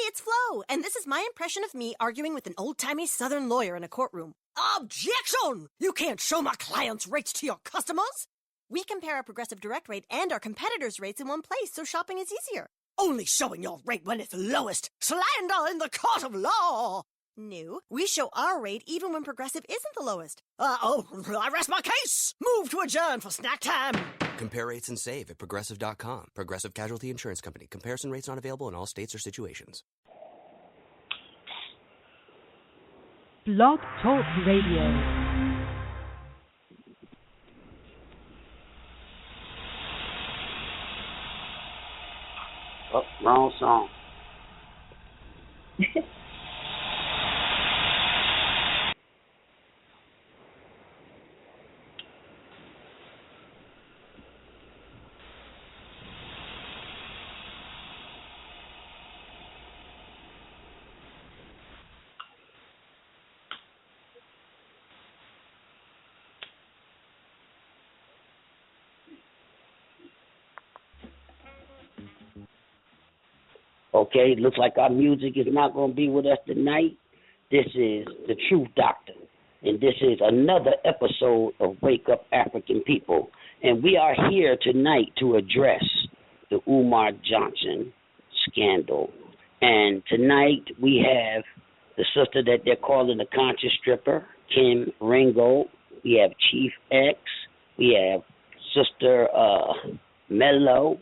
it's Flo, and this is my impression of me arguing with an old-timey Southern lawyer in a courtroom. Objection! You can't show my client's rates to your customers! We compare our Progressive Direct rate and our competitors' rates in one place, so shopping is easier. Only showing your rate when it's lowest. Slander in the court of law! No, we show our rate even when Progressive isn't the lowest. I rest my case! Move to adjourn for snack time! Compare rates and save at Progressive.com. Progressive Casualty Insurance Company. Comparison rates not available in all states or situations. Blog Talk Radio. Oh, wrong song. Okay, looks like our music is not going to be with us tonight. This is The Truth Doctor, and this is another episode of Wake Up African People. And we are here tonight to address the Umar Johnson scandal. And tonight we have the sister that they're calling the conscious stripper, Kim Ringo. We have Chief X. We have Sister Mello.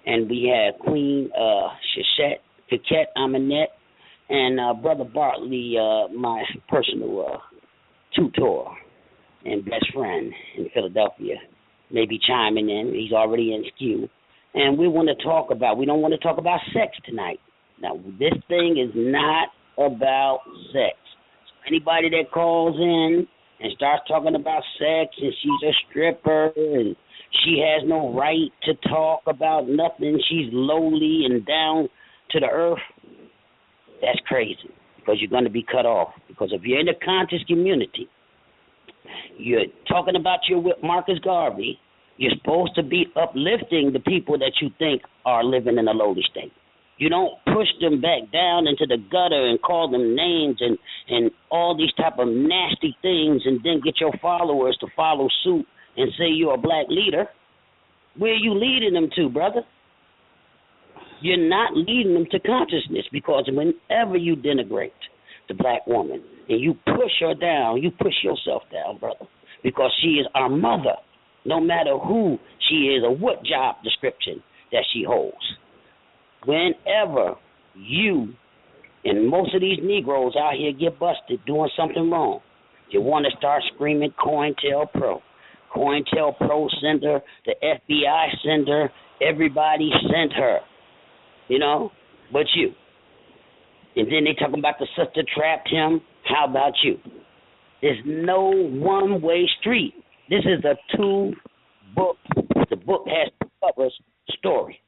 And we have Queen Coquette Aminette, and Brother Bartley, my personal tutor and best friend in Philadelphia, maybe chiming in. He's already in skew. And we don't want to talk about sex tonight. Now, this thing is not about sex. So anybody that calls in and starts talking about sex and she's a stripper and she has no right to talk about nothing, she's lowly and down to the earth, that's crazy, because you're going to be cut off. Because if you're in the conscious community, you're talking about your Marcus Garvey, you're supposed to be uplifting the people that you think are living in a lowly state. You don't push them back down into the gutter and call them names and all these type of nasty things and then get your followers to follow suit and say you're a black leader. Where are you leading them to, brother? You're not leading them to consciousness, because whenever you denigrate the black woman and you push her down, you push yourself down, brother, because she is our mother, no matter who she is or what job description that she holds. Whenever you and most of these Negroes out here get busted doing something wrong, you want to start screaming COINTELPRO. COINTELPRO sent her, the FBI sent her, everybody sent her, but you. And then they talking about the sister trapped him. How about you? There's no one-way street. This is a two-book, the book has two covers story.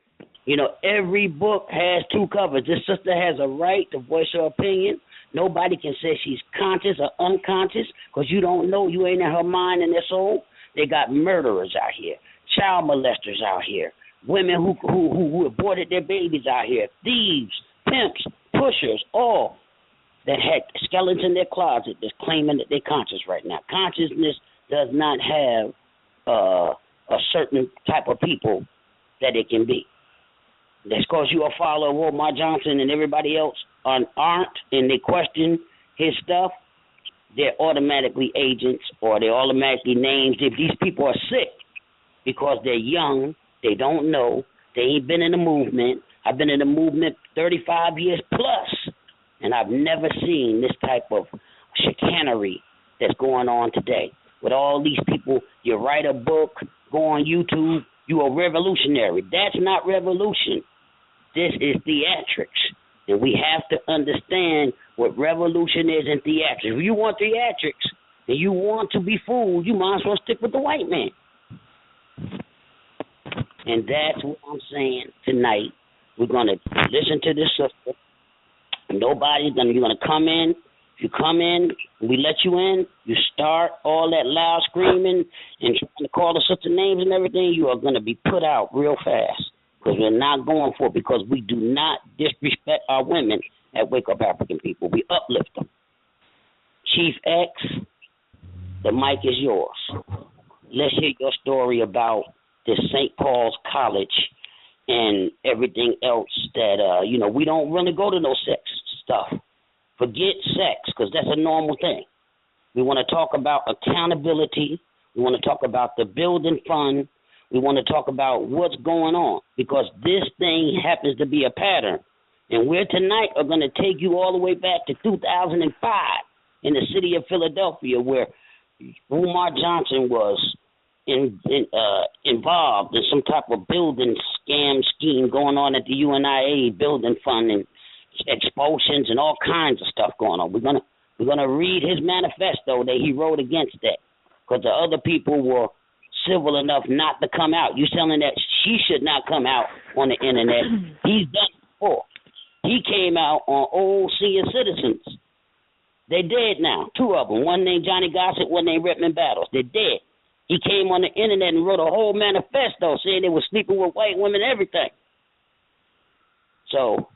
Every book has two covers. This sister has a right to voice her opinion. Nobody can say she's conscious or unconscious, because you don't know. You ain't in her mind and her soul. They got murderers out here, child molesters out here, women who aborted their babies out here, thieves, pimps, pushers, all that had skeletons in their closet that's claiming that they're conscious right now. Consciousness does not have a certain type of people that it can be. That's because you a follower of Umar Johnson and everybody else aren't, and they question his stuff, they're automatically agents or they're automatically names. If these people are sick because they're young, they don't know, they ain't been in the movement. I've been in the movement 35 years plus, and I've never seen this type of chicanery that's going on today. With all these people, you write a book, go on YouTube, you a revolutionary. That's not revolution. This is theatrics. And we have to understand what revolution is in theatrics. If you want theatrics and you want to be fooled, you might as well stick with the white man. And that's what I'm saying tonight. We're going to listen to this sister. You're going to come in. If you come in, we let you in, you start all that loud screaming and trying to call the sister names and everything, you are going to be put out real fast, because we're not going for it, because we do not disrespect our women at Wake Up African People. We uplift them. Chief X, the mic is yours. Let's hear your story about this St. Paul's College and everything else that, we don't really go to no sex stuff. Forget sex, because that's a normal thing. We want to talk about accountability. We want to talk about the building fund. We want to talk about what's going on, because this thing happens to be a pattern. And we tonight are going to take you all the way back to 2005 in the city of Philadelphia, where Umar Johnson was involved in some type of building scam scheme going on at the UNIA building fund, and expulsions and all kinds of stuff going on. We're gonna read his manifesto that he wrote against that, because the other people were civil enough not to come out. You telling that she should not come out on the internet? He's done it before. He came out on old senior citizens. They're dead now, two of them. One named Johnny Gossett, one named Redmond Battles. They're dead. He came on the internet and wrote a whole manifesto saying they were sleeping with white women and everything. So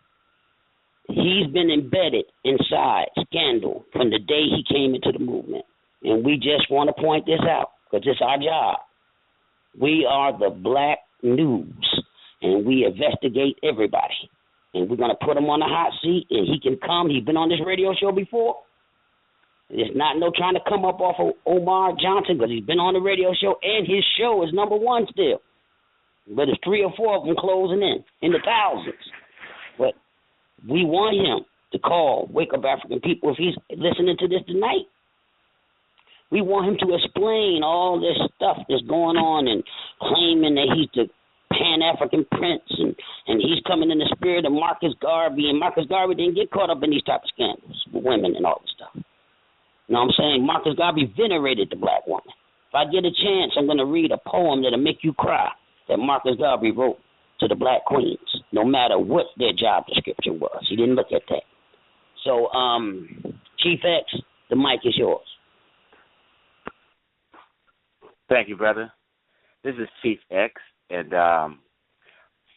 he's been embedded inside Scandal from the day he came into the movement. And we just want to point this out, because it's our job. We are the Black News, and we investigate everybody. And we're going to put him on the hot seat, and he can come. He's been on this radio show before. It's not no trying to come up off of Umar Johnson, because he's been on the radio show, and his show is number one still. But there's 3 or 4 of them closing in the thousands. But we want him to call Wake Up African People if he's listening to this tonight. We want him to explain all this stuff that's going on and claiming that he's the Pan-African prince and he's coming in the spirit of Marcus Garvey. And Marcus Garvey didn't get caught up in these type of scandals with women and all this stuff. You know what I'm saying? Marcus Garvey venerated the black woman. If I get a chance, I'm going to read a poem that'll make you cry that Marcus Garvey wrote to the black queens, no matter what their job description was. He didn't look at that. So, Chief X, the mic is yours. Thank you, brother. This is Chief X, and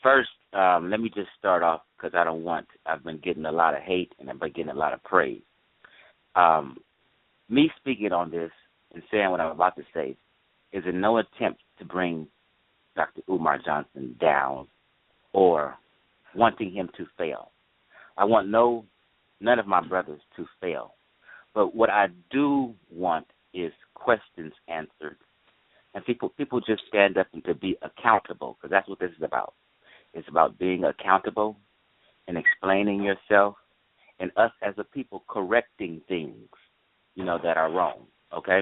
first, let me just start off, because I've been getting a lot of hate and I've been getting a lot of praise. Me speaking on this and saying what I'm about to say is in no attempt to bring Dr. Umar Johnson down or wanting him to fail. I want none of my brothers to fail. But what I do want is questions answered. And people just stand up and to be accountable, because that's what this is about. It's about being accountable and explaining yourself, and us as a people correcting things, that are wrong, okay?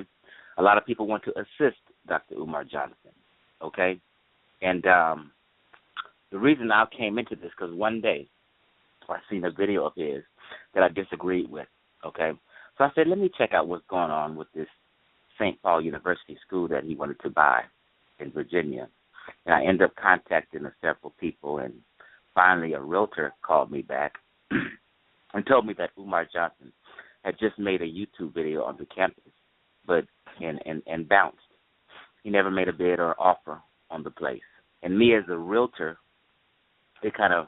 A lot of people want to assist Dr. Umar Johnson, okay? And the reason I came into this, because one day I seen a video of his that I disagreed with, okay? So I said, let me check out what's going on with this St. Paul University school that he wanted to buy in Virginia. And I ended up contacting several people, and finally a realtor called me back and told me that Umar Johnson had just made a YouTube video on the campus, but and bounced. He never made a bid or offer on the place. And me as a realtor, it kind of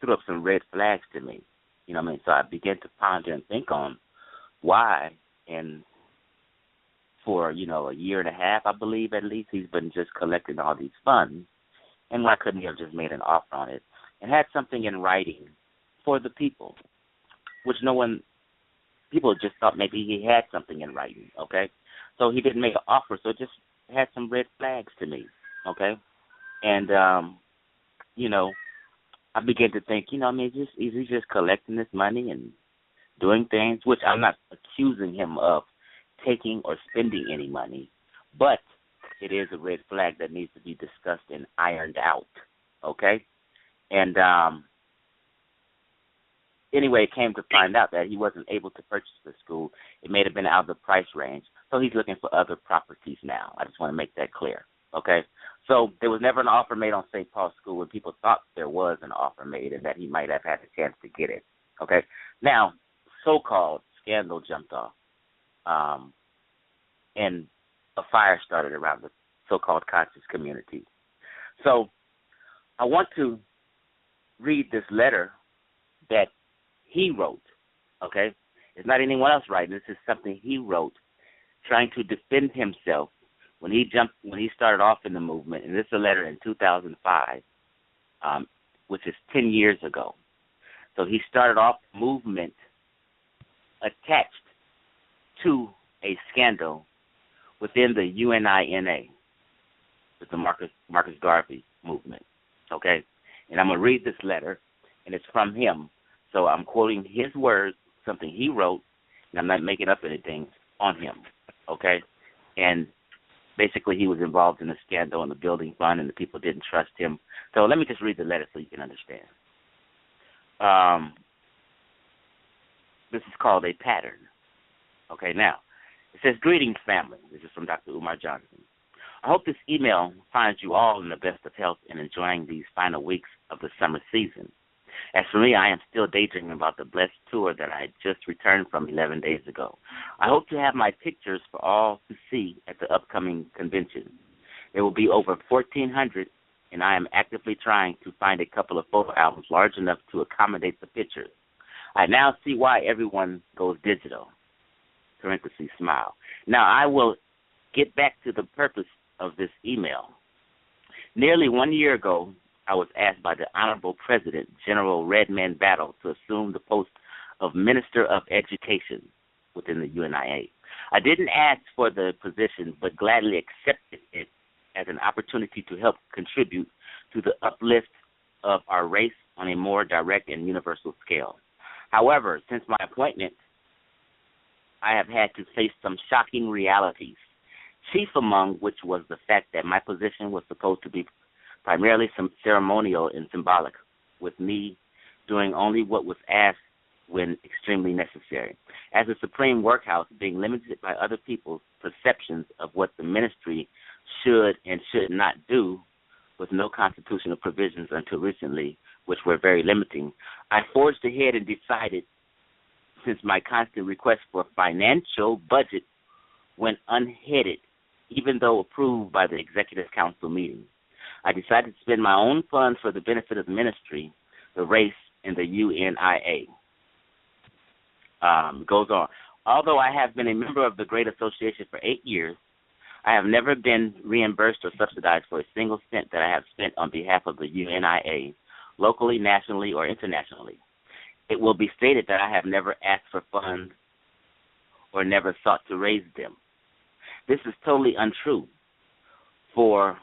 threw up some red flags to me. You know what I mean? So I began to ponder and think on why, and for, a year and a half, I believe at least, he's been just collecting all these funds. And why couldn't he have just made an offer on it and had something in writing for the people, which people just thought maybe he had something in writing, okay? So he didn't make an offer, so it just had some red flags to me, okay? And, I began to think, is he just collecting this money and doing things, which I'm not accusing him of taking or spending any money, but it is a red flag that needs to be discussed and ironed out, okay? And anyway, it came to find out that he wasn't able to purchase the school. It may have been out of the price range, so he's looking for other properties now. I just want to make that clear, okay? So there was never an offer made on St. Paul's School when people thought there was an offer made and that he might have had a chance to get it, okay? Now, so-called scandal jumped off, and a fire started around the so-called conscious community. So I want to read this letter that he wrote, okay? It's not anyone else writing. This is something he wrote trying to defend himself when he started off in the movement. And this is a letter in 2005, which is 10 years ago. So he started off the movement attached to a scandal within the UNINA, with the Marcus Garvey movement, okay? And I'm going to read this letter, and it's from him. So I'm quoting his words, something he wrote, and I'm not making up anything on him, okay? And basically he was involved in a scandal in the building fund, and the people didn't trust him. So let me just read the letter so you can understand. This is called a pattern. Okay, now, it says, "Greetings, family." This is from Dr. Umar Johnson. "I hope this email finds you all in the best of health and enjoying these final weeks of the summer season. As for me, I am still daydreaming about the blessed tour that I just returned from 11 days ago. I hope to have my pictures for all to see at the upcoming convention. There will be over 1,400, and I am actively trying to find a couple of photo albums large enough to accommodate the pictures. I now see why everyone goes digital." Parentheses, smile. Now, I will get back to the purpose of this email. Nearly 1 year ago, I was asked by the Honorable President, General Redman Battle, to assume the post of Minister of Education within the UNIA. I didn't ask for the position, but gladly accepted it as an opportunity to help contribute to the uplift of our race on a more direct and universal scale. However, since my appointment, I have had to face some shocking realities, chief among which was the fact that my position was supposed to be primarily some ceremonial and symbolic, with me doing only what was asked when extremely necessary. As a supreme workhouse, being limited by other people's perceptions of what the ministry should and should not do, with no constitutional provisions until recently, which were very limiting, I forged ahead and decided, since my constant request for financial budget went unheeded, even though approved by the Executive Council meeting, I decided to spend my own funds for the benefit of the ministry, the race, and the UNIA. Goes on. Although I have been a member of the Great Association for 8 years, I have never been reimbursed or subsidized for a single cent that I have spent on behalf of the UNIA, locally, nationally, or internationally. It will be stated that I have never asked for funds or never sought to raise them. This is totally untrue. For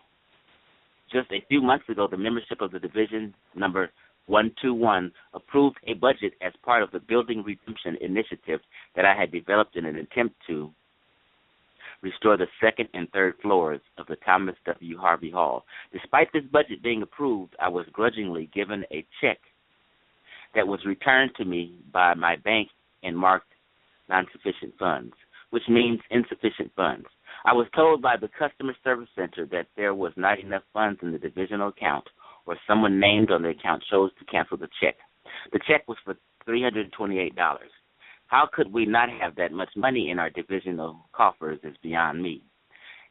just a few months ago, the membership of the division number 121 approved a budget as part of the Building Redemption Initiative that I had developed in an attempt to restore the second and third floors of the Thomas W. Harvey Hall. Despite this budget being approved, I was grudgingly given a check that was returned to me by my bank and marked non-sufficient funds, which means insufficient funds. I was told by the customer service center that there was not enough funds in the divisional account, or someone named on the account chose to cancel the check. The check was for $328. How could we not have that much money in our divisional coffers is beyond me.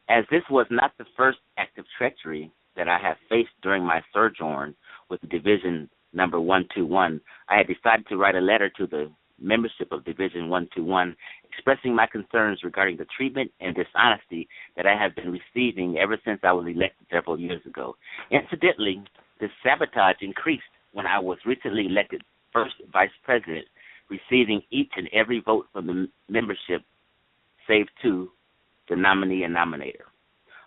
As this was not the first act of treachery that I have faced during my sojourn with the division number 121, I had decided to write a letter to the membership of Division 121 expressing my concerns regarding the treatment and dishonesty that I have been receiving ever since I was elected several years ago. Incidentally, this sabotage increased when I was recently elected first vice president, receiving each and every vote from the membership, save two, the nominee and nominator.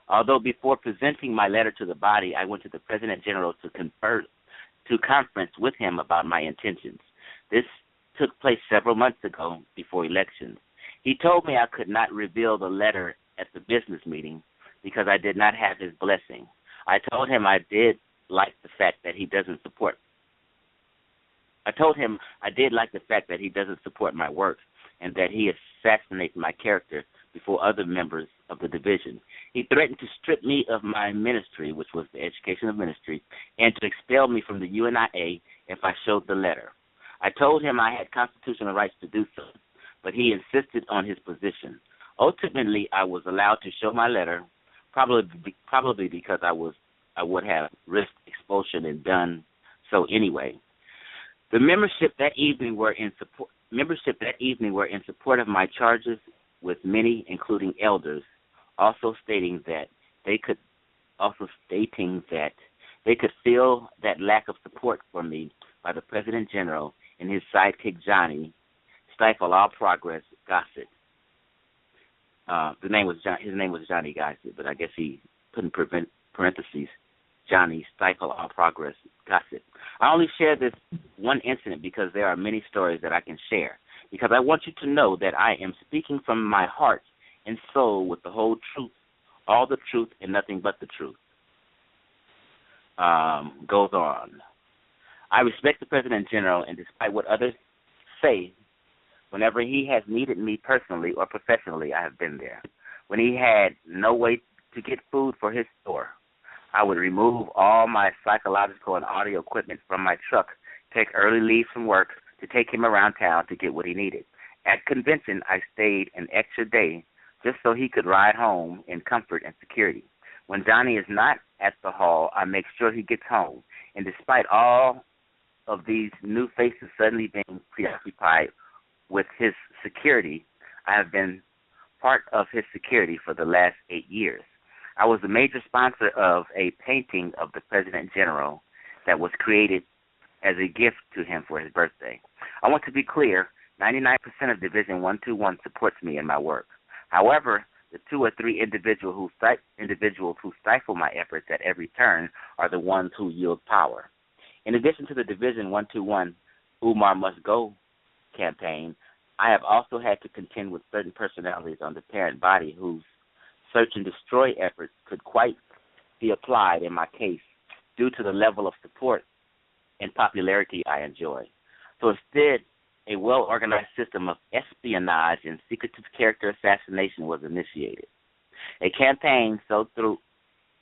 Although before presenting my letter to the body, I went to the President General to conference with him about my intentions. This took place several months ago before elections. He told me I could not reveal the letter at the business meeting because I did not have his blessing. I told him I did like the fact that he doesn't support my work and that he assassinates my character before other members of the division. He threatened to strip me of my ministry, which was the education of ministry, and to expel me from the UNIA if I showed the letter. I told him I had constitutional rights to do so, but he insisted on his position. Ultimately, I was allowed to show my letter, probably because I would have risked expulsion and done so anyway. The membership that evening were in support of my charges, with many, including elders, also stating that they could feel that lack of support for me by the President General and his sidekick Johnny stifle all progress. Gossett. His name was Johnny Gossett, but I guess he put in parentheses Johnny stifle all progress. Gossett. I only share this one incident because there are many stories that I can share. Because I want you to know that I am speaking from my heart and soul with the whole truth, all the truth, and nothing but the truth. Goes on. I respect the President General, and despite what others say, whenever he has needed me personally or professionally, I have been there. When he had no way to get food for his store, I would remove all my psychological and audio equipment from my truck, take early leave from work to take him around town to get what he needed. At convention, I stayed an extra day just so he could ride home in comfort and security. When Johnny is not at the hall, I make sure he gets home. And despite all of these new faces suddenly being preoccupied with his security, I have been part of his security for the last 8 years. I was the major sponsor of a painting of the President General that was created as a gift to him for his birthday. I want to be clear, 99% of Division 121 supports me in my work. However, the 2 or 3 individuals who stifle my efforts at every turn are the ones who yield power. In addition to the Division 121 Umar Must Go campaign, I have also had to contend with certain personalities on the parent body whose search and destroy efforts could quite be applied in my case due to the level of support and popularity I enjoy. So instead, a well-organized system of espionage and secretive character assassination was initiated. A campaign so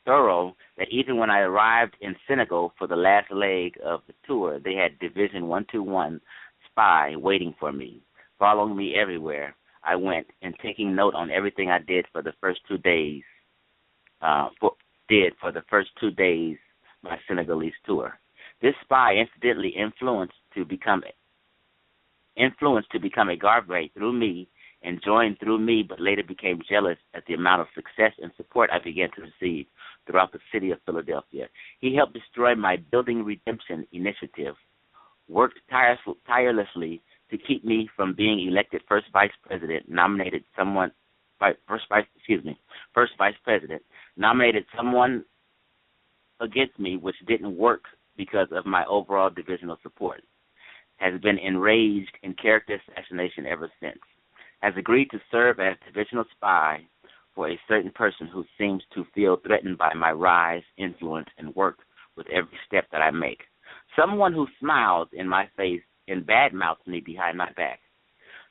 thorough that even when I arrived in Senegal for the last leg of the tour, they had Division 121 spy waiting for me, following me everywhere I went and taking note on everything I did for the first 2 days. My Senegalese tour. This spy incidentally influenced to become a Garvey through me and joined through me, but later became jealous at the amount of success and support I began to receive throughout the city of Philadelphia. He helped destroy my Building Redemption initiative, worked tirelessly to keep me from being elected first vice president, nominated someone against me, which didn't work because of my overall divisional support, has been enraged in character assassination ever since, has agreed to serve as divisional spy for a certain person who seems to feel threatened by my rise, influence, and work with every step that I make. Someone who smiles in my face and badmouths me behind my back.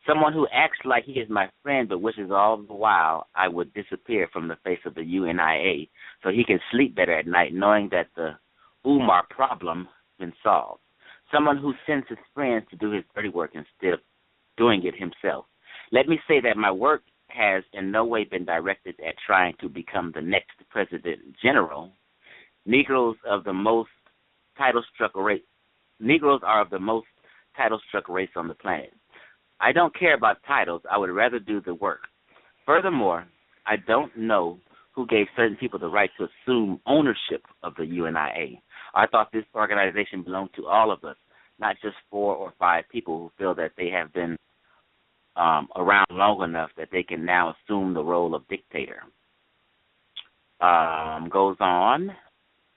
Someone who acts like he is my friend but wishes all the while I would disappear from the face of the UNIA so he can sleep better at night knowing that the Umar problem has been solved. Someone who sends his friends to do his dirty work instead of doing it himself. Let me say that my work has in no way been directed at trying to become the next President General. Negroes are of the most title-struck race on the planet. I don't care about titles. I would rather do the work. Furthermore, I don't know who gave certain people the right to assume ownership of the UNIA. I thought this organization belonged to all of us, not just 4 or 5 people who feel that they have been around long enough that they can now assume the role of dictator. Goes on.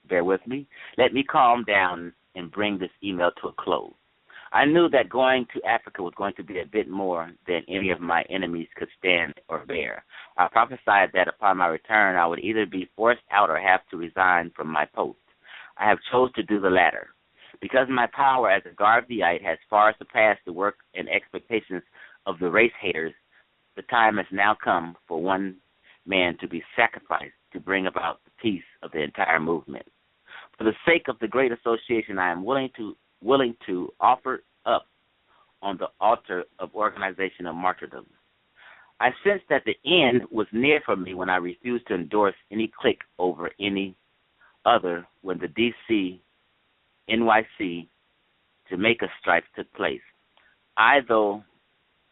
Bear with me. Let me calm down and bring this email to a close. I knew that going to Africa was going to be a bit more than any of my enemies could stand or bear. I prophesied that upon my return, I would either be forced out or have to resign from my post. I have chose to do the latter. Because my power as a Garveyite has far surpassed the work and expectations of the race haters, the time has now come for one man to be sacrificed to bring about the peace of the entire movement. For the sake of the great association, I am willing to offer up on the altar of organization of martyrdom. I sensed that the end was near for me when I refused to endorse any clique over any other when the D.C. NYC to make us strikes took place. I, though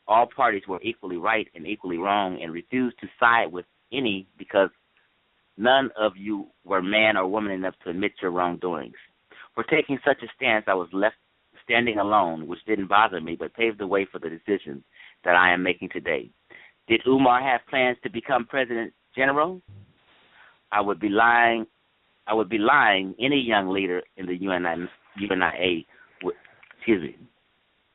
all parties were equally right and equally wrong, and refused to side with any because none of you were man or woman enough to admit your wrongdoings. For taking such a stance, I was left standing alone, which didn't bother me, but paved the way for the decision that I am making today. Did Umar have plans to become President General? I would be lying. Any young leader in the UNIA would,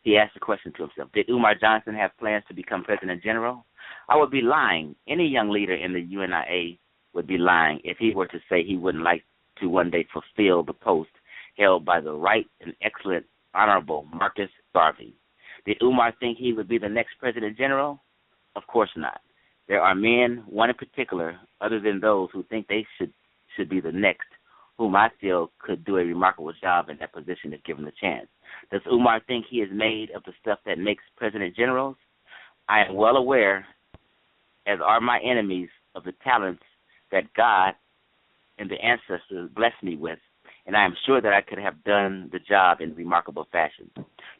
He asked the question to himself. Did Umar Johnson have plans to become President General? I would be lying. Any young leader in the UNIA would be lying if he were to say he wouldn't like to one day fulfill the post held by the right and excellent Honorable Marcus Garvey. Did Umar think he would be the next President General? Of course not. There are men, one in particular, other than those who think they should be the next, whom I feel could do a remarkable job in that position if given the chance. Does Umar think he is made of the stuff that makes President Generals? I am well aware, as are my enemies, of the talents that God and the ancestors blessed me with, and I am sure that I could have done the job in remarkable fashion.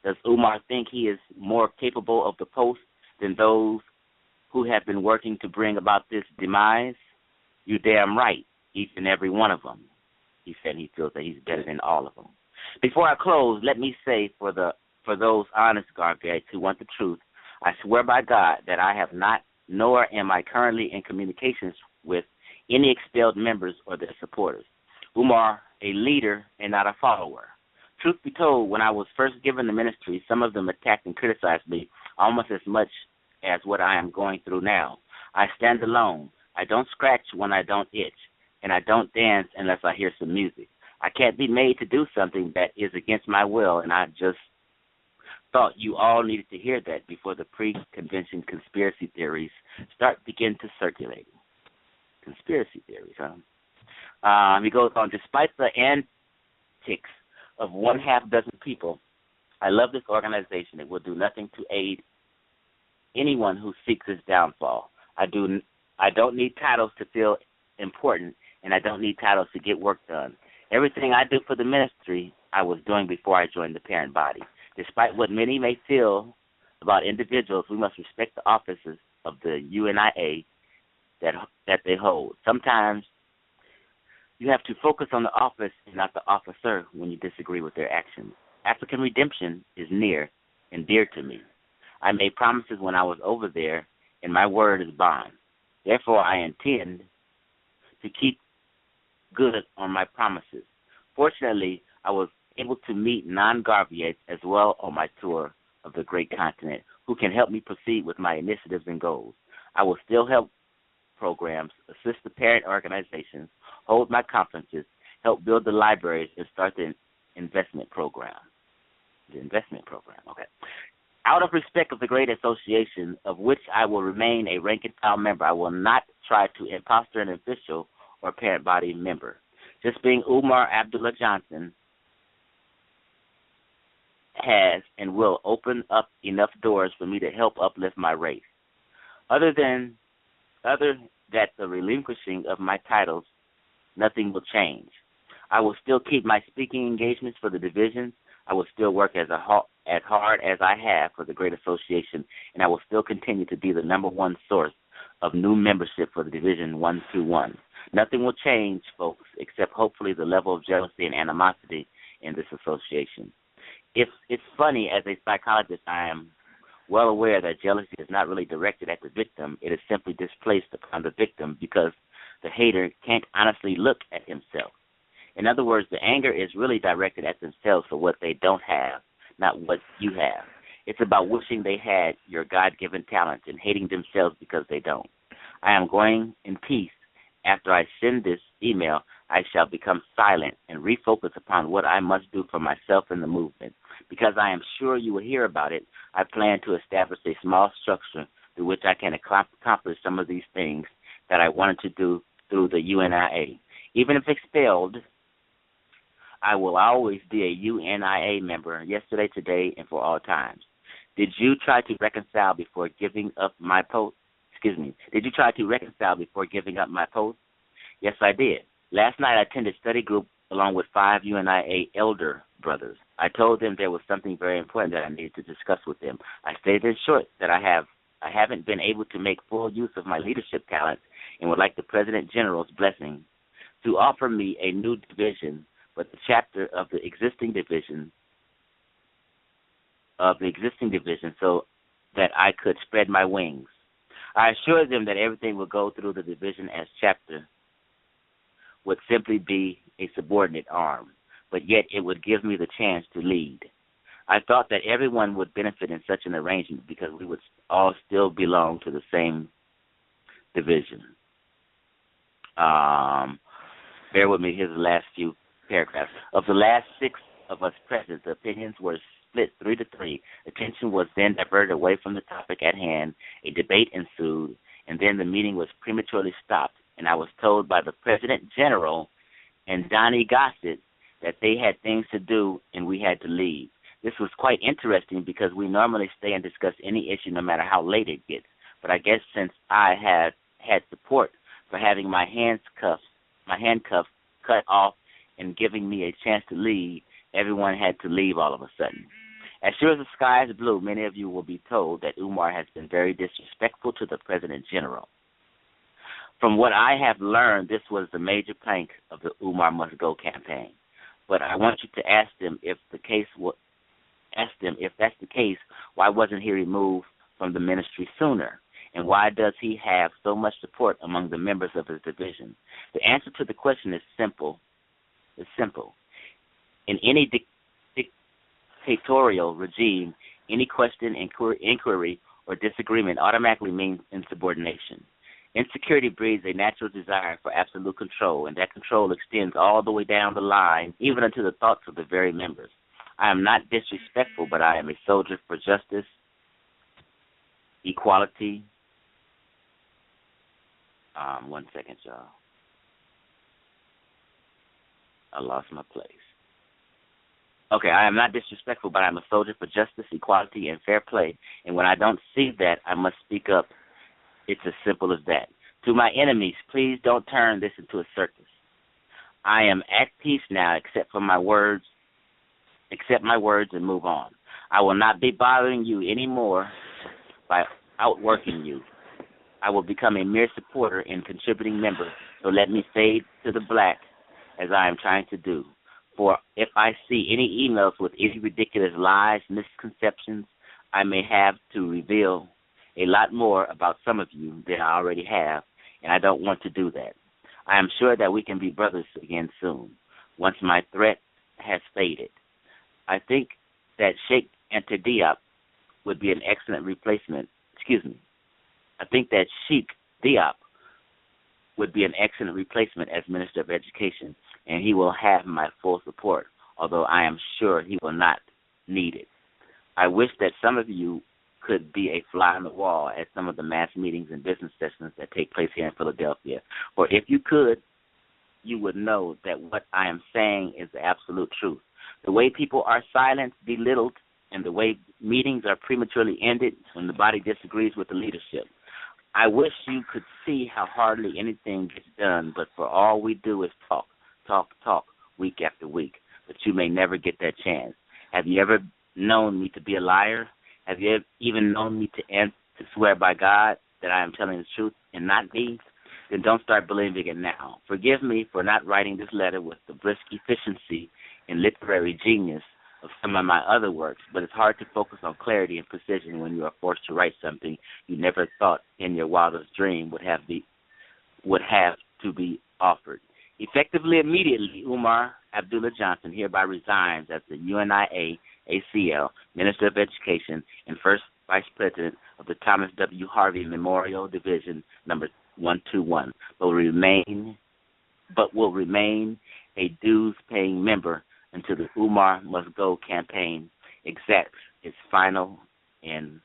Does Umar think he is more capable of the post than those who have been working to bring about this demise? You damn right, each and every one of them. He said he feels that he's better than all of them. Before I close, let me say for those honest Garveyites who want the truth, I swear by God that I have not, nor am I currently in communications with any expelled members or their supporters. Umar, a leader and not a follower. Truth be told, when I was first given the ministry, some of them attacked and criticized me almost as much as what I am going through now. I stand alone. I don't scratch when I don't itch, and I don't dance unless I hear some music. I can't be made to do something that is against my will, and I just thought you all needed to hear that before the pre-convention conspiracy theories begin to circulate. Conspiracy theories, huh? He goes on, despite the antics of one half dozen people, I love this organization. It will do nothing to aid anyone who seeks its downfall. I don't need titles to feel important, and I don't need titles to get work done. Everything I do for the ministry, I was doing before I joined the parent body. Despite what many may feel about individuals, we must respect the offices of the UNIA that they hold. Sometimes you have to focus on the office and not the officer when you disagree with their actions. African redemption is near and dear to me. I made promises when I was over there, and my word is bond. Therefore, I intend to keep good on my promises. Fortunately, I was able to meet non-Garveyites as well on my tour of the great continent who can help me proceed with my initiatives and goals. I will still help programs, assist the parent organizations, hold my conferences, help build the libraries, and start the investment program. The investment program, okay. Out of respect of the great association, of which I will remain a rank-and-file member, I will not try to impostor an official or parent body member. Just being Umar Abdullah Johnson has and will open up enough doors for me to help uplift my race. Other that the relinquishing of my titles, nothing will change. I will still keep my speaking engagements for the divisions. I will still work as hard as I have for the Great Association, and I will still continue to be the number one source of new membership for the Division 121. Nothing will change, folks, except hopefully the level of jealousy and animosity in this association. It's funny, as a psychologist, I am well aware that jealousy is not really directed at the victim. It is simply displaced upon the victim because the hater can't honestly look at himself. In other words, the anger is really directed at themselves for what they don't have, not what you have. It's about wishing they had your God-given talents and hating themselves because they don't. I am going in peace. After I send this email, I shall become silent and refocus upon what I must do for myself and the movement. Because I am sure you will hear about it, I plan to establish a small structure through which I can accomplish some of these things that I wanted to do through the UNIA. Even if expelled, I will always be a UNIA member, yesterday, today, and for all times. Did you try to reconcile before giving up my post? Did you try to reconcile before giving up my post? Yes, I did. Last night I attended study group along with 5 UNIA elder brothers. I told them there was something very important that I needed to discuss with them. I stated in short that I haven't been able to make full use of my leadership talents and would like the President General's blessing to offer me a new division, but the chapter of the existing division so that I could spread my wings. I assured them that everything would go through the division as chapter would simply be a subordinate arm, but yet it would give me the chance to lead. I thought that everyone would benefit in such an arrangement because we would all still belong to the same division. Bear with me, here's the last few paragraphs. Of the last 6 of us present, the opinions were split 3-3. Attention was then diverted away from the topic at hand. A debate ensued, and then the meeting was prematurely stopped, and I was told by the President General and Donnie Gossett that they had things to do and we had to leave. This was quite interesting because we normally stay and discuss any issue no matter how late it gets. But I guess since I had support for having my handcuffs cut off and giving me a chance to lead, everyone had to leave all of a sudden. As sure as the sky is blue, many of you will be told that Umar has been very disrespectful to the President General. From what I have learned, this was the major plank of the Umar Must Go campaign. But I want you to ask them if that's the case, why wasn't he removed from the ministry sooner? And why does he have so much support among the members of his division? The answer to the question is simple. In any dictatorial regime, any question, inquiry, or disagreement automatically means insubordination. Insecurity breeds a natural desire for absolute control, and that control extends all the way down the line, even into the thoughts of the very members. I am not disrespectful, but I am a soldier for justice, equality. One second, y'all. I lost my place. Okay, I am not disrespectful, but I am a soldier for justice, equality, and fair play. And when I don't see that, I must speak up. It's as simple as that. To my enemies, please don't turn this into a circus. I am at peace now, accept my words and move on. I will not be bothering you anymore by outworking you. I will become a mere supporter and contributing member, so let me fade to the black as I am trying to do. For if I see any emails with any ridiculous lies, misconceptions, I may have to reveal a lot more about some of you than I already have, and I don't want to do that. I am sure that we can be brothers again soon, once my threat has faded. I think that Sheikh Anta Diop would be an excellent replacement. I think that Sheikh Diop would be an excellent replacement as Minister of Education, and he will have my full support, although I am sure he will not need it. I wish that some of you could be a fly on the wall at some of the mass meetings and business sessions that take place here in Philadelphia. For if you could, you would know that what I am saying is the absolute truth. The way people are silenced, belittled, and the way meetings are prematurely ended when the body disagrees with the leadership. I wish you could see how hardly anything gets done, but for all we do is talk, week after week. But you may never get that chance. Have you ever known me to be a liar? Have you even known me to swear by God that I am telling the truth and not be? Then don't start believing it now. Forgive me for not writing this letter with the brisk efficiency and literary genius of some of my other works, but it's hard to focus on clarity and precision when you are forced to write something you never thought in your wildest dream would have to be offered. Effectively, immediately, Umar Abdullah Johnson hereby resigns as the UNIA ACL Minister of Education and First Vice President of the Thomas W. Harvey Memorial Division number 121, but will remain a dues-paying member until the Umar Must Go campaign exacts its final and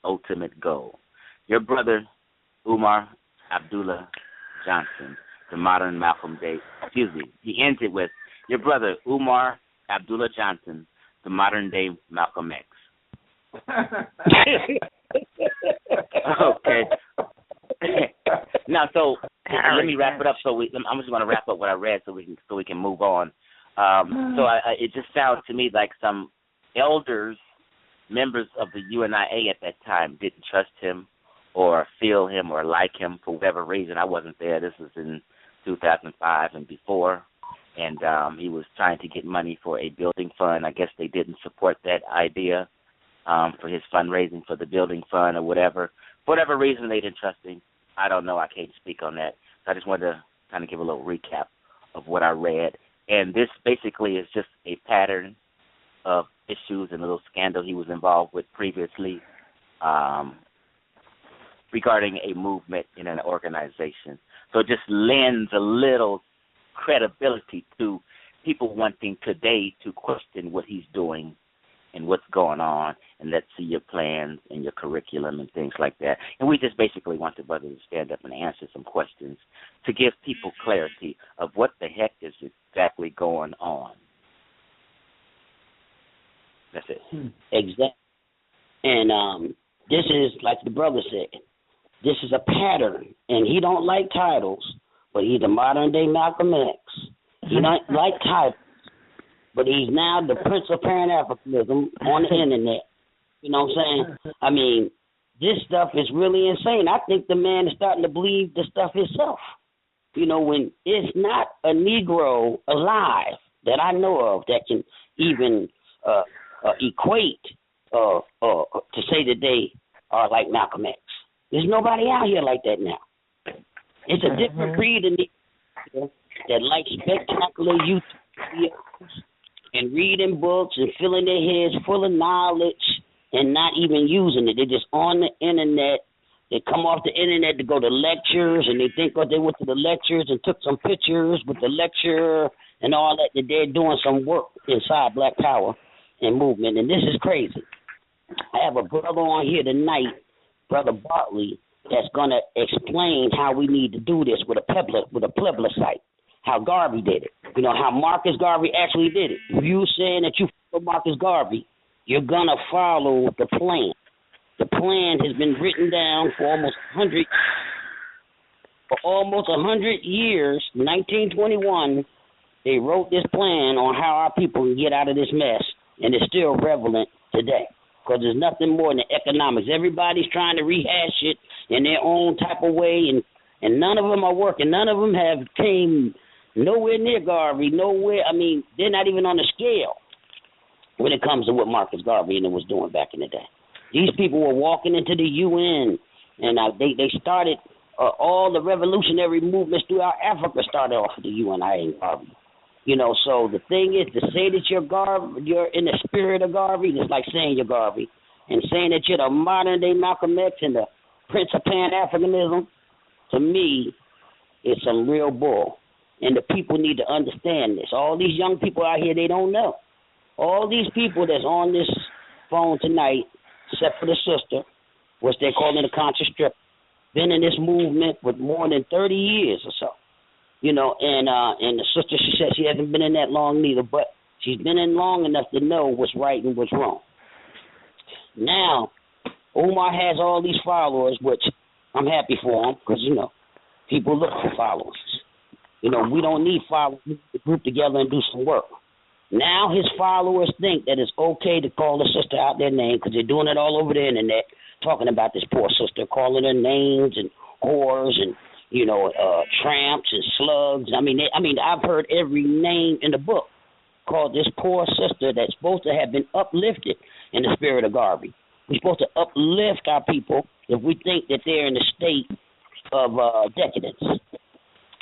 ultimate goal. Your brother, Umar Abdullah Johnson, the modern Malcolm X. He ends it with, your brother, Umar Abdullah Johnson, the modern-day Malcolm X. Okay. Now, so let me wrap it up. I'm just going to wrap up what I read so we can move on. It just sounds to me like some elders, members of the UNIA at that time, didn't trust him or feel him or like him for whatever reason. I wasn't there. This was in 2005 and before. And he was trying to get money for a building fund. I guess they didn't support that idea for his fundraising for the building fund or whatever. For whatever reason, they didn't trust him. I don't know. I can't speak on that. So I just wanted to kind of give a little recap of what I read. And this basically is just a pattern of issues and a little scandal he was involved with previously regarding a movement in an organization. So it just lends a little credibility to people wanting today to question what he's doing and what's going on, and let's see your plans and your curriculum and things like that. And we just basically want the brother to stand up and answer some questions to give people clarity of what the heck is exactly going on. That's it. Exactly. And this is, like the brother said, this is a pattern. And he don't like titles, but he's a modern-day Malcolm X. He don't like titles, but he's now the Prince of Pan-Africanism on the internet. You know what I'm saying? I mean, this stuff is really insane. I think the man is starting to believe the stuff himself. You know, when it's not a Negro alive that I know of that can even equate to say that they are like Malcolm X. There's nobody out here like that now. It's a different breed of Negro that like spectacular YouTube videos and reading books and filling their heads full of knowledge and not even using it. They're just on the internet. They come off the internet to go to lectures, and they think that they went to the lectures and took some pictures with the lecturer and all that they're doing some work inside Black Power and movement. And this is crazy. I have a brother on here tonight, Brother Bartley, that's going to explain how we need to do this with a plebiscite, how Garvey did it. You know, how Marcus Garvey actually did it. If you're saying that you follow Marcus Garvey, you're going to follow the plan. The plan has been written down for almost 100 years. 1921, they wrote this plan on how our people can get out of this mess, and it's still relevant today because there's nothing more than economics. Everybody's trying to rehash it in their own type of way, and none of them are working. None of them have came nowhere near Garvey, nowhere. I mean, they're not even on the scale when it comes to what Marcus Garvey was doing back in the day. These people were walking into the UN, and they started all the revolutionary movements throughout Africa started off with the UNIA and Garvey. You know, so the thing is to say that you're in the spirit of Garvey, it's like saying you're Garvey, and saying that you're the modern day Malcolm X and the Prince of Pan-Africanism, to me, is some real bull. And the people need to understand this. All these young people out here, they don't know. All these people that's on this phone tonight, except for the sister, which they're calling a conscious strip, been in this movement for more than 30 years or so. You know, and the sister, she said she hasn't been in that long neither, but she's been in long enough to know what's right and what's wrong. Now, Umar has all these followers, which I'm happy for him because, you know, people look for followers. You know, we don't need followers. We need to group together and do some work. Now his followers think that it's okay to call the sister out their name because they're doing it all over the internet, talking about this poor sister, calling her names and whores and, you know, tramps and slugs. I mean, I've heard every name in the book called this poor sister that's supposed to have been uplifted in the spirit of Garvey. We're supposed to uplift our people if we think that they're in a state of decadence.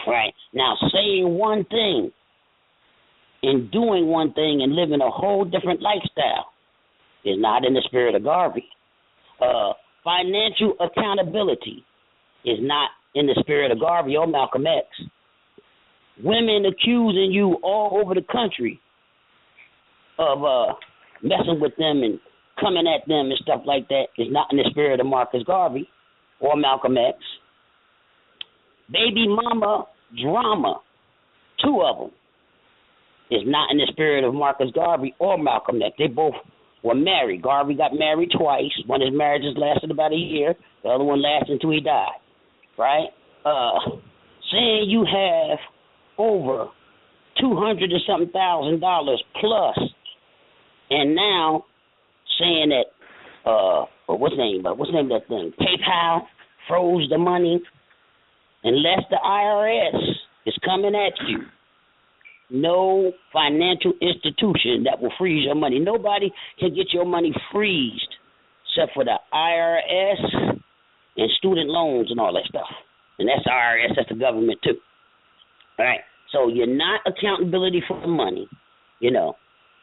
Right? Now, saying one thing and doing one thing and living a whole different lifestyle is not in the spirit of Garvey. Financial accountability is not in the spirit of Garvey or Malcolm X. Women accusing you all over the country of messing with them and coming at them and stuff like that is not in the spirit of Marcus Garvey or Malcolm X. Baby mama drama, two of them, is not in the spirit of Marcus Garvey or Malcolm X. They both were married. Garvey got married twice. One of his marriages lasted about a year. The other one lasted until he died. Right? Saying you have over $200 or something thousand plus, and now saying that what's the name of that thing? PayPal froze the money, unless the IRS is coming at you. No financial institution that will freeze your money. Nobody can get your money freezed except for the IRS and student loans and all that stuff. And that's the IRS, that's the government too. All right. So you're not accountability for the money. You know,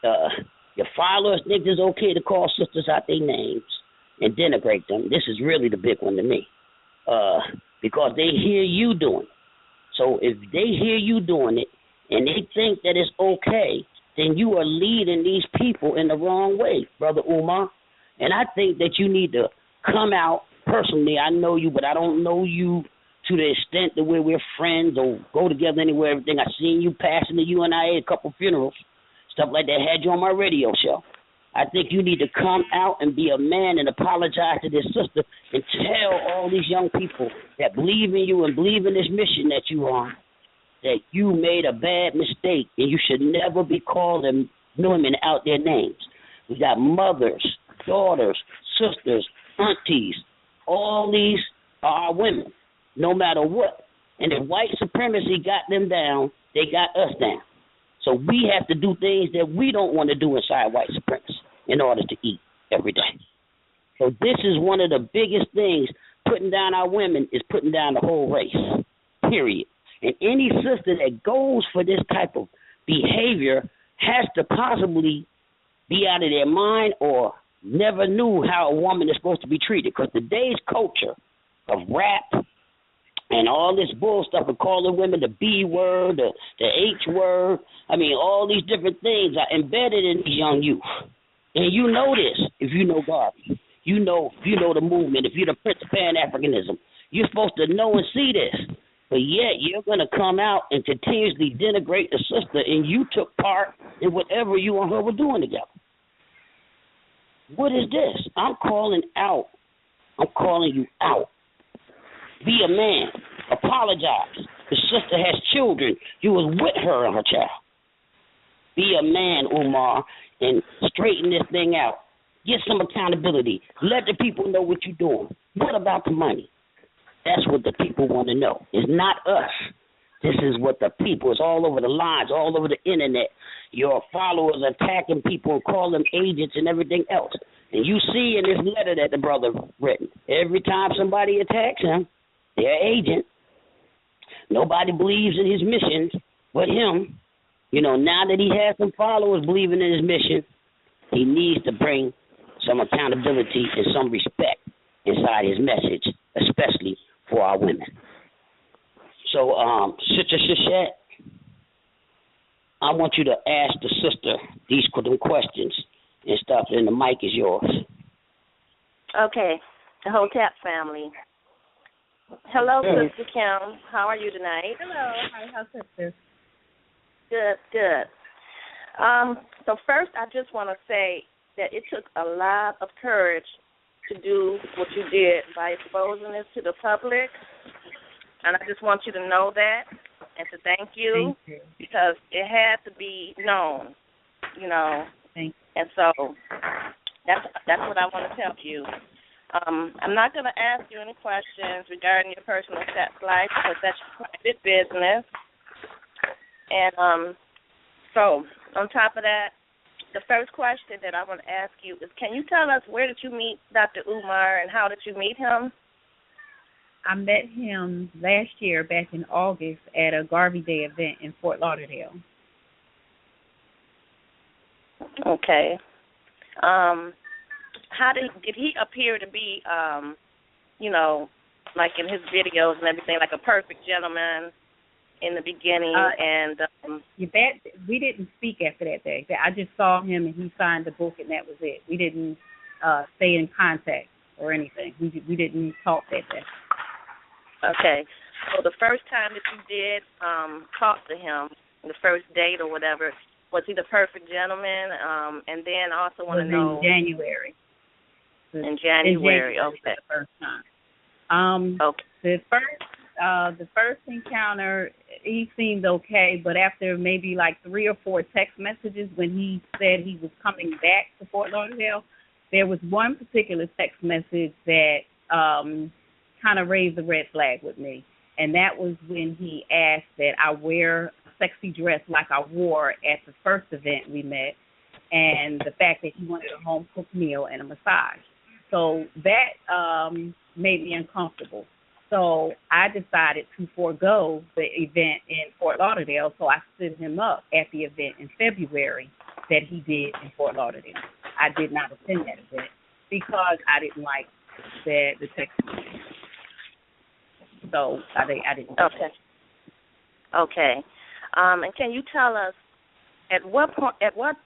your followers think it's okay to call sisters out their names and denigrate them. This is really the big one to me, because they hear you doing it. So if they hear you doing it and they think that it's okay, then you are leading these people in the wrong way, Brother Umar. And I think that you need to come out personally. I know you, but I don't know you to the extent that we're friends or go together anywhere, everything. I seen you passing the UNIA, a couple funerals, stuff like that, had you on my radio show. I think you need to come out and be a man and apologize to this sister and tell all these young people that believe in you and believe in this mission that you are, that you made a bad mistake and you should never be calling women out their names. We got mothers, daughters, sisters, aunties. All these are our women, no matter what. And if white supremacy got them down, they got us down. So we have to do things that we don't want to do inside white supremacy in order to eat every day. So this is one of the biggest things. Putting down our women is putting down the whole race, period. And any sister that goes for this type of behavior has to possibly be out of their mind or never knew how a woman is supposed to be treated. Because today's culture of rap and all this bull stuff of calling women the B word, the H word, I mean, all these different things are embedded in these young youth. And you know this if you know Garvey. You know the movement. If you're the Prince of Pan-Africanism, you're supposed to know and see this. But yet you're going to come out and continuously denigrate the sister, and you took part in whatever you and her were doing together. What is this? I'm calling out. I'm calling you out. Be a man. Apologize. The sister has children. You was with her and her child. Be a man, Umar, and straighten this thing out. Get some accountability. Let the people know what you're doing. What about the money? That's what the people want to know. It's not us. This is what the people, it's all over the lines, all over the internet. Your followers attacking people and calling them agents and everything else. And you see in this letter that the brother written, every time somebody attacks him, they're agent. Nobody believes in his missions but him. You know, now that he has some followers believing in his mission, he needs to bring some accountability and some respect inside his message, especially for our women. So, Sister Shishette, I want you to ask the sister these questions and stuff, and the mic is yours. Okay, the whole Tap family. Hello, Sister Kim. How are you tonight? Hello. Hi, how's sister? Good. So first, I just want to say that it took a lot of courage to do what you did by exposing this to the public, and I just want you to know that and to thank you because it had to be known, you know. Thank you. And so that's what I want to tell you. I'm not going to ask you any questions regarding your personal sex life because that's your private business. And so on top of that, the first question that I want to ask you is, can you tell us where did you meet Dr. Umar and how did you meet him? I met him last year, back in August, at a Garvey Day event in Fort Lauderdale. Okay. How did he appear to be, you know, like in his videos and everything, like a perfect gentleman in the beginning? We didn't speak after that day. I just saw him and he signed the book and that was it. We didn't stay in contact or anything. We didn't talk that day. Okay. So the first time that you did talk to him, the first date or whatever, was he the perfect gentleman? And then I also want to know. In January. In January, okay. The first time. Okay. The the first encounter, he seemed okay, but after maybe like 3 or 4 text messages when he said he was coming back to Fort Lauderdale, there was one particular text message that kind of raised the red flag with me, and that was when he asked that I wear a sexy dress like I wore at the first event we met, and the fact that he wanted a home-cooked meal and a massage. So that made me uncomfortable. So I decided to forego the event in Fort Lauderdale, so I stood him up at the event in February that he did in Fort Lauderdale. I did not attend that event because I didn't like the text message. So I didn't. Okay. And can you tell us at what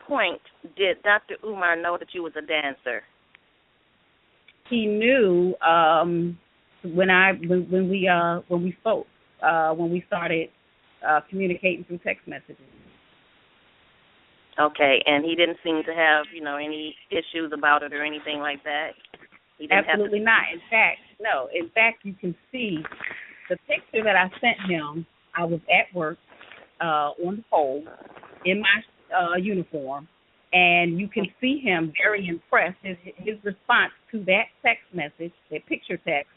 point did Dr. Umar know that you was a dancer? He knew when we spoke, when we started communicating through text messages. Okay, and he didn't seem to have, any issues about it or anything like that? Absolutely not. In fact, you can see the picture that I sent him. I was at work on the pole in my uniform, and you can see him very impressed. His response to that text message, that picture text,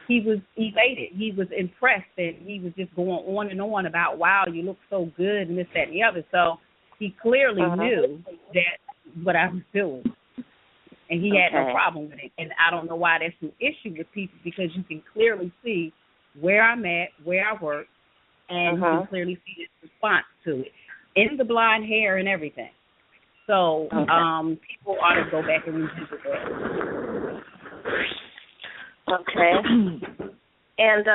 he was elated. He was impressed, and he was just going on and on about, wow, you look so good, and this, that, and the other. So he clearly knew that what I was doing, and he had no problem with it. And I don't know why that's an issue with people, because you can clearly see where I'm at, where I work, and you can clearly see his response to it, in the blonde hair and everything. So people ought to go back and revisit that. Okay. And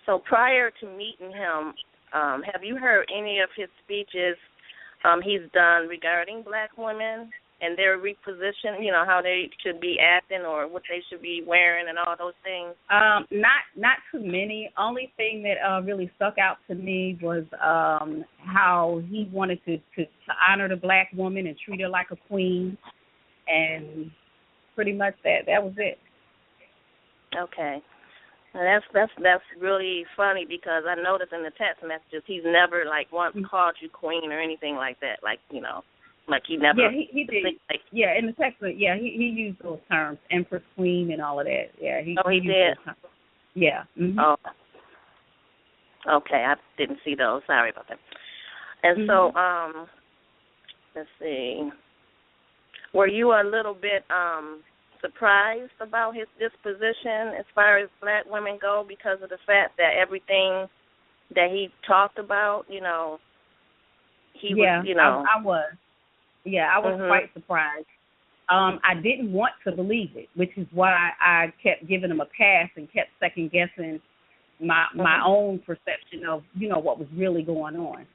so prior to meeting him, have you heard any of his speeches he's done regarding black women and their reposition, how they should be acting or what they should be wearing and all those things? Not too many. Only thing that really stuck out to me was how he wanted to honor the black woman and treat her like a queen, and pretty much that was it. Okay. Now that's really funny, because I noticed in the text messages he's never once called you queen or anything like that. Like he never. Yeah, he did. In the text, he used those terms, empress, queen, and all of that. Yeah, he did. Those terms. Yeah. Mm-hmm. Oh. Okay, I didn't see those. Sorry about that. And so, let's see. Were you a little bit surprised about his disposition as far as black women go, because of the fact that everything that he talked about, he was, I was. Yeah, I was quite surprised. I didn't want to believe it, which is why I kept giving him a pass and kept second guessing my own perception of, what was really going on,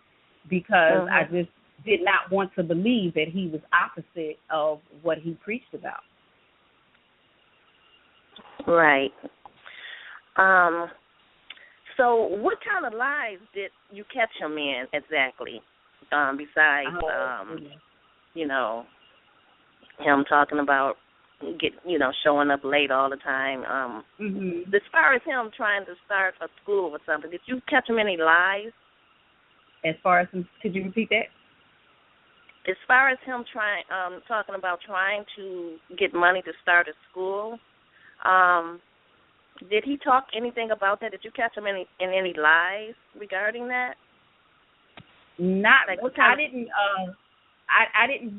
because I just did not want to believe that he was opposite of what he preached about. Right. So what kind of lies did you catch him in exactly, besides, him talking about showing up late all the time? As far as him trying to start a school or something, did you catch him any lies? As far as could you repeat that? As far as him talking about trying to get money to start a school, did he talk anything about that? Did you catch him in any lies regarding that? Not. I didn't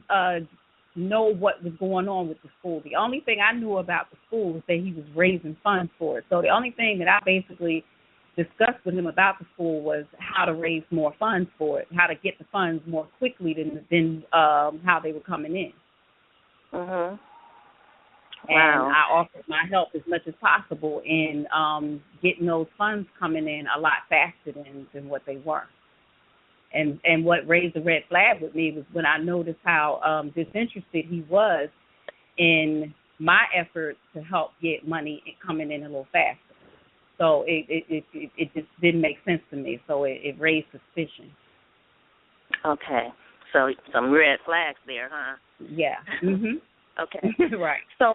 know what was going on with the school. The only thing I knew about the school was that he was raising funds for it. So the only thing that I basically discussed with him about the school was how to raise more funds for it, how to get the funds more quickly than how they were coming in. Wow. And I offered my help as much as possible in getting those funds coming in a lot faster than what they were. And what raised the red flag with me was when I noticed how disinterested he was in my efforts to help get money coming in a little faster. So it just didn't make sense to me. So it raised suspicion. Okay. So some red flags there, huh? Yeah. Okay. Right. So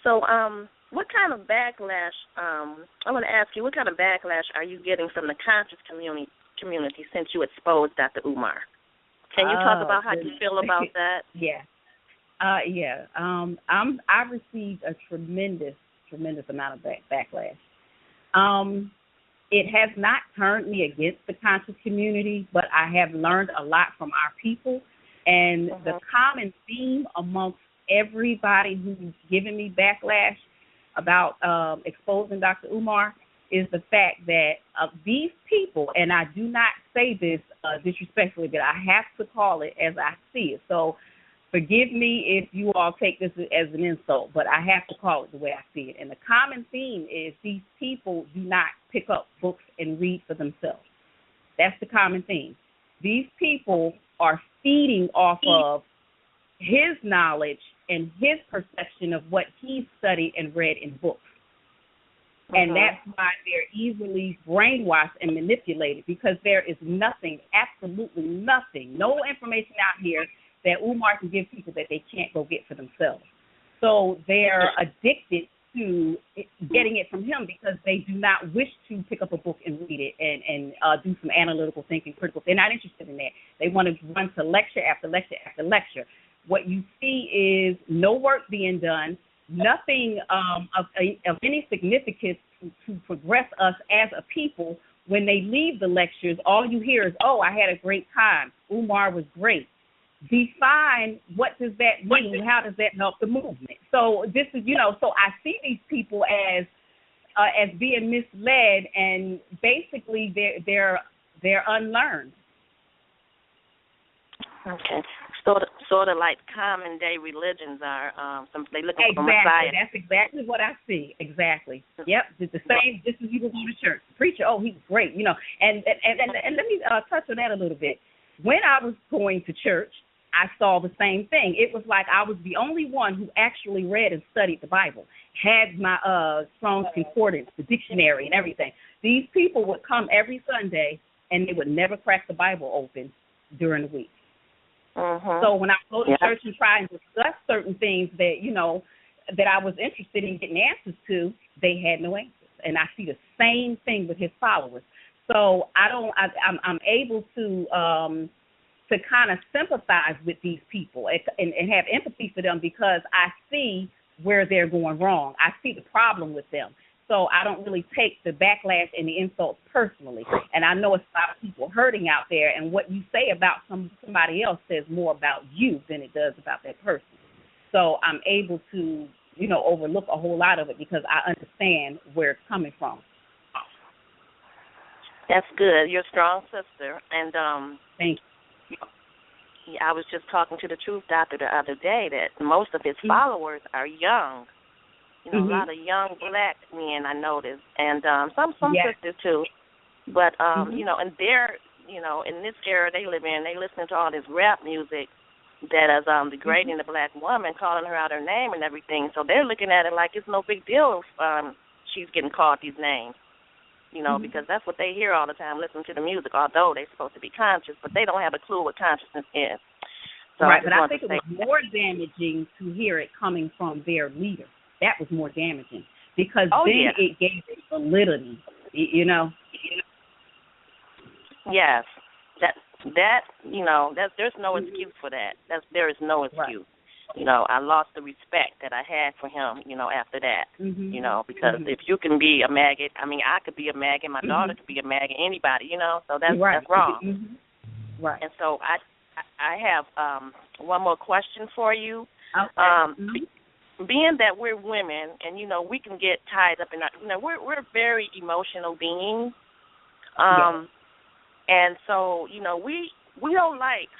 So, what kind of backlash? I want to ask you, what kind of backlash are you getting from the conscious community since you exposed Dr. Umar? Can you talk about how you feel about that? Yeah. I received a tremendous amount of backlash. It has not turned me against the conscious community, but I have learned a lot from our people. And the common theme amongst everybody who's given me backlash about exposing Dr. Umar is the fact that these people, and I do not say this disrespectfully, but I have to call it as I see it. So forgive me if you all take this as an insult, but I have to call it the way I see it. And the common theme is these people do not pick up books and read for themselves. That's the common theme. These people are feeding off of his knowledge and his perception of what he studied and read in books. And that's why they're easily brainwashed and manipulated, because there is nothing, absolutely nothing, no information out here that Umar can give people that they can't go get for themselves. So they're addicted to getting it from him because they do not wish to pick up a book and read it and do some analytical thinking, critical. They're not interested in that. They want to run to lecture after lecture after lecture. What you see is no work being done, nothing of any significance to progress us as a people. When they leave the lectures, all you hear is, oh, I had a great time. Umar was great. Define what does that mean? How does that help the movement? So this is, so I see these people as being misled, and basically they're unlearned. Okay. Sort of like common day religions are. They looking for Exactly. Messiah. That's exactly what I see. Exactly. Yep. The same. Just as you go to church, the preacher. Oh, he was great. And let me touch on that a little bit. When I was going to church, I saw the same thing. It was like I was the only one who actually read and studied the Bible, had my Strong's Concordance, the dictionary, and everything. These people would come every Sunday, and they would never crack the Bible open during the week. So when I go to church and try and discuss certain things that, that I was interested in getting answers to, they had no answers. And I see the same thing with his followers. So I'm able to kind of sympathize with these people and have empathy for them, because I see where they're going wrong. I see the problem with them. So I don't really take the backlash and the insults personally. And I know it's a lot of people hurting out there, and what you say about somebody else says more about you than it does about that person. So I'm able to, overlook a whole lot of it because I understand where it's coming from. That's good. You're a strong sister. And thank you. I was just talking to the Truth Doctor the other day that most of his followers are young. A lot of young black men, I noticed, and some sisters too. But and they're in this era they live in, they listen to all this rap music that is degrading the black woman, calling her out her name and everything. So they're looking at it like it's no big deal if she's getting called these names. Because that's what they hear all the time, listening to the music, although they're supposed to be conscious, but they don't have a clue what consciousness is. So right, but I think it was more damaging to hear it coming from their leader. That was more damaging, because it gave it validity, Yes, there's no excuse for that. There is no excuse. Right. I lost the respect that I had for him, after that, because if you can be a maggot, I could be a maggot, my daughter could be a maggot, anybody, so that's wrong. Right. And so I have one more question for you. Okay. Being that we're women and, we can get tied up in our, we're very emotional beings. And so, we don't like,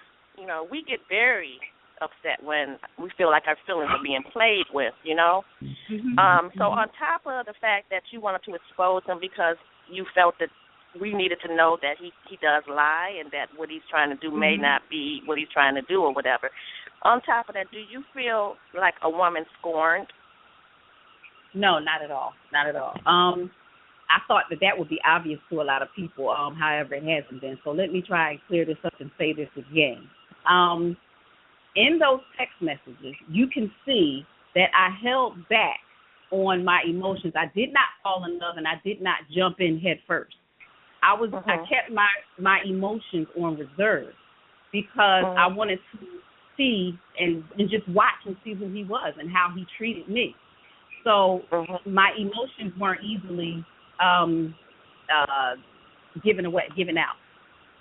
we get very upset when we feel like our feelings are being played with, So on top of the fact that you wanted to expose him because you felt that we needed to know that he does lie and that what he's trying to do may not be what he's trying to do or whatever. On top of that, do you feel like a woman scorned? No, not at all. Not at all. I thought that would be obvious to a lot of people, however, it hasn't been. So let me try and clear this up and say this again. In those text messages, you can see that I held back on my emotions. I did not fall in love, and I did not jump in head first. I kept my emotions on reserve because I wanted to see and just watch and see who he was and how he treated me. So my emotions weren't easily given out.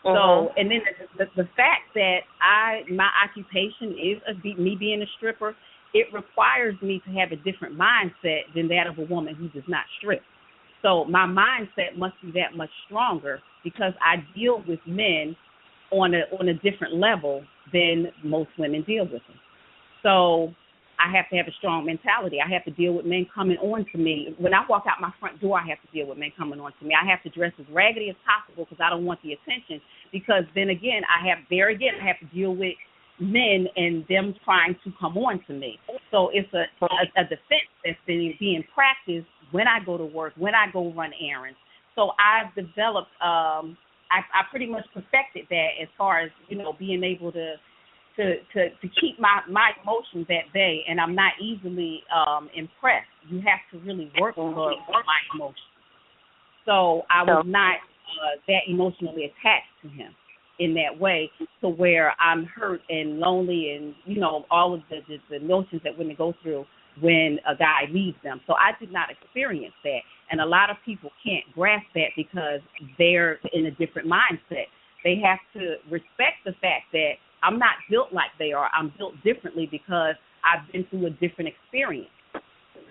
So, and then the fact that my occupation is me being a stripper, it requires me to have a different mindset than that of a woman who does not strip. So my mindset must be that much stronger because I deal with men on a different level than most women deal with them. So I have to have a strong mentality. I have to deal with men coming on to me. When I walk out my front door, I have to deal with men coming on to me. I have to dress as raggedy as possible because I don't want the attention. Because then again, I have to deal with men and them trying to come on to me. So it's a defense that's being practiced when I go to work, when I go run errands. So I've developed, I pretty much perfected that as far as, being able to keep my emotions at bay, and I'm not easily impressed. You have to really work for my emotions. So I was not that emotionally attached to him in that way, to where I'm hurt and lonely and, all of the notions that women go through when a guy leaves them. So I did not experience that. And a lot of people can't grasp that because they're in a different mindset. They have to respect the fact that I'm not built like they are. I'm built differently because I've been through a different experience.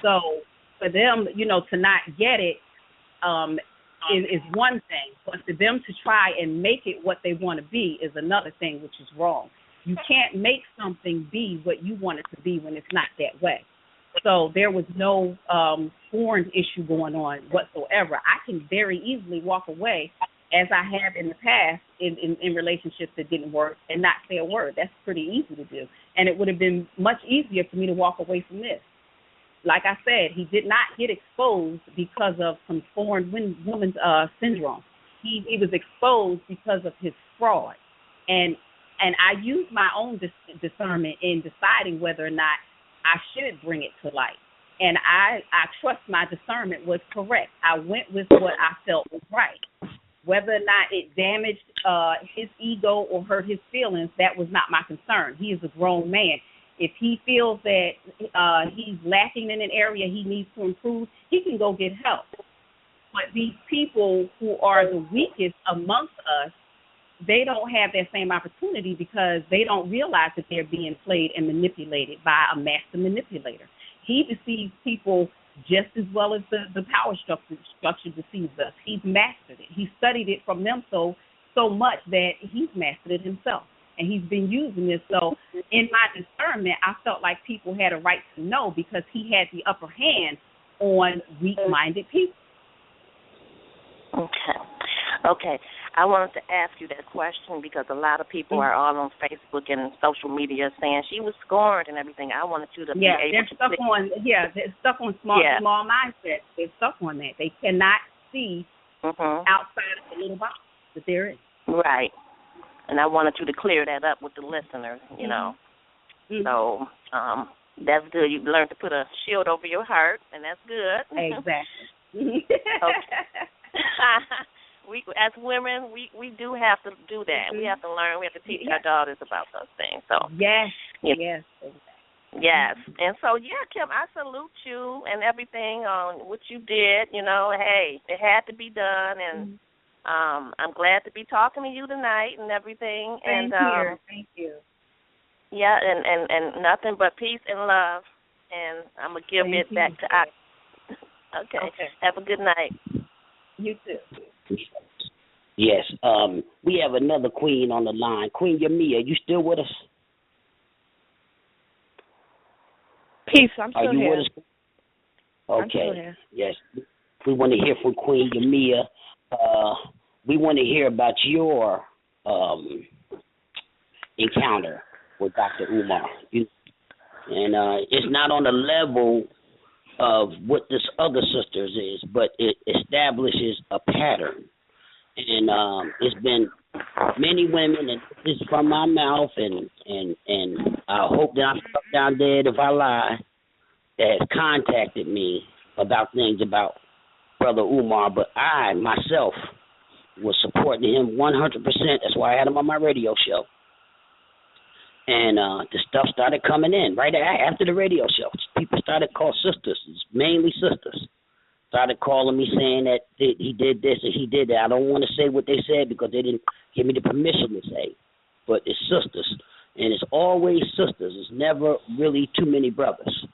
So for them, to not get it is one thing. But for them to try and make it what they want to be is another thing, which is wrong. You can't make something be what you want it to be when it's not that way. So there was no foreign issue going on whatsoever. I can very easily walk away, as I have in the past, in relationships that didn't work and not say a word. That's pretty easy to do. And it would have been much easier for me to walk away from this. Like I said, he did not get exposed because of some foreign woman's syndrome. He was exposed because of his fraud. And I used my own discernment in deciding whether or not I should bring it to light. And I trust my discernment was correct. I went with what I felt was right. Whether or not it damaged his ego or hurt his feelings, that was not my concern. He is a grown man. If he feels that he's lacking in an area he needs to improve, he can go get help. But these people who are the weakest amongst us, they don't have that same opportunity because they don't realize that they're being played and manipulated by a master manipulator. He deceives people just as well as the power structure deceives us. He's mastered it. He studied it from them so much that he's mastered it himself. And he's been using this. So in my discernment, I felt like people had a right to know because he had the upper hand on weak-minded people. Okay. I wanted to ask you that question because a lot of people are all on Facebook and social media saying she was scorned and everything. I wanted you to be able they're stuck on small mindsets. They're stuck on that. They cannot see outside of the little box that they're in. Right. And I wanted you to clear that up with the listeners, So that's good. You learned to put a shield over your heart, and that's good. Exactly. We, as women, we do have to do that. We have to learn. We have to teach our daughters about those things. So yes. Yes. And so, Kim, I salute you and everything on what you did. Hey, it had to be done, and I'm glad to be talking to you tonight and everything. Thank you. Yeah, and nothing but peace and love. And I'm going to give it back to Ak. Okay. Have a good night. You too. Yes. We have another queen on the line. Queen Yia, you still with us? Peace, I'm still Are you here. with us? Okay. I'm still here. Yes. We want to hear from Queen Yia. We want to hear about your encounter with Dr. Umar. And it's not on the level of what this other sisters is, but it establishes a pattern. And it's been many women, and this is from my mouth, and I hope that I'm stuck down dead if I lie, that has contacted me about things about Brother Umar, but I, myself, was supporting him 100%. That's why I had him on my radio show. And the stuff started coming in right after the radio show. People started calling sisters, mainly sisters, started calling me saying that he did this and he did that. I don't want to say what they said because they didn't give me the permission to say, but it's sisters. And it's always sisters. It's never really too many brothers.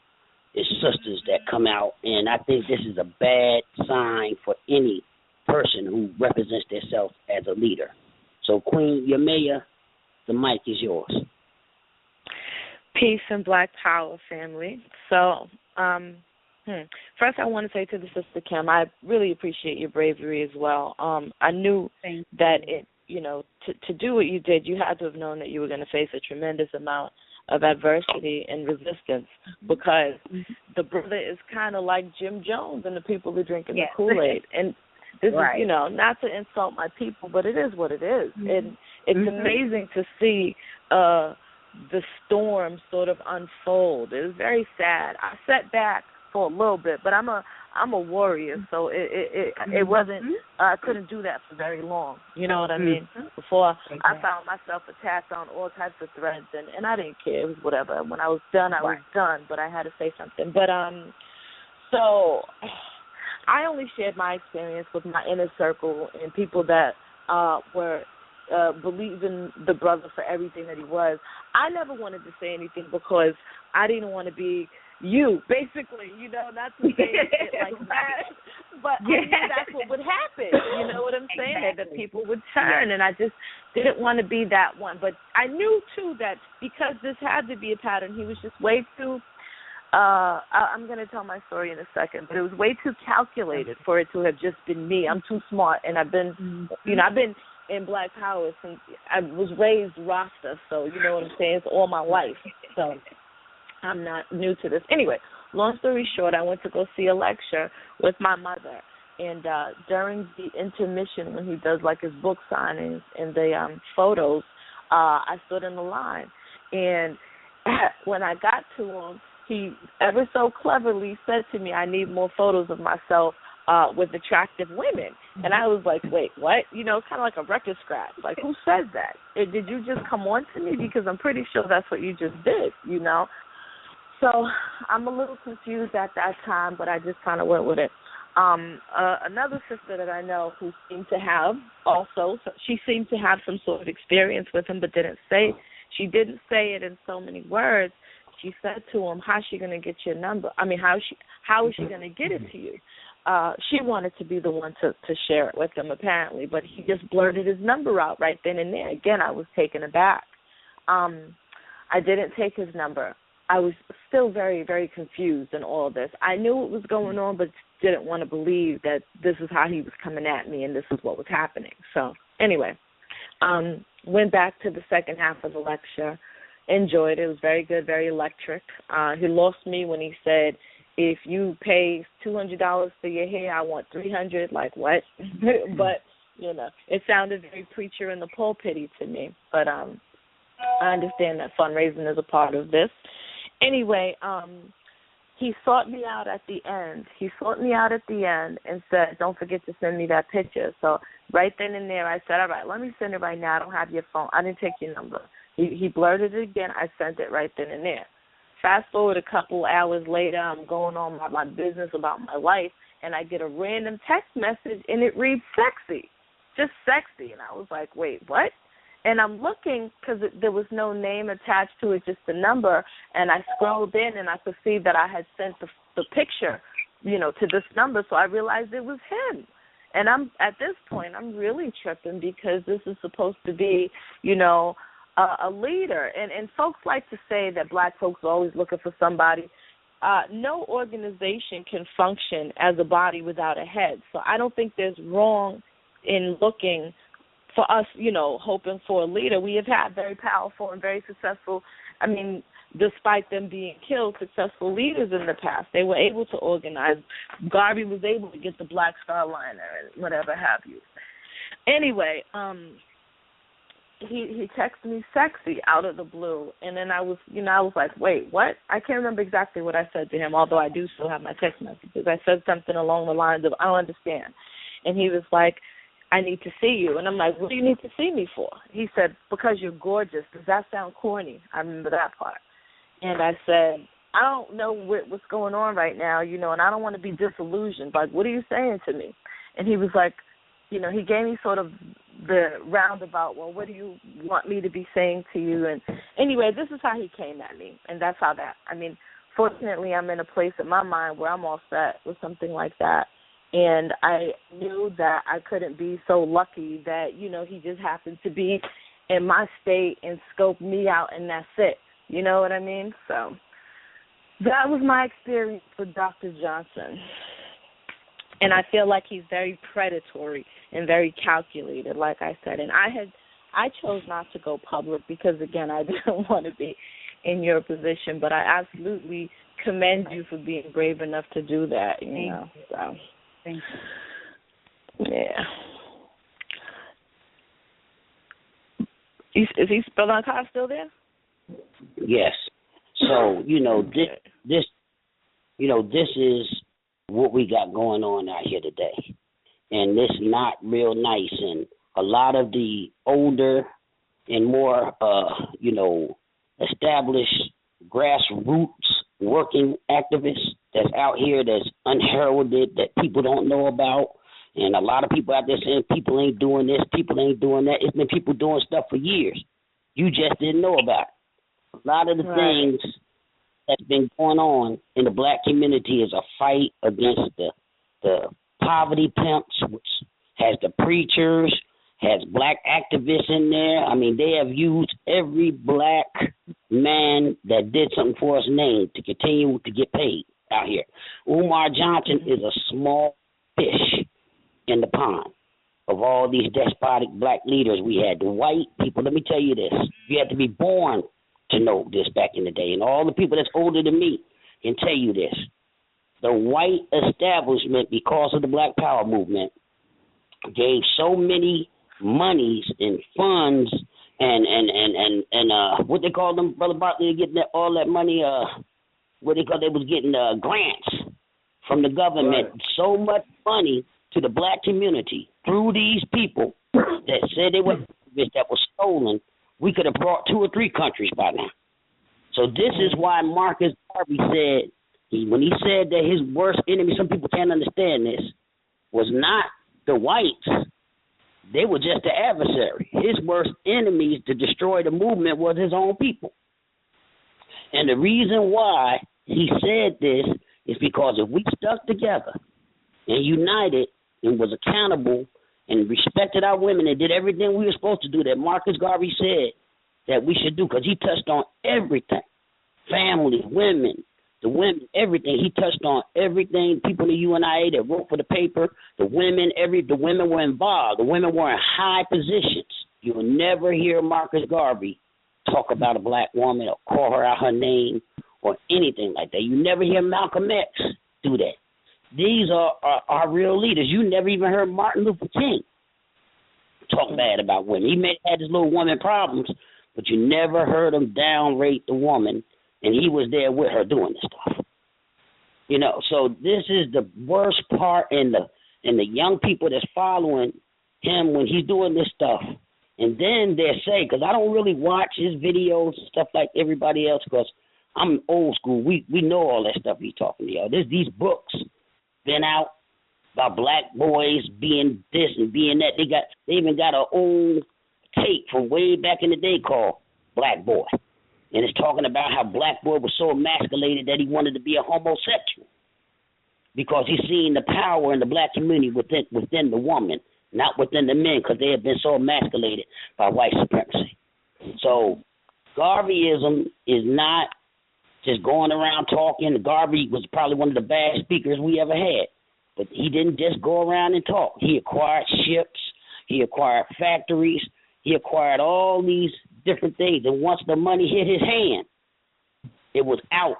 It's sisters that come out, and I think this is a bad sign for any person who represents themselves as a leader. So, Queen Yia, the mic is yours. Peace and Black Power, family. So, first I want to say to the Sister Kim, I really appreciate your bravery as well. I knew that to do what you did, you had to have known that you were going to face a tremendous amount of adversity and resistance, because the brother is kind of like Jim Jones and the people who drinking the Kool-Aid. And this is, not to insult my people, but it is what it is. And it's amazing to see the storm sort of unfold. It was very sad. I sat back for a little bit, but I'm a warrior, so it wasn't. I couldn't do that for very long. You know what I mean? Before I found myself attacked on all types of threads, and I didn't care. It was whatever. When I was done, I was done. But I had to say something. But so I only shared my experience with my inner circle and people that were believing the brother for everything that he was. I never wanted to say anything because I didn't want to be you, basically, not to say it like that, but I knew that's what would happen, you know what I'm saying, that people would turn, and I just didn't want to be that one. But I knew, too, that because this had to be a pattern, he was just way too, I'm going to tell my story in a second, but it was way too calculated for it to have just been me. I'm too smart, and I've been, I've been in Black Power since I was raised Rasta, so you know what I'm saying, it's all my life, so I'm not new to this. Anyway, long story short, I went to go see a lecture with my mother, and during the intermission when he does like his book signings and the photos, I stood in the line, and when I got to him, he ever so cleverly said to me, I need more photos of myself with attractive women. And I was like, wait, what? Kind of like a record scratch. Like, who says that? Did you just come on to me? Because I'm pretty sure that's what you just did, So I'm a little confused at that time, but I just kind of went with it. Another sister that I know who seemed to have she seemed to have some sort of experience with him, but she didn't say it in so many words. She said to him, how's she going to get your number? I mean, how is she going to get it to you? She wanted to be the one to share it with him, apparently, but he just blurted his number out right then and there. Again, I was taken aback. I didn't take his number. I was still very, very confused in all this. I knew what was going on, but didn't want to believe that this is how he was coming at me and this is what was happening. So anyway, went back to the second half of the lecture, enjoyed it. It was very good, very electric. He lost me when he said, if you pay $200 for your hair, I want $300. Like, what? But, it sounded very preacher in the pulpity to me. But I understand that fundraising is a part of this. Anyway, he sought me out at the end. And said, don't forget to send me that picture. So right then and there, I said, all right, let me send it right now. I don't have your phone. I didn't take your number. He blurted it again. I sent it right then and there. Fast forward a couple hours later, I'm going on my business about my life, and I get a random text message, and it reads sexy, just sexy. And I was like, wait, what? And I'm looking because there was no name attached to it, just the number. And I scrolled in, and I could see that I had sent the picture, to this number. So I realized it was him. And at this point, I'm really tripping because this is supposed to be, a leader. And folks like to say that black folks are always looking for somebody. No organization can function as a body without a head. So I don't think there's wrong in looking for us, hoping for a leader. We have had very powerful and very successful, despite them being killed, successful leaders in the past. They were able to organize. Garvey was able to get the Black Star Liner and whatever have you. Anyway, he texted me sexy out of the blue, and then I was like, wait, what? I can't remember exactly what I said to him, although I do still have my text messages. I said something along the lines of, I don't understand. And he was like, I need to see you. And I'm like, what do you need to see me for? He said, because you're gorgeous. Does that sound corny? I remember that part. And I said, I don't know what's going on right now, and I don't want to be disillusioned. Like, what are you saying to me? And he was like, he gave me sort of the roundabout, well, what do you want me to be saying to you? And anyway, this is how he came at me, and that's how fortunately, I'm in a place in my mind where I'm all set with something like that. And I knew that I couldn't be so lucky that, he just happened to be in my state and scope me out, and that's it. You know what I mean? So that was my experience with Dr. Johnson. And I feel like he's very predatory and very calculated, like I said. And I chose not to go public because, again, I didn't want to be in your position. But I absolutely commend you for being brave enough to do that, So. Thank you. Yeah. Is he still there? Yes. So, this is what we got going on out here today. And this is not real nice. And a lot of the older and more, established grassroots working activists that's out here that's unheralded, that people don't know about. And a lot of people out there saying people ain't doing this, people ain't doing that. It's been people doing stuff for years. You just didn't know about it. A lot of the things that's been going on in the black community is a fight against the poverty pimps, which has the preachers, has black activists in there. I mean, they have used every black man that did something for his name to continue to get paid out here. Umar Johnson is a small fish in the pond of all these despotic black leaders we had. The white people, let me tell you this, you had to be born to know this back in the day. And all the people that's older than me can tell you this. The white establishment, because of the Black Power movement, gave so many monies and funds and what they call them, Brother Bartley, getting all that money, what they call, they was getting grants from the government, so much money to the black community through these people that said they were that was stolen. We could have brought 2 or 3 countries by now. So this is why Marcus Garvey said, when he said that his worst enemy, some people can't understand this, was not the whites. They were just the adversary. His worst enemies to destroy the movement was his own people. And the reason why he said this is because if we stuck together and united and was accountable and respected our women and did everything we were supposed to do that Marcus Garvey said that we should do, because he touched on everything, family, women, the women, everything. He touched on everything. People in the UNIA that wrote for the paper, the women were involved. The women were in high positions. You will never hear Marcus Garvey talk about a black woman or call her out her name or anything like that. You never hear Malcolm X do that. These are our real leaders. You never even heard Martin Luther King talk bad about women. He may have had his little woman problems, but you never heard him downrate the woman, and he was there with her doing this stuff. So this is the worst part in the young people that's following him when he's doing this stuff. And then they say, because I don't really watch his videos and stuff like everybody else, because I'm old school. We know all that stuff he's talking about. There's these books been out about black boys being this and being that. They even got an old tape from way back in the day called Black Boy. And it's talking about how Black Boy was so emasculated that he wanted to be a homosexual because he's seen the power in the black community within the woman, not within the men, because they have been so emasculated by white supremacy. So Garveyism is not just going around talking. Garvey was probably one of the bad speakers we ever had. But he didn't just go around and talk. He acquired ships. He acquired factories. He acquired all these different things. And once the money hit his hand, it was out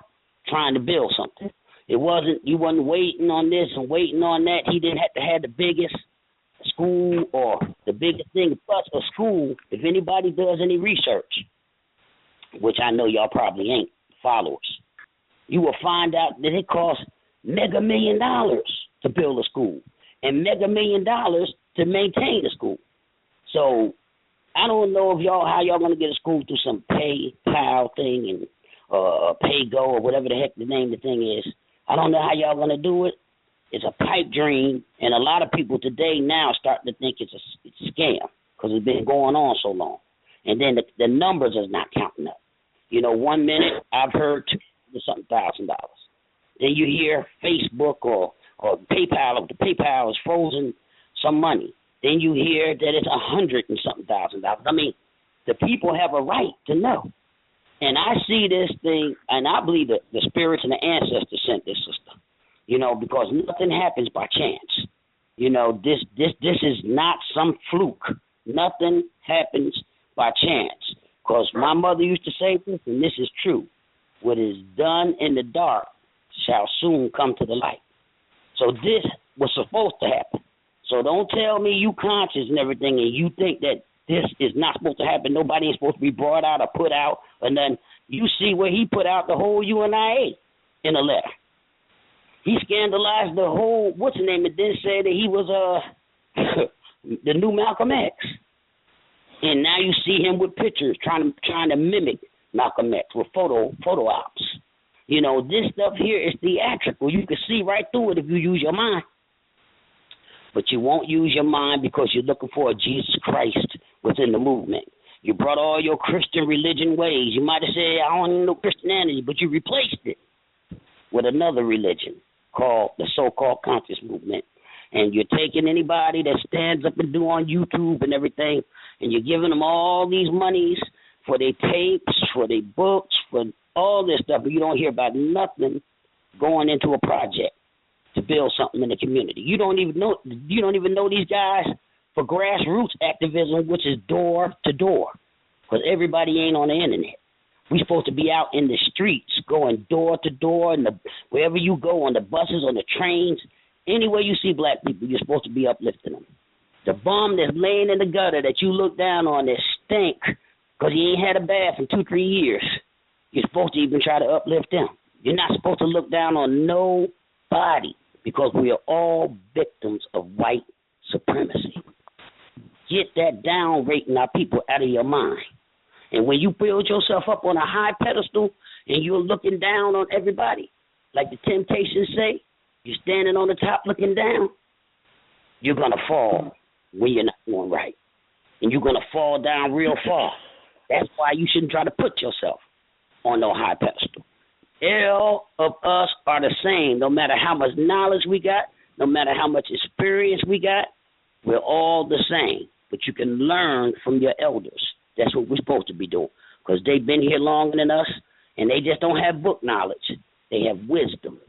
trying to build something. You wasn't waiting on this and waiting on that. He didn't have to have the biggest school or The biggest thing, plus a school, if anybody does any research, which I know y'all probably ain't followers, you will find out that it costs mega $1 million to build a school and mega $1 million to maintain a school. So I don't know if how y'all gonna get a school through some PayPal thing and PayGo or whatever the heck the name of the thing is. I don't know how y'all gonna do it. It's a pipe dream, and a lot of people today now starting to think it's a scam because it's been going on so long. And then the numbers is not counting up. 1 minute I've heard $200,000. Then you hear Facebook or PayPal, the PayPal is frozen some money. Then you hear that it's $100,000 and something. I mean, the people have a right to know. And I see this thing, and I believe that the spirits and the ancestors sent this system. Because nothing happens by chance. This is not some fluke. Nothing happens by chance. Because my mother used to say this, and this is true. What is done in the dark shall soon come to the light. So this was supposed to happen. So don't tell me you conscious and everything and you think that this is not supposed to happen. Nobody is supposed to be brought out or put out. And then you see where he put out the whole UNIA in a letter. He scandalized the whole, what's the name, and then said that he was the new Malcolm X. And now you see him with pictures trying to mimic Malcolm X with photo ops. This stuff here is theatrical. You can see right through it if you use your mind. But you won't use your mind because you're looking for a Jesus Christ within the movement. You brought all your Christian religion ways. You might have said, I don't know Christianity, but you replaced it with another religion called the so-called conscious movement. And you're taking anybody that stands up and do on YouTube and everything, and you're giving them all these monies for their tapes, for their books, for all this stuff, but you don't hear about nothing going into a project to build something in the community. You don't even know these guys for grassroots activism, which is door to door, because everybody ain't on the internet. We're supposed to be out in the streets, going door to door, and wherever you go, on the buses, on the trains, anywhere you see black people, you're supposed to be uplifting them. The bum that's laying in the gutter that you look down on that stink because he ain't had a bath in 2-3 years, you're supposed to even try to uplift them. You're not supposed to look down on nobody because we are all victims of white supremacy. Get that down rating our people out of your mind. And when you build yourself up on a high pedestal and you're looking down on everybody, like the Temptations say, you're standing on the top looking down, you're going to fall when you're not doing right. And you're going to fall down real far. That's why you shouldn't try to put yourself on no high pedestal. All of us are the same. No matter how much knowledge we got, no matter how much experience we got, we're all the same. But you can learn from your elders. That's what we're supposed to be doing, because they've been here longer than us, and they just don't have book knowledge. They have wisdom.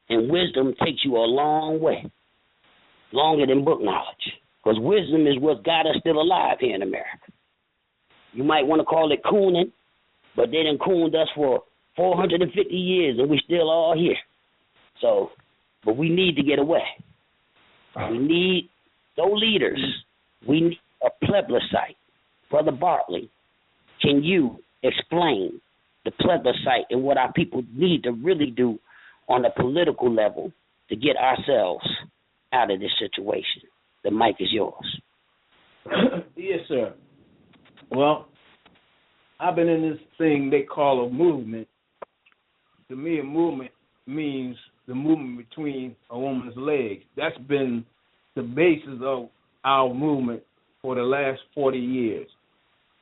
And wisdom takes you a long way, longer than book knowledge, because wisdom is what got us still alive here in America. You might want to call it cooning, but they done cooned us for 450 years, and we still all here. So, but we need to get away. We need no leaders. We need a plebiscite. Brother Bartley, can you explain the plebiscite and what our people need to really do on a political level to get ourselves out of this situation? The mic is yours. Yes, sir. Well, I've been in this thing they call a movement. To me, a movement means the movement between a woman's legs. That's been the basis of our movement for the last 40 years.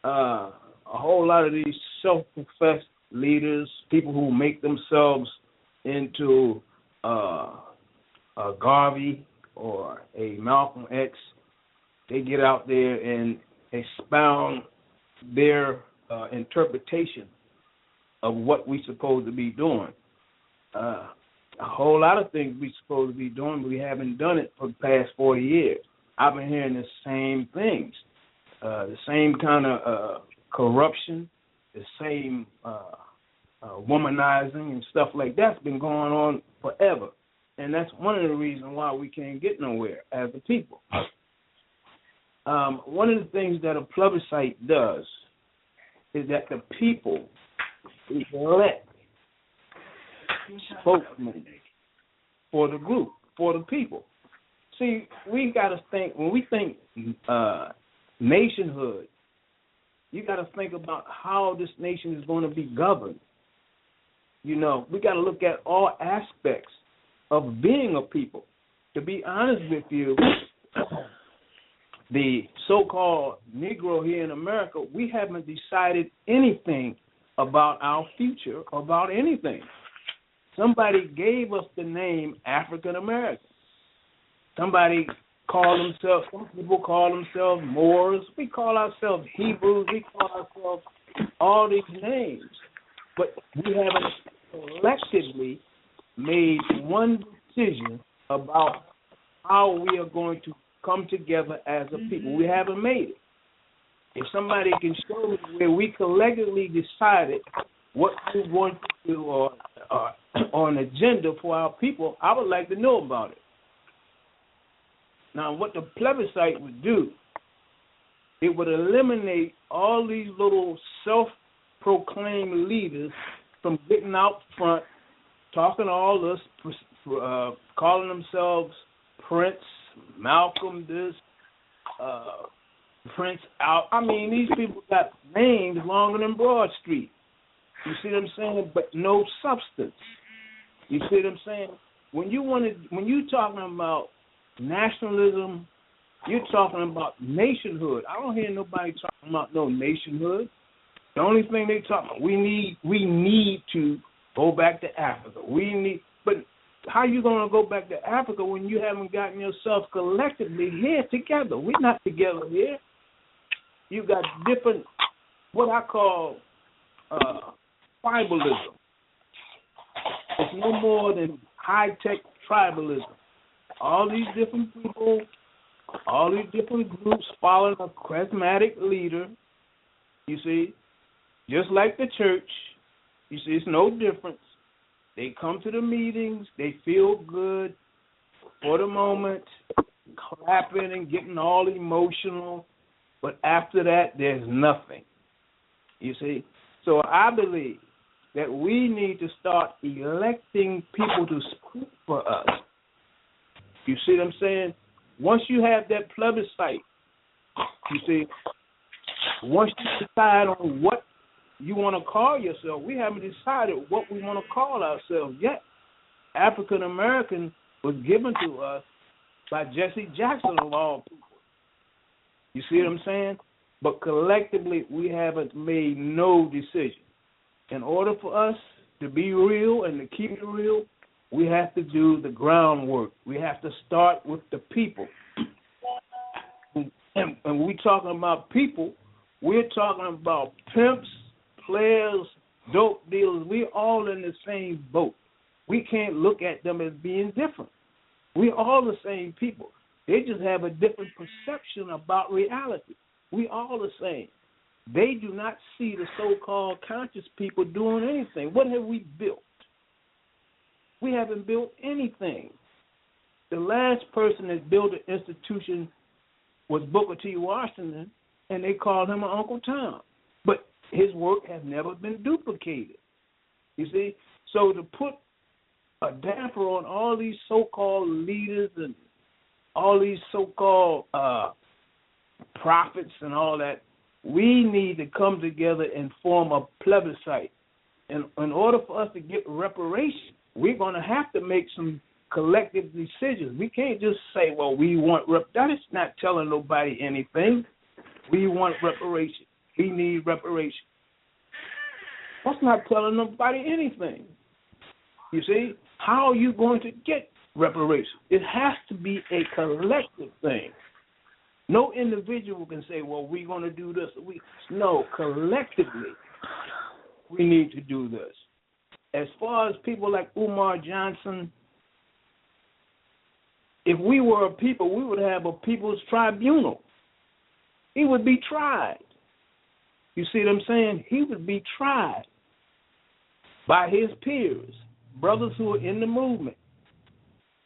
A whole lot of these self-professed leaders, people who make themselves into a Garvey or a Malcolm X, they get out there and expound their interpretation of what we're supposed to be doing. A whole lot of things we're supposed to be doing, but we haven't done it for the past 40 years. I've been hearing the same things, the same kind of corruption, the same womanizing and stuff like that's been going on forever. And that's one of the reasons why we can't get nowhere as a people. one of the things that a plebiscite does is that the people elect spokesmen for the group, for the people. See, we got to think, when we think nationhood, you got to think about how this nation is going to be governed. You know, we got to look at all aspects of being a people. To be honest with you, the so-called Negro here in America, we haven't decided anything about our future, about anything. Somebody gave us the name African American. Somebody called themselves, some people call themselves Moors. We call ourselves Hebrews. We call ourselves all these names. But we haven't collectively made one decision about how we are going to come together as a people. We haven't made it. If somebody can show me where we collectively decided what we want to do or an agenda for our people, I would like to know about it. Now, what the plebiscite would do, it would eliminate all these little self-proclaimed leaders from getting out front, talking to all this, calling themselves Prince, Malcolm this, Prince out. I mean, these people got names longer than Broad Street. You see what I'm saying? But no substance. You see what I'm saying? When you talking about nationalism, you're talking about nationhood. I don't hear nobody talking about no nationhood. The only thing they talk about, we need to go back to Africa. But how you going to go back to Africa when you haven't gotten yourself collectively here together? We're not together here. You got different, what I call tribalism. It's no more than high-tech tribalism. All these different people, all these different groups following a charismatic leader, you see, just like the church, you see, it's no difference. They come to the meetings, they feel good for the moment, clapping and getting all emotional, but after that, there's nothing, you see. So I believe that we need to start electing people to speak for us. You see what I'm saying? Once you have that plebiscite, you see, once you decide on what you want to call yourself, we haven't decided what we want to call ourselves yet. African American was given to us by Jesse Jackson of all people. You see what I'm saying? But collectively, we haven't made no decision. In order for us to be real and to keep it real, we have to do the groundwork. We have to start with the people. And when we're talking about people, we're talking about pimps, players, dope dealers. We're all in the same boat. We can't look at them as being different. We're all the same people. They just have a different perception about reality. We all the same. They do not see the so-called conscious people doing anything. What have we built? We haven't built anything. The last person that built an institution was Booker T. Washington, and they called him an Uncle Tom. But his work has never been duplicated. You see? So to put a damper on all these so-called leaders and all these so-called prophets and all that, we need to come together and form a plebiscite. And in order for us to get reparations, we're going to have to make some collective decisions. We can't just say, well, we want that is not telling nobody anything. We want reparations. We need reparations. That's not telling nobody anything. You see? How are you going to get reparations? It has to be a collective thing. No individual can say, well, we're going to do this. No, collectively, we need to do this. As far as people like Umar Johnson, if we were a people, we would have a people's tribunal. He would be tried. You see what I'm saying? He would be tried by his peers, brothers who are in the movement,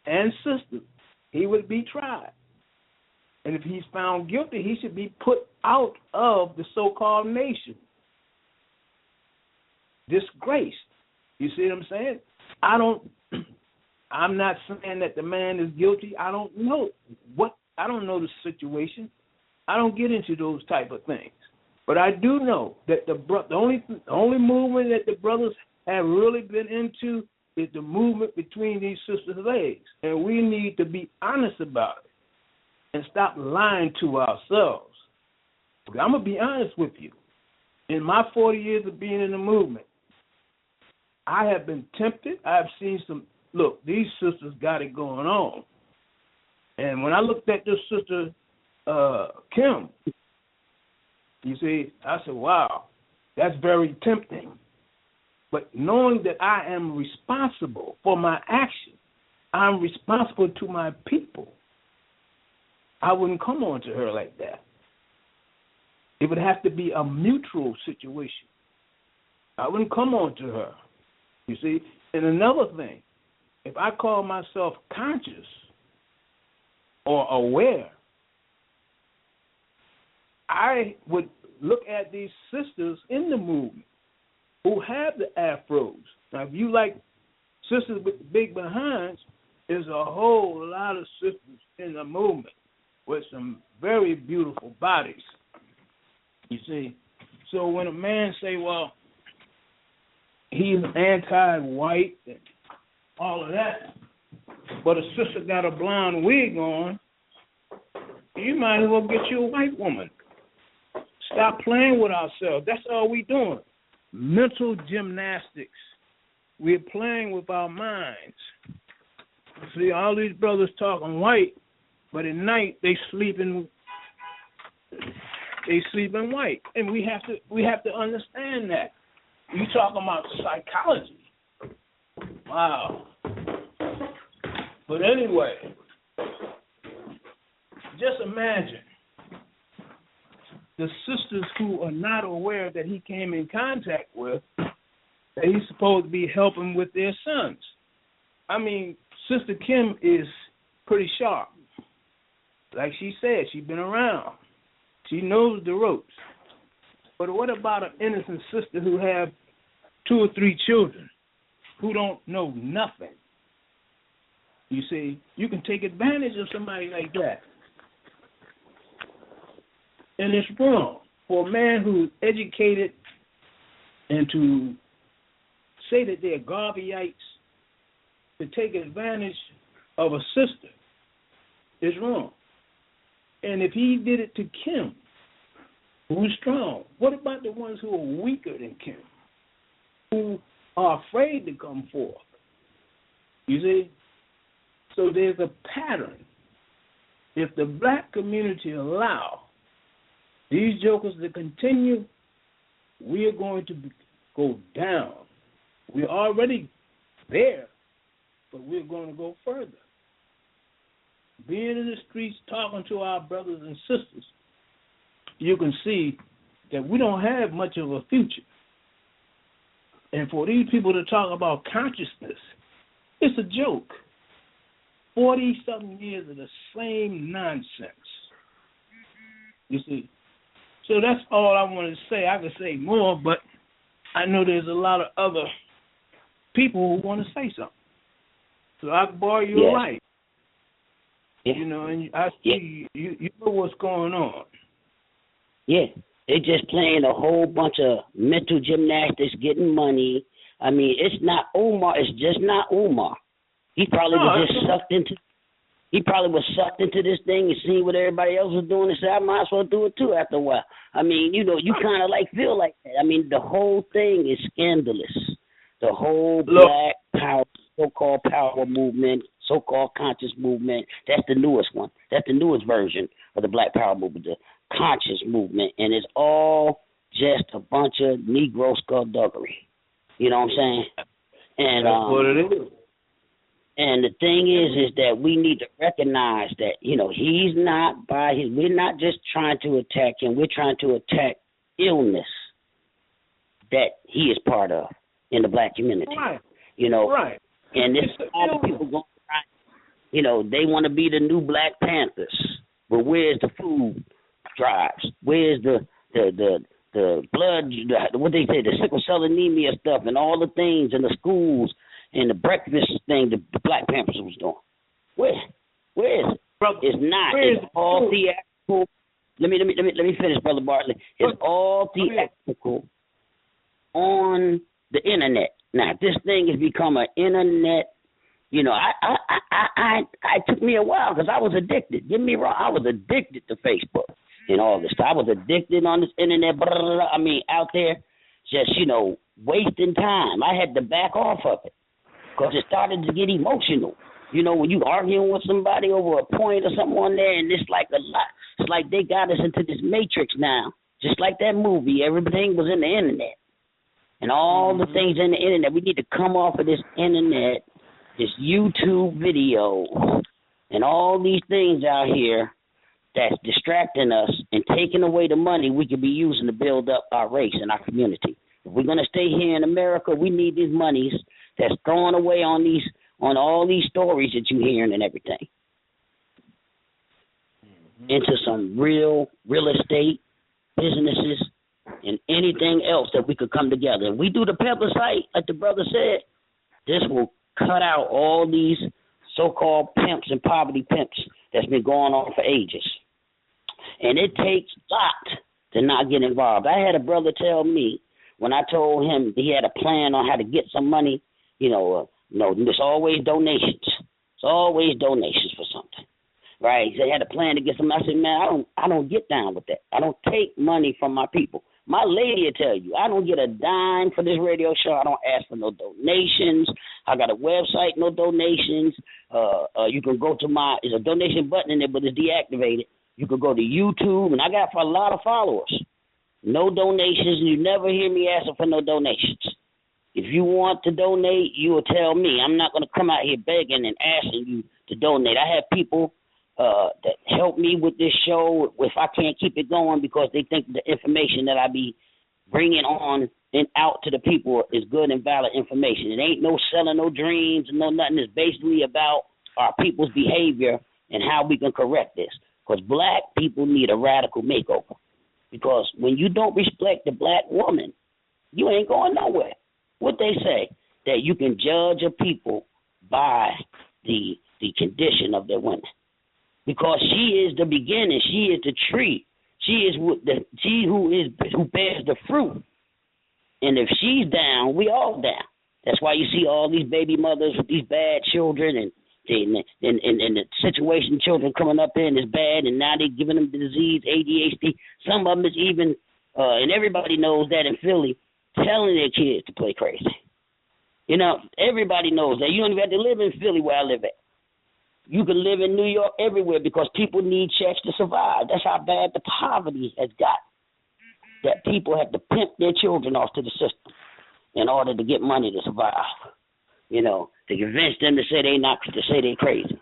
and sisters. He would be tried. And if he's found guilty, he should be put out of the so-called nation. Disgraced. You see what I'm saying? I'm not saying that the man is guilty. I don't know the situation. I don't get into those type of things. But I do know that the only movement that the brothers have really been into is the movement between these sisters' legs. And we need to be honest about it and stop lying to ourselves. I'm going to be honest with you. In my 40 years of being in the movement, I have been tempted. I've seen look, these sisters got it going on. And when I looked at this sister, Kim, you see, I said, wow, that's very tempting. But knowing that I am responsible for my actions, I'm responsible to my people, I wouldn't come on to her like that. It would have to be a mutual situation. I wouldn't come on to her, you see. And another thing, if I call myself conscious or aware, I would look at these sisters in the movement who have the afros. Now, if you like sisters with big behinds, there's a whole lot of sisters in the movement with some very beautiful bodies, you see. So when a man say, well, he's anti-white and all of that, but a sister got a blonde wig on, you might as well get you a white woman. Stop playing with ourselves. That's all we doing. Mental gymnastics. We're playing with our minds. See, all these brothers talking white, but at night they sleeping white. And we have to understand that. You talking about psychology. Wow. But anyway, just imagine the sisters who are not aware that he came in contact with, that he's supposed to be helping with their sons. I mean, Sister Kim is pretty sharp. Like she said, she's been around. She knows the ropes. But what about an innocent sister who have 2 or 3 children who don't know nothing? You see, you can take advantage of somebody like that. And it's wrong for a man who's educated and to say that they're Garveyites to take advantage of a sister is wrong. And if he did it to Kim, who's strong, what about the ones who are weaker than Kim, who are afraid to come forth? You see? So there's a pattern. If the black community allow these jokers to continue, we are going to go down. We're already there, but we're going to go further. Being in the streets, talking to our brothers and sisters, you can see that we don't have much of a future. And for these people to talk about consciousness, it's a joke. 40-something years of the same nonsense. You see? So that's all I wanted to say. I could say more, but I know there's a lot of other people who want to say something. So I can borrow your right. Yeah. You know, and I see you know what's going on. Yeah. They're just playing a whole bunch of mental gymnastics, getting money. I mean, it's not Umar. It's just not Umar. He probably was just sucked into. He probably was sucked into this thing and seen what everybody else was doing and said, I might as well do it too after a while. I mean, you know, you kind of like feel like that. I mean, the whole thing is scandalous. The whole black power, so-called power movement, so-called conscious movement, that's the newest one. That's the newest version of the black power movement, the conscious movement. And it's all just a bunch of Negro skullduggery. You know what I'm saying? And that's what it is. And the thing is that we need to recognize that, you know, he's not we're not just trying to attack him. We're trying to attack illness that he is part of in the black community. Right. You know, right. And there's a lot of people going, you know, they want to be the new Black Panthers. But where's the food drives? Where's the blood, what they say, the sickle cell anemia stuff and all the things in the schools and the breakfast thing the Black Panthers was doing? Where is it? It's not. It's all theatrical. Let me finish, Brother Bartley. It's all theatrical on the internet. Now, this thing has become an internet. You know, I took me a while because I was addicted. Get me wrong, I was addicted to Facebook and all this stuff. I was addicted on this internet. Out there, just wasting time. I had to back off of it because it started to get emotional. You know, when you arguing with somebody over a point or something on there, and it's like a lot. It's like they got us into this matrix now. Just like that movie, everything was in the internet. And all the things in the internet, we need to come off of this internet, this YouTube video, and all these things out here that's distracting us and taking away the money we could be using to build up our race and our community. If we're going to stay here in America, we need these monies that's thrown away on all these stories that you're hearing and everything into some real estate, businesses, and anything else that we could come together. If we do the plebiscite, like the brother said, this will cut out all these so-called pimps and poverty pimps that's been going on for ages. And it takes a lot to not get involved. I had a brother tell me when I told him he had a plan on how to get some money, there's always donations. It's always donations for something. Right? They had a plan to get some. I said, man, I don't get down with that. I don't take money from my people. My lady will tell you, I don't get a dime for this radio show. I don't ask for no donations. I got a website, no donations. You can go to there's a donation button in there, but it's deactivated. You can go to YouTube, and I got a lot of followers. No donations. You never hear me asking for no donations. If you want to donate, you will tell me. I'm not going to come out here begging and asking you to donate. I have people that help me with this show if I can't keep it going because they think the information that I be bringing on and out to the people is good and valid information. It ain't no selling no dreams and no nothing. It's basically about our people's behavior and how we can correct this. Because black people need a radical makeover. Because when you don't respect the black woman, you ain't going nowhere. What they say, that you can judge a people by the condition of their women. Because she is the beginning, she is the tree, she is who bears the fruit. And if she's down, we all down. That's why you see all these baby mothers with these bad children and the situation children coming up in is bad, and now they're giving them the disease, ADHD. Some of them is even, and everybody knows that in Philly, telling their kids to play crazy. Everybody knows that. You don't even have to live in Philly where I live at. You can live in New York everywhere because people need checks to survive. That's how bad the poverty has got. That people have to pimp their children off to the system in order to get money to survive. To convince them to say they're crazy.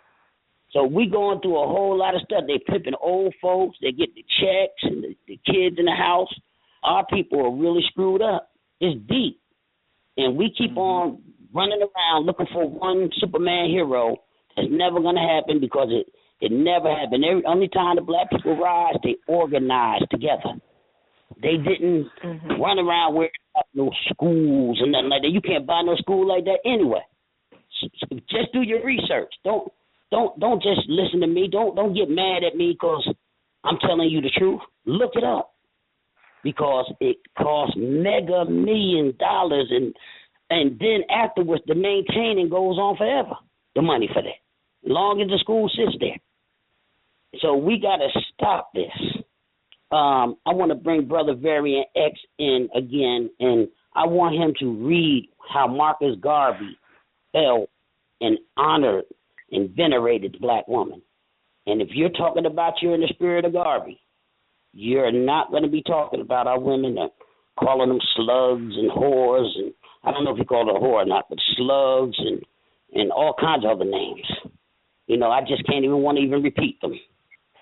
So we going through a whole lot of stuff. They pimping old folks. They get the checks and the kids in the house. Our people are really screwed up. It's deep. And we keep on running around looking for one Superman hero. It's never going to happen because it never happened. Only time the black people rise, they organize together. They didn't run around where no schools and nothing like that. You can't buy no school like that anyway. Just do your research. Don't just listen to me. Don't get mad at me because I'm telling you the truth. Look it up because it costs mega $1 million and then afterwards the maintaining goes on forever. The money for that. Long as the school sits there. So we got to stop this. I want to bring Brother Variant X in again, and I want him to read how Marcus Garvey felt and honored and venerated the black woman. And if you're talking about you in the spirit of Garvey, you're not going to be talking about our women and calling them slugs and whores, and I don't know if you call it a whore or not, but slugs and all kinds of other names. I just can't even want to even repeat them.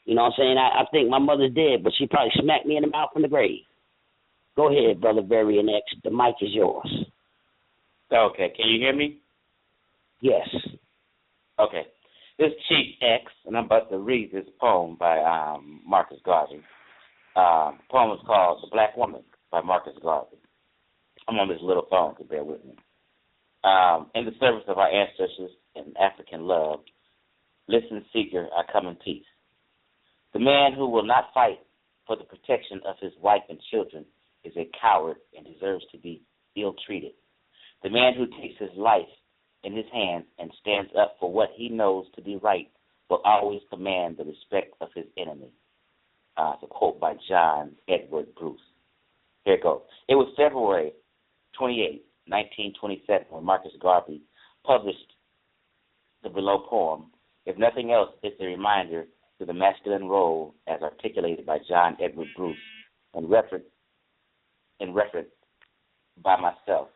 You know what I'm saying? I think my mother's dead, but she probably smacked me in the mouth from the grave. Go ahead, Brother Varian X. The mic is yours. Okay. Can you hear me? Yes. Okay. This is Chief X, and I'm about to read this poem by Marcus Garvey. The poem is called The Black Woman by Marcus Garvey. I'm on this little phone, so bear with me. In the service of our ancestors and African love, listen, seeker, I come in peace. The man who will not fight for the protection of his wife and children is a coward and deserves to be ill-treated. The man who takes his life in his hands and stands up for what he knows to be right will always command the respect of his enemy. It's a quote by John Edward Bruce. Here it goes. It was February 28, 1927, when Marcus Garvey published the below poem. If nothing else, it's a reminder to the masculine role as articulated by John Edward Bruce and referenced by myself.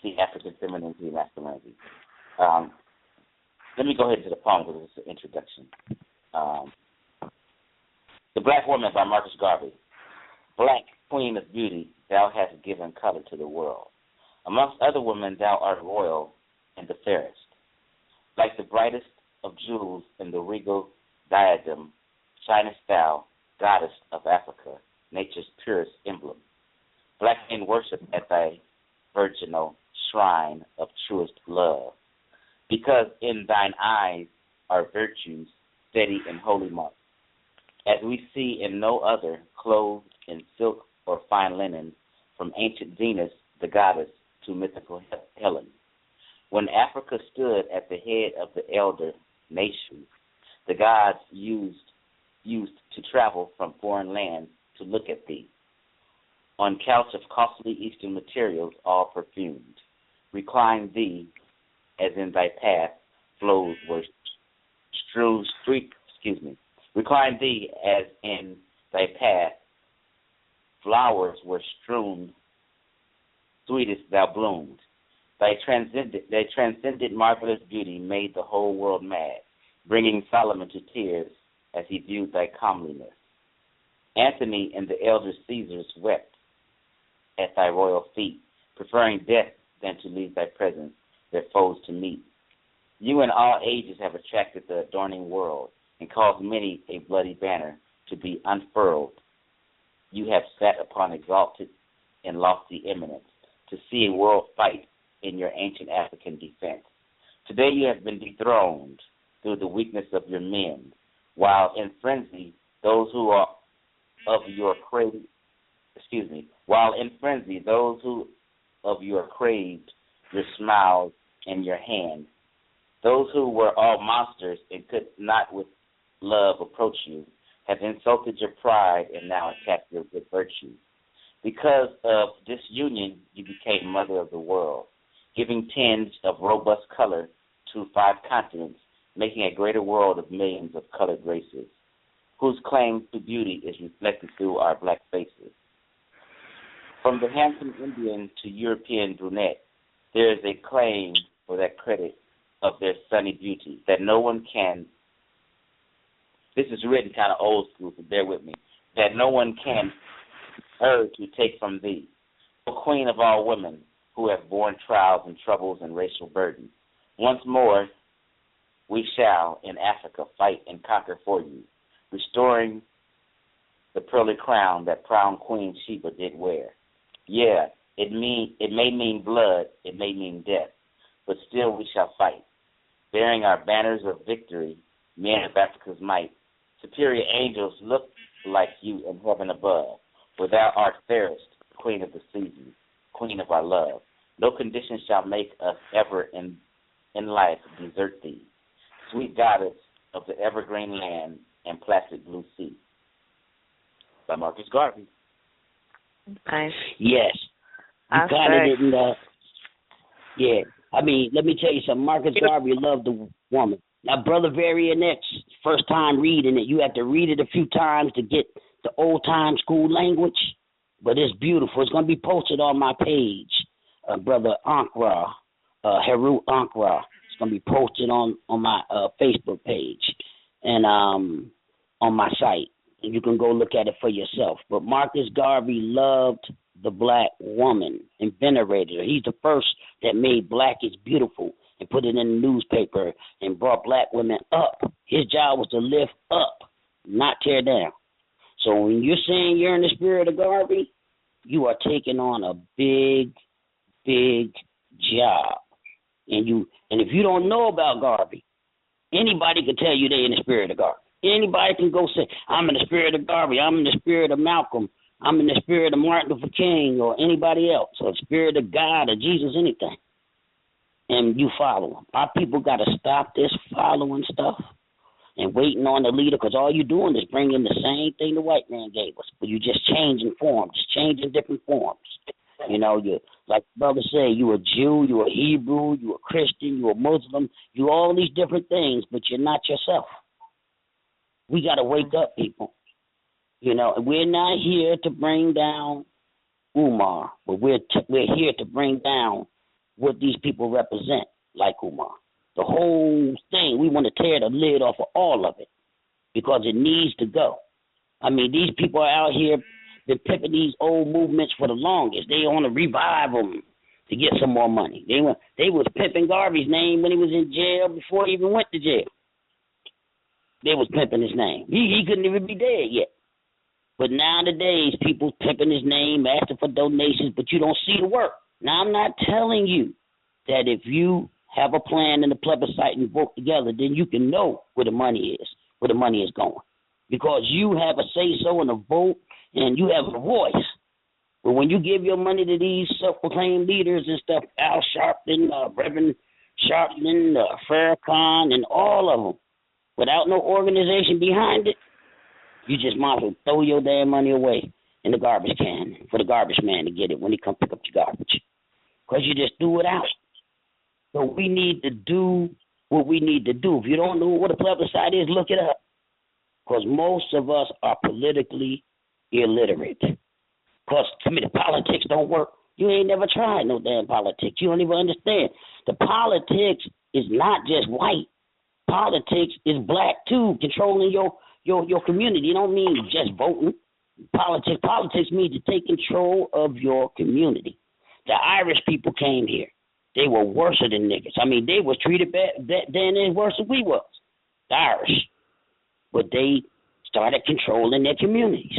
See African femininity and masculinity. Let me go ahead to the poem because it's an introduction. The Black Woman by Marcus Garvey. Black, queen of beauty, thou hast given color to the world. Amongst other women, thou art royal and the fairest. Like the brightest of jewels in the regal diadem, shinest thou, goddess of Africa, nature's purest emblem. Black men worship at thy virginal shrine of truest love, because in thine eyes are virtues steady and holy marked, as we see in no other, clothed in silk or fine linen, from ancient Venus, the goddess, to mythical Helen. When Africa stood at the head of the elder nations, the gods used to travel from foreign lands to look at thee. On couch of costly Eastern materials, all perfumed, recline thee, as in thy path flows were strewn Recline thee, as in thy path flowers were strewn, sweetest thou bloomed. Thy transcendent marvelous beauty made the whole world mad, bringing Solomon to tears as he viewed thy comeliness. Antony and the elder Caesars wept at thy royal feet, preferring death than to leave thy presence, their foes to meet. You in all ages have attracted the adorning world and caused many a bloody banner to be unfurled. You have sat upon exalted and lofty eminence to see a world fight in your ancient African defense. Today you have been dethroned through the weakness of your men, while in frenzy those who are of your craved your smiles and your hand. Those who were all monsters and could not with love approach you have insulted your pride and now attack your good virtue. Because of disunion, you became mother of the world, giving tinge of robust color to 5 continents, making a greater world of millions of colored races, whose claim to beauty is reflected through our black faces. From the handsome Indian to European brunette, there is a claim for that credit of their sunny beauty that no one can, this is written kind of old school, so bear with me, that no one can urge to take from thee, O queen of all women who have borne trials and troubles and racial burdens. Once more we shall in Africa fight and conquer for you, restoring the pearly crown that proud Queen Sheba did wear. Yeah, it may mean blood, it may mean death, but still we shall fight, bearing our banners of victory, men of Africa's might. Superior angels look like you in heaven above, for thou art fairest, queen of the seasons, queen of our love. No condition shall make us ever in life desert thee, sweet goddess of the evergreen land and placid blue sea. By Marcus Garvey. Nice. Yes. You kind of didn't, yeah. I mean, let me tell you something. Marcus Garvey loved the woman. Now, Brother Varian X, first time reading it, you have to read it a few times to get the old-time school language, but it's beautiful. It's going to be posted on my page, Brother Ankra, Heru Ankra. It's going to be posted on my Facebook page and on my site. And you can go look at it for yourself. But Marcus Garvey loved the black woman and venerated her. He's the first that made black is beautiful and put it in the newspaper and brought black women up. His job was to lift up, not tear down. So when you're saying you're in the spirit of Garvey, you are taking on a big, big job. And if you don't know about Garvey, anybody can tell you they're in the spirit of Garvey. Anybody can go say, I'm in the spirit of Garvey, I'm in the spirit of Malcolm, I'm in the spirit of Martin Luther King or anybody else, or the spirit of God or Jesus, anything. And you follow them. Our people got to stop this following stuff and waiting on the leader, because all you're doing is bringing the same thing the white man gave us, but you're just changing forms, just changing different forms. You know, you like brother say, you a Jew, you a Hebrew, you a Christian, you a Muslim, you all these different things, but you're not yourself. We got to wake up, people. You know, we're not here to bring down Umar, but we're here to bring down what these people represent, like Umar. The whole thing, we want to tear the lid off of all of it because it needs to go. I mean, these people are out here been pimping these old movements for the longest. They want to revive them to get some more money. They was pimping Garvey's name when he was in jail before he even went to jail. They was pimping his name. He couldn't even be dead yet. But nowadays, people pimping his name, asking for donations, but you don't see the work. Now, I'm not telling you that if you have a plan in the plebiscite and vote together, then you can know where the money is going. Because you have a say-so in a vote and you have a voice. But when you give your money to these self-proclaimed leaders and stuff, Al Sharpton, Reverend Sharpton, Farrakhan, and all of them, without no organization behind it, you just might as well throw your damn money away in the garbage can for the garbage man to get it when he come pick up your garbage. Because you just threw it out. So we need to do what we need to do. If you don't know what a plebiscite is, look it up. Because most of us are politically illiterate. Because to me, the politics don't work. You ain't never tried no damn politics. You don't even understand. The politics is not just white. Politics is black too, controlling your community. It don't mean just voting. Politics means to take control of your community. The Irish people came here. They were worse than niggas. I mean, they was treated bad then as worse than we was, the Irish. But they started controlling their communities.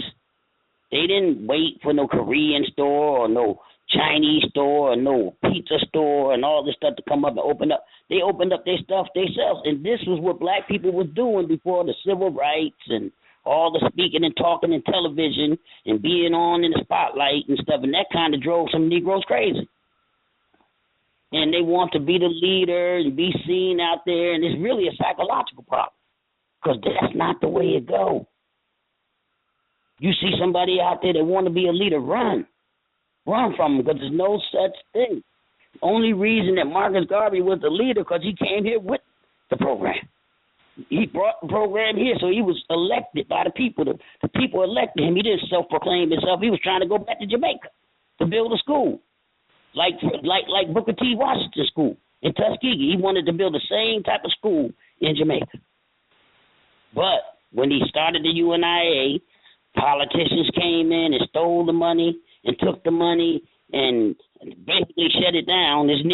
They didn't wait for no Korean store or no Chinese store or no pizza store and all this stuff to come up and open up. They opened up their stuff themselves. And this was what black people was doing before the civil rights and all the speaking and talking and television and being on in the spotlight and stuff. And that kind of drove some Negroes crazy. And they want to be the leader and be seen out there. And it's really a psychological problem because that's not the way it goes. You see somebody out there that want to be a leader, run. Run from them because there's no such thing. The only reason that Marcus Garvey was the leader because he came here with the program. He brought the program here, so he was elected by the people. The people elected him. He didn't self-proclaim himself. He was trying to go back to Jamaica to build a school, like Booker T. Washington School in Tuskegee. He wanted to build the same type of school in Jamaica. But when he started the UNIA, politicians came in and stole the money and took the money and basically shut it down. There's this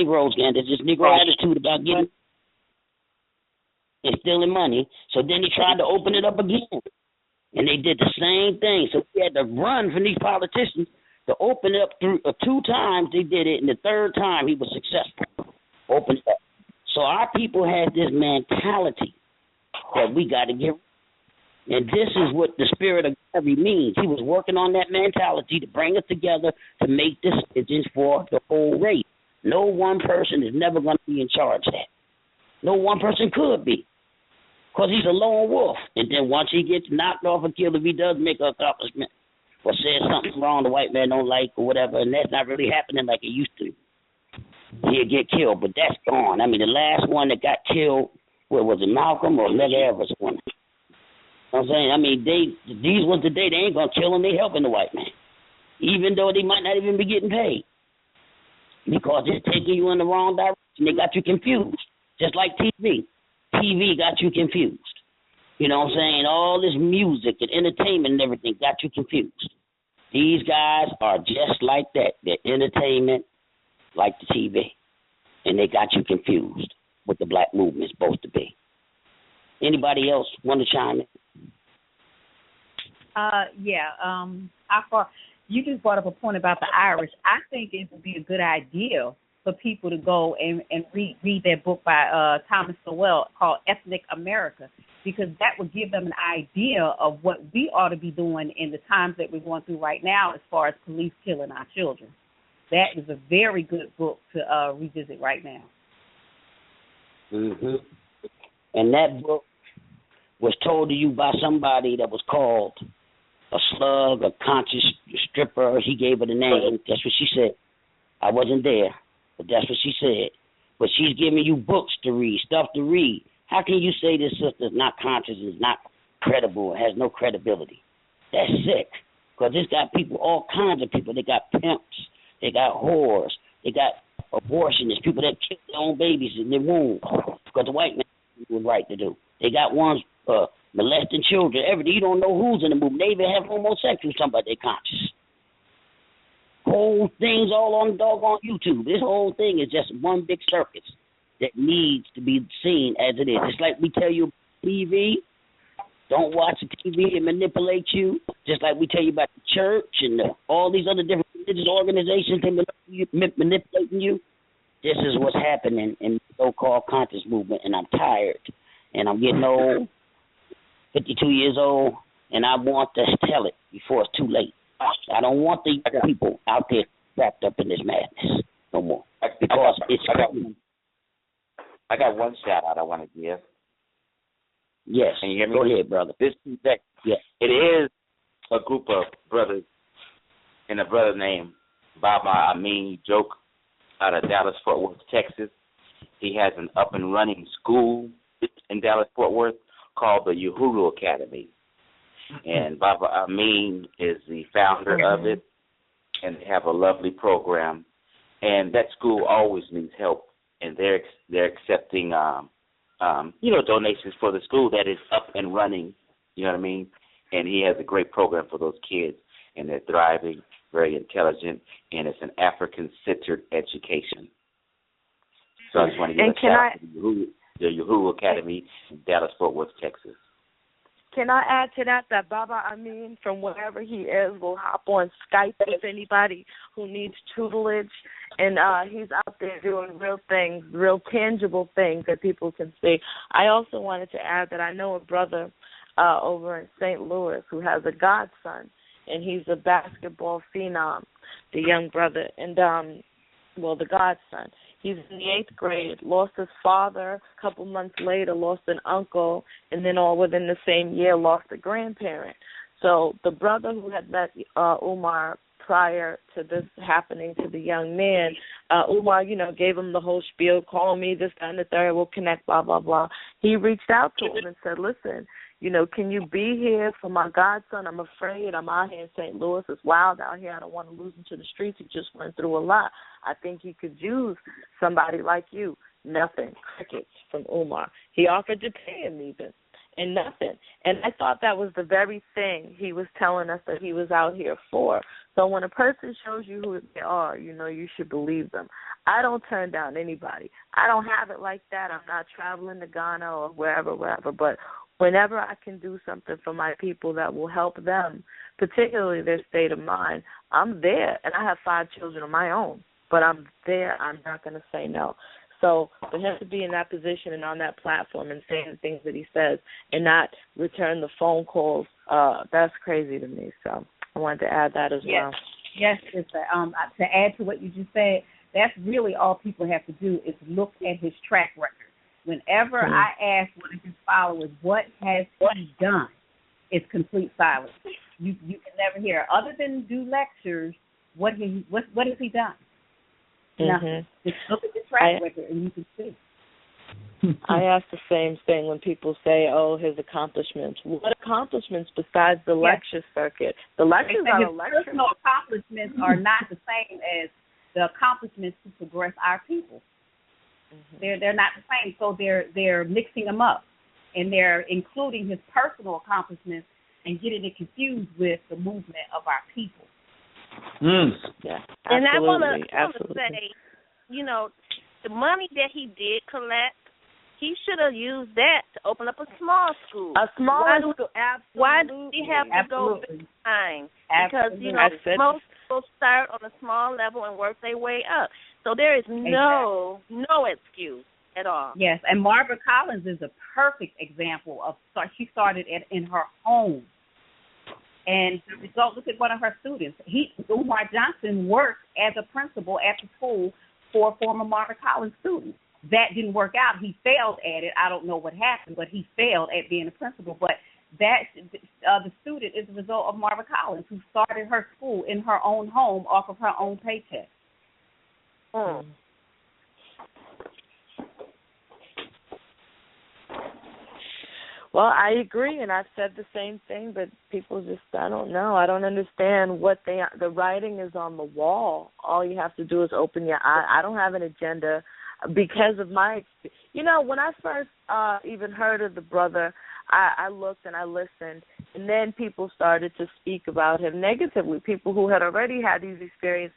Negro attitude about getting and stealing money. So then he tried to open it up again. And they did the same thing. So he had to run from these politicians to open it up through 2 times. They did it, and the 3rd time he was successful. Opened it up. So our people had this mentality that we got to get. And this is what the spirit of Garvey means. He was working on that mentality to bring us together to make decisions for the whole race. No one person is never going to be in charge of that. No one person could be. Because he's a lone wolf. And then once he gets knocked off or killed, if he does make an accomplishment or says something wrong the white man don't like or whatever, and that's not really happening like it used to, he'll get killed. But that's gone. I mean, the last one that got killed, was it Malcolm or Medgar Evers one? You know what I'm saying? I mean, these ones today, they ain't going to kill him. They helping the white man, even though they might not even be getting paid because it's taking you in the wrong direction. They got you confused, just like TV. TV got you confused. You know what I'm saying? All this music and entertainment and everything got you confused. These guys are just like that. They're entertainment like the TV. and they got you confused what the black movement is supposed to be. Anybody else want to chime in? You just brought up a point about the Irish. I think it would be a good idea for people to go and read that book by Thomas Sowell called Ethnic America, because that would give them an idea of what we ought to be doing in the times that we're going through right now as far as police killing our children. That is a very good book to revisit right now. Mm-hmm. And that book was told to you by somebody that was called a slug, a conscious stripper. He gave her the name. That's what she said. I wasn't there, but that's what she said. But she's giving you books to read, stuff to read. How can you say this sister's not conscious, is not credible, has no credibility? That's sick. Because it's got people, all kinds of people. They got pimps. They got whores. They got abortionists, people that kill their own babies in their womb. Because the white man was right to do. They got ones molesting children, everything. You don't know who's in the movement. They even have homosexuals talking about their conscience. Whole things all on doggone YouTube. This whole thing is just one big circus that needs to be seen as it is. It's like we tell you TV, don't watch the TV and manipulate you, just like we tell you about the church and all these other different religious organizations that manipulating you. This is what's happening in the so-called conscious movement, and I'm tired. And I'm getting old, 52 years old, and I want to tell it before it's too late. I don't want the people out there wrapped up in this madness no more. Because I got one shout out I want to give. Yes. Can you hear me? Go ahead, brother. Yes. It is a group of brothers and a brother named Baba Amin Joke out of Dallas, Fort Worth, Texas. He has an up and running school in Dallas, Fort Worth called the Uhuru Academy. And Baba Amin is the founder of it, and they have a lovely program. And that school always needs help, and they're accepting donations for the school that is up and running, you know what I mean? And he has a great program for those kids, and they're thriving, very intelligent, and it's an African-centered education. So I just want to give a shout out to the Uhuru Academy in Dallas, Fort Worth, Texas. Can I add to that Baba Amin, from wherever he is, will hop on Skype with anybody who needs tutelage, and he's out there doing real things, real tangible things that people can see. I also wanted to add that I know a brother over in St. Louis who has a godson, and he's a basketball phenom, the young brother, and the godson. He's in the 8th grade, lost his father, a couple months later lost an uncle, and then all within the same year lost a grandparent. So the brother who had met Umar prior to this happening to the young man, Umar, gave him the whole spiel, call me, this, that, and the third, we'll connect, blah, blah, blah. He reached out to him and said, listen, can you be here for my godson? I'm afraid. I'm out here in St. Louis. It's wild out here. I don't want to lose him to the streets. He just went through a lot. I think he could use somebody like you. Nothing. Crickets from Umar. He offered to pay him even, and nothing. And I thought that was the very thing he was telling us that he was out here for. So when a person shows you who they are, you should believe them. I don't turn down anybody. I don't have it like that. I'm not traveling to Ghana or wherever, but whenever I can do something for my people that will help them, particularly their state of mind, I'm there. And I have 5 children of my own, but I'm there. I'm not going to say no. So for him to be in that position and on that platform and saying the things that he says and not return the phone calls, that's crazy to me. So I wanted to add that as well. Yes, to add to what you just said, that's really all people have to do is look at his track record. Whenever I ask one of his followers, what has he done, it's complete silence. You can never hear, other than do lectures, what has he done? Nothing. Just look at the track record and you can see. I ask the same thing when people say, his accomplishments. What accomplishments besides the lecture circuit? The lectures are lectures. Personal accomplishments are not the same as the accomplishments to progress our people. They're not the same, so they're mixing them up, and they're including his personal accomplishments and getting it confused with the movement of our people. Yeah, and I want to absolutely. say, the money that he did collect, he should have used that to open up a small school. A small school, absolutely. Why do he have to go big time? Because, most people start on a small level and work their way up. So there is no excuse at all. Yes, and Margaret Collins is a perfect example of, she started in her home. And the result, look at one of her students. Umar Johnson worked as a principal at the school for a former Margaret Collins student. That didn't work out. He failed at it. I don't know what happened, but he failed at being a principal. But the student is the result of Margaret Collins, who started her school in her own home off of her own paycheck. Mm. Well, I agree, and I've said the same thing, but people just, I don't know. I don't understand the writing is on the wall. All you have to do is open your eye. I don't have an agenda because of my experience. When I first even heard of the brother, I looked and I listened, and then people started to speak about him negatively, people who had already had these experiences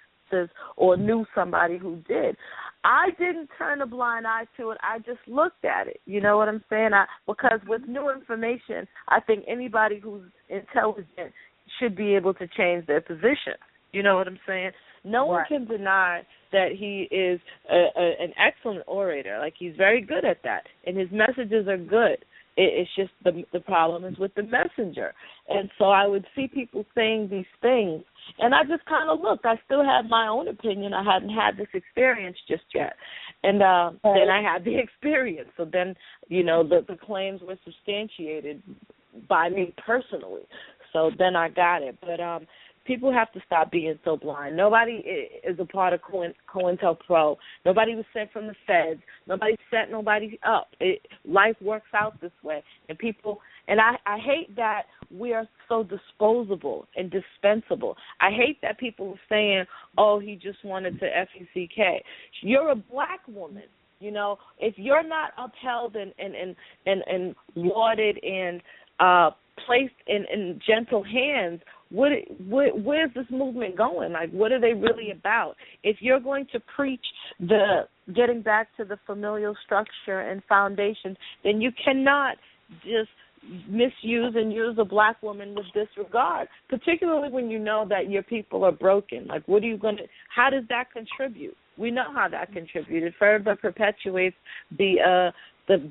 or knew somebody who did. I didn't turn a blind eye to it. I just looked at it. You know what I'm saying? Because with new information, I think anybody who's intelligent should be able to change their position. You know what I'm saying? No one can deny that he is an excellent orator. Like, he's very good at that, and his messages are good. It's just the problem is with the messenger. And so I would see people saying these things, and I just kind of looked. I still had my own opinion. I hadn't had this experience just yet. And then I had the experience. So then, the claims were substantiated by me personally. So then I got it. But people have to stop being so blind. Nobody is a part of COINTELPRO. Nobody was sent from the feds. Nobody set nobody up. Life works out this way. And I hate that we are so disposable and dispensable. I hate that people are saying, oh, he just wanted to FUCK. You're a black woman. If you're not upheld and lauded and placed in gentle hands, where's this movement going? Like, what are they really about? If you're going to preach the getting back to the familial structure and foundations, then you cannot just misuse and use a black woman with disregard, particularly when you know that your people are broken. Like, how does that contribute? We know how that contributes. It further perpetuates the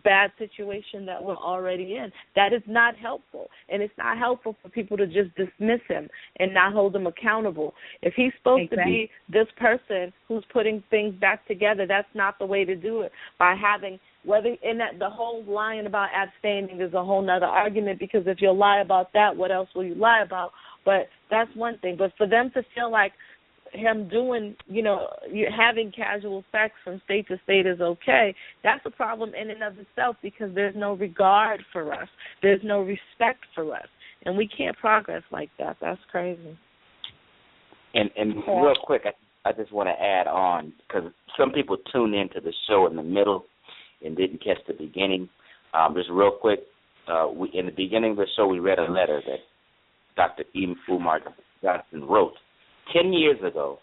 bad situation that we're already in. That is not helpful. And it's not helpful for people to just dismiss him and not hold him accountable. If he's supposed to be this person who's putting things back together, that's not the way to do it. By having, the whole lying about abstaining is a whole nother argument, because if you'll lie about that, what else will you lie about? But that's one thing. But for them to feel like him doing, having casual sex from state to state is okay, that's a problem in and of itself, because there's no regard for us. There's no respect for us. And we can't progress like that. That's crazy. And real quick, I just want to add on, because some people tune into the show in the middle and didn't catch the beginning. Just real quick, in the beginning of the show, we read a letter that Dr. Umar Johnson wrote 10 years ago,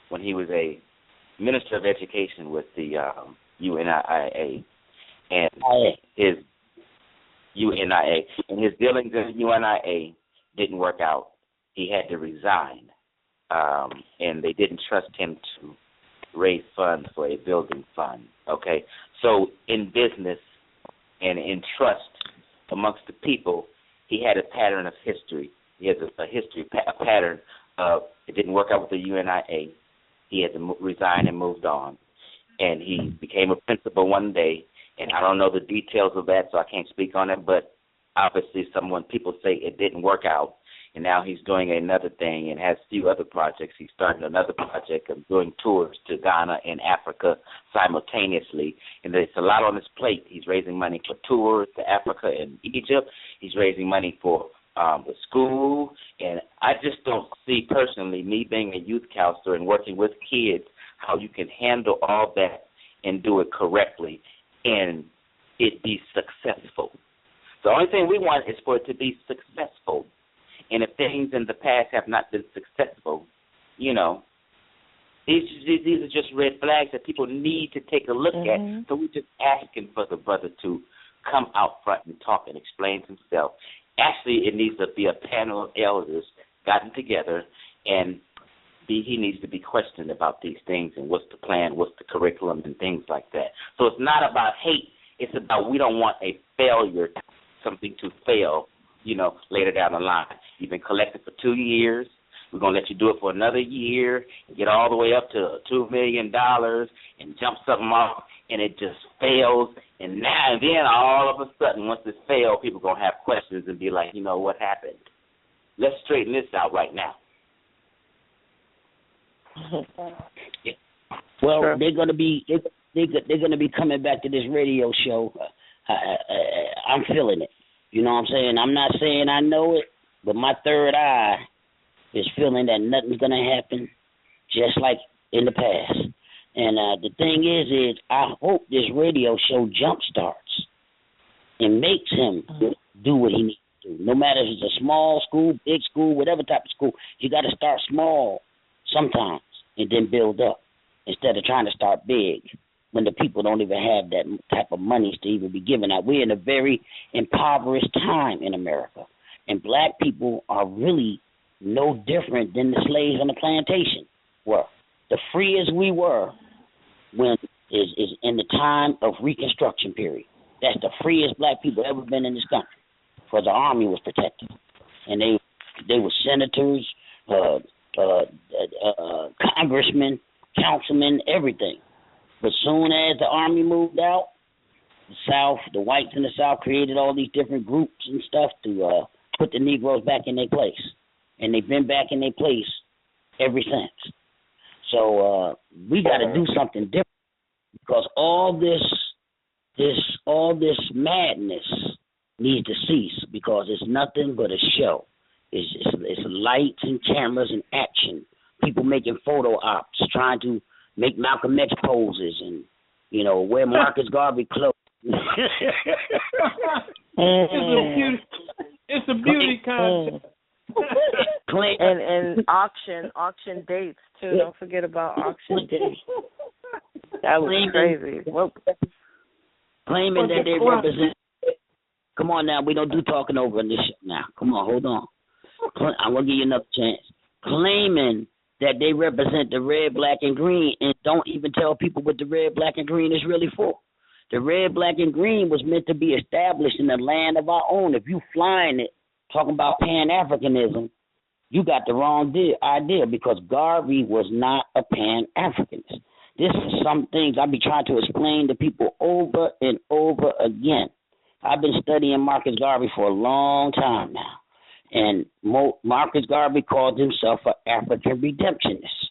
when he was a minister of education with the UNIA, and his dealings in the UNIA didn't work out. He had to resign, and they didn't trust him to raise funds for a building fund. Okay, so in business and in trust amongst the people, he had a pattern of history. He has a pattern of, it didn't work out with the UNIA. He had to resign and moved on. And he became a principal one day, and I don't know the details of that, so I can't speak on it, but obviously people say it didn't work out, and now he's doing another thing and has a few other projects. He's starting another project of doing tours to Ghana and Africa simultaneously, and there's a lot on his plate. He's raising money for tours to Africa and Egypt. He's raising money for the school, and I just don't see personally, me being a youth counselor and working with kids, how you can handle all that and do it correctly and it be successful. The only thing we want is for it to be successful. And if things in the past have not been successful, These are just red flags that people need to take a look at. So we're just asking for the brother to come out front and talk and explain himself. Actually, it needs to be a panel of elders gotten together, and he needs to be questioned about these things and what's the plan, what's the curriculum, and things like that. So it's not about hate. It's about we don't want a failure, something to fail, later down the line. You've been collecting for 2 years. We're going to let you do it for another year and get all the way up to $2 million and jump something off, and it just fails. And then all of a sudden, once it fails, people are going to have questions and be like, what happened? Let's straighten this out right now. Well, sure. They're going to be coming back to this radio show. I'm feeling it. You know what I'm saying? I'm not saying I know it, but my third eye is feeling that nothing's going to happen, just like in the past. And the thing is I hope this radio show jumpstarts and makes him do what he needs to do. No matter if it's a small school, big school, whatever type of school, you got to start small sometimes and then build up instead of trying to start big when the people don't even have that type of money to even be given out. We're in a very impoverished time in America, and black people are really no different than the slaves on the plantation were. The freest we were when is in the time of Reconstruction period. That's the freest black people ever been in this country, because the army was protected, and they were senators, congressmen, councilmen, everything. But soon as the army moved out, the South, the whites in the South created all these different groups and stuff to put the Negroes back in their place. And they've been back in their place ever since. So we got to do something different, because all this madness needs to cease, because it's nothing but a show. It's lights and cameras and action. People making photo ops, trying to make Malcolm X poses and, wear Marcus Garvey clothes. It's a beauty contest. and auction dates too. Don't forget about auction dates. That was crazy. Claiming that they represent. Come on now, we don't do talking over in this show now. Come on, hold on. I'm gonna give you another chance. Claiming that they represent the red, black, and green, and don't even tell people what the red, black, and green is really for. The red, black, and green was meant to be established in the land of our own. If you flying it, talking about Pan-Africanism, you got the wrong idea, because Garvey was not a Pan-Africanist. This is some things I be trying to explain to people over and over again. I've been studying Marcus Garvey for a long time now. And Marcus Garvey called himself an African redemptionist.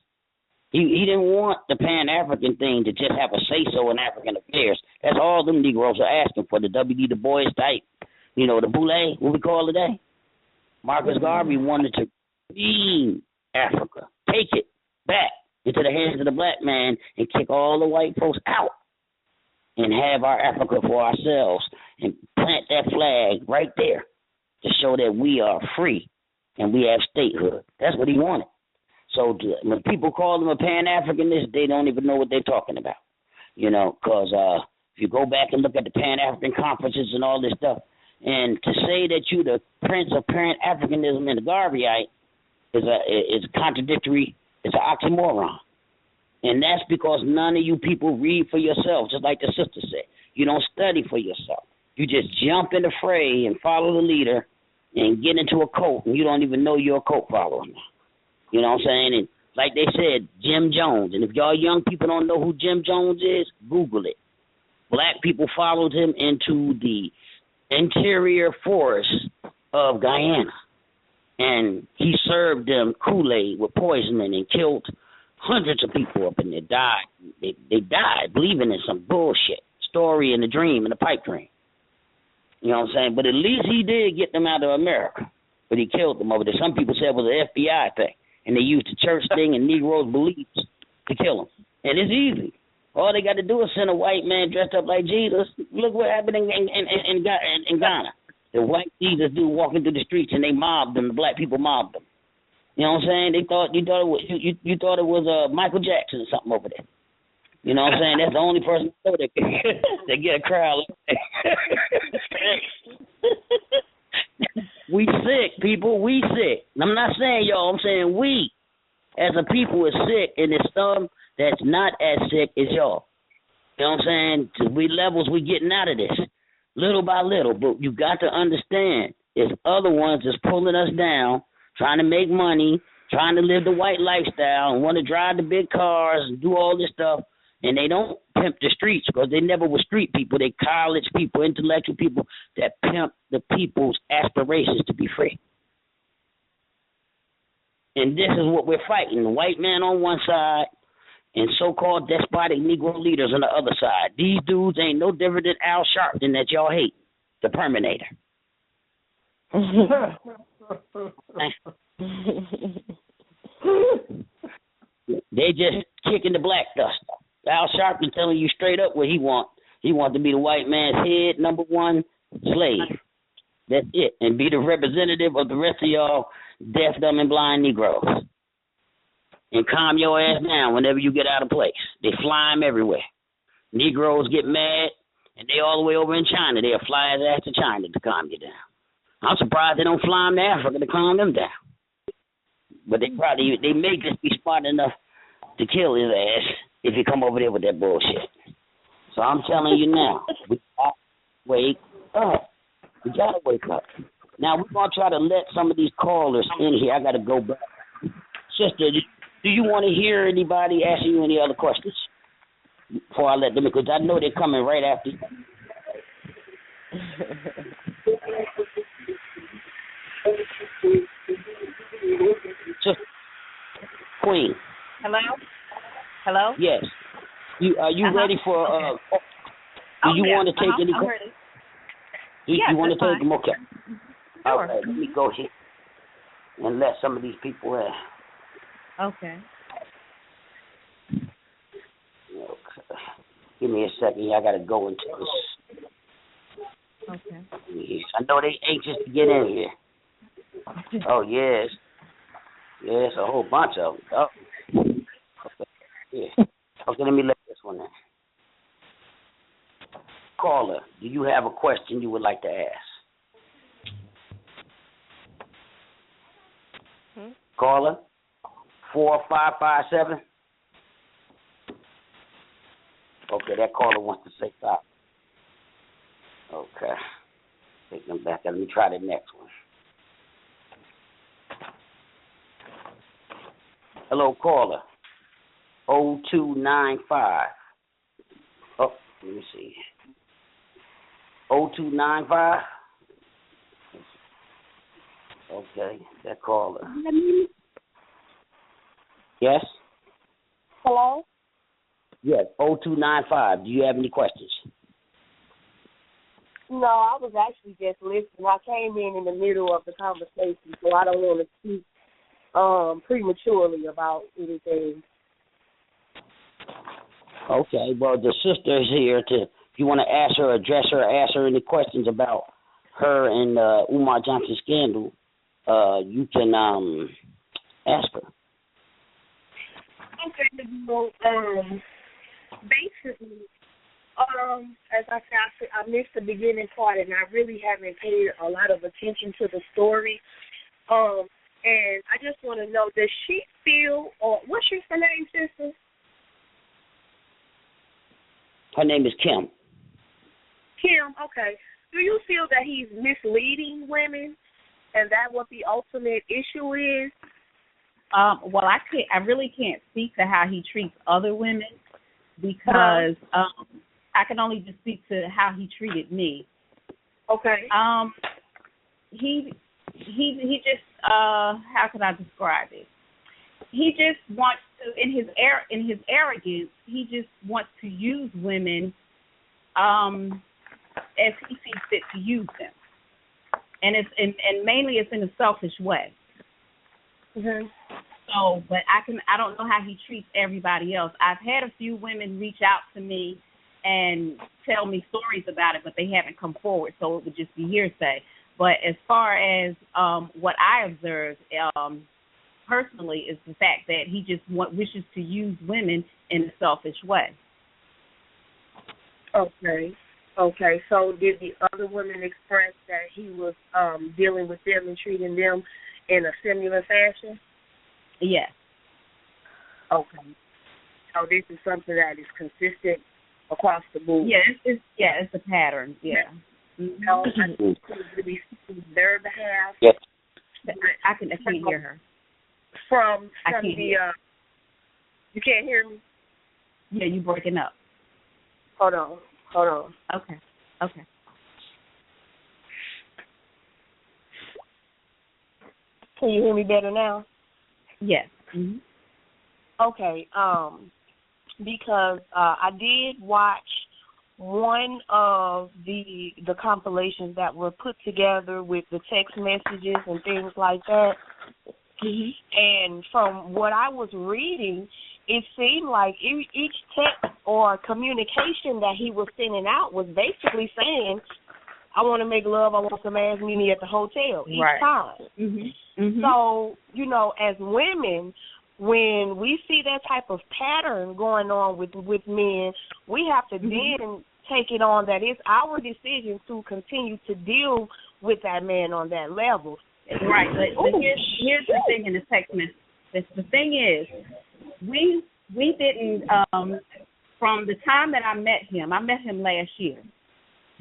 He didn't want the Pan-African thing to just have a say-so in African affairs. That's all them Negroes are asking for, the W.E. Du Bois type, the boule, what we call it today. Marcus Garvey wanted to redeem Africa, take it back into the hands of the black man and kick all the white folks out and have our Africa for ourselves and plant that flag right there to show that we are free and we have statehood. That's what he wanted. So when people call him a Pan-Africanist, they don't even know what they're talking about, because if you go back and look at the Pan-African conferences and all this stuff, and to say that you the prince of Pan-Africanism and the Garveyite is contradictory. It's an oxymoron. And that's because none of you people read for yourselves, just like the sister said. You don't study for yourself. You just jump in the fray and follow the leader and get into a cult, and you don't even know you're a cult follower now. You know what I'm saying? And like they said, Jim Jones. And if y'all young people don't know who Jim Jones is, Google it. Black people followed him into the interior forests of Guyana. And he served them Kool-Aid with poisoning and killed hundreds of people up in there. They died believing in some bullshit story in the dream, in the pipe dream. You know what I'm saying? But at least he did get them out of America. But he killed them over there. Some people said it was an FBI thing. And they used the church thing and Negroes' beliefs to kill them. And it's easy. All they got to do is send a white man dressed up like Jesus. Look what happened in Ghana. The white Jesus dude walking through the streets, and they mobbed them. The black people mobbed them. You know what I'm saying? You thought it was Michael Jackson or something over there. You know what I'm saying? That's the only person that that get a crowd. We sick, people. We sick. I'm not saying y'all. I'm saying we, as a people, is sick, and there's some that's not as sick as y'all. You know what I'm saying? We we getting out of this little by little. But you got to understand, there's other ones that's pulling us down, trying to make money, trying to live the white lifestyle, and want to drive the big cars and do all this stuff. And they don't pimp the streets because they never were street people. They college people, intellectual people that pimp the people's aspirations to be free. And this is what we're fighting. The white man on one side and so-called despotic Negro leaders on the other side. These dudes ain't no different than Al Sharpton that y'all hate, the Terminator. They just kicking the black dust. Al Sharpton telling you straight up what he want. He want to be the white man's head number one slave. That's it. And be the representative of the rest of y'all deaf, dumb, and blind Negroes. And calm your ass down whenever you get out of place. They fly him everywhere. Negroes get mad, and they all the way over in China. They'll fly his ass to China to calm you down. I'm surprised they don't fly him to Africa to calm them down. But they may just be smart enough to kill his ass if you come over there with that bullshit. So I'm telling you now, we gotta wake up. We gotta wake up. Now we're gonna try to let some of these callers in here. I gotta go back. Sister, do you want to hear anybody asking you any other questions before I let them in? Because I know they're coming right after you. Sister Queen. Hello? Yes. Are you ready for do you want to take any questions? Do you want to take them? Okay. Sure. All right, let me go here and let some of these people in. Okay. Give me a second. I got to go into this. Okay. I know they anxious to get in here. Oh, yes. Yes, a whole bunch of them. Oh. Okay. Yeah. Okay, let me let this one in. Caller, do you have a question you would like to ask? Caller, 4557. Okay, that caller wants to say stop. Okay. Take them back. Let me try the next one. Hello, caller. 0295. Oh, let me see. 0295. Okay, that caller. Yes? Hello? Yes, 0295. Do you have any questions? No, I was actually just listening. I came in the middle of the conversation, so I don't want to speak prematurely about anything. Okay, well, the sister is here to, if you want to ask her any questions about her and Umar Johnson's scandal, you can ask her. Okay, well, basically, as I said, I missed the beginning part, and I really haven't paid a lot of attention to the story. And I just want to know, does she feel, or what's your name, sister? Her name is Kim. Kim, okay. Do you feel that he's misleading women, and that what the ultimate issue is? Well, I really can't speak to how he treats other women because I can only just speak to how he treated me. Okay. He just how can I describe it? He just wants to, in his arrogance, he just wants to use women as he sees fit to use them, and mainly it's in a selfish way. Mm-hmm. So, but I don't know how he treats everybody else. I've had a few women reach out to me and tell me stories about it, but they haven't come forward, so it would just be hearsay. But as far as what I observed, personally is the fact that he just wishes to use women in a selfish way. Okay. Okay. So did the other women express that he was dealing with them and treating them in a similar fashion? Yes. Okay. So this is something that is consistent across the board. It's a pattern. Yeah. No, I think to be their behalf. Yes. I can't hear her. From the you can't hear me? Yeah, you breaking up. Hold on. Okay. Can you hear me better now? Yes. Mm-hmm. Okay. Because I did watch one of the compilations that were put together with the text messages and things like that. Mm-hmm. And from what I was reading, it seemed like each text or communication that he was sending out was basically saying, I want to make love, I want some ass, meet me at the hotel each time. Mm-hmm. Mm-hmm. So, as women, when we see that type of pattern going on with men, we have to then take it on that it's our decision to continue to deal with that man on that level. Right, but here's the thing in the text message. The thing is, we didn't, from the time that I met him last year,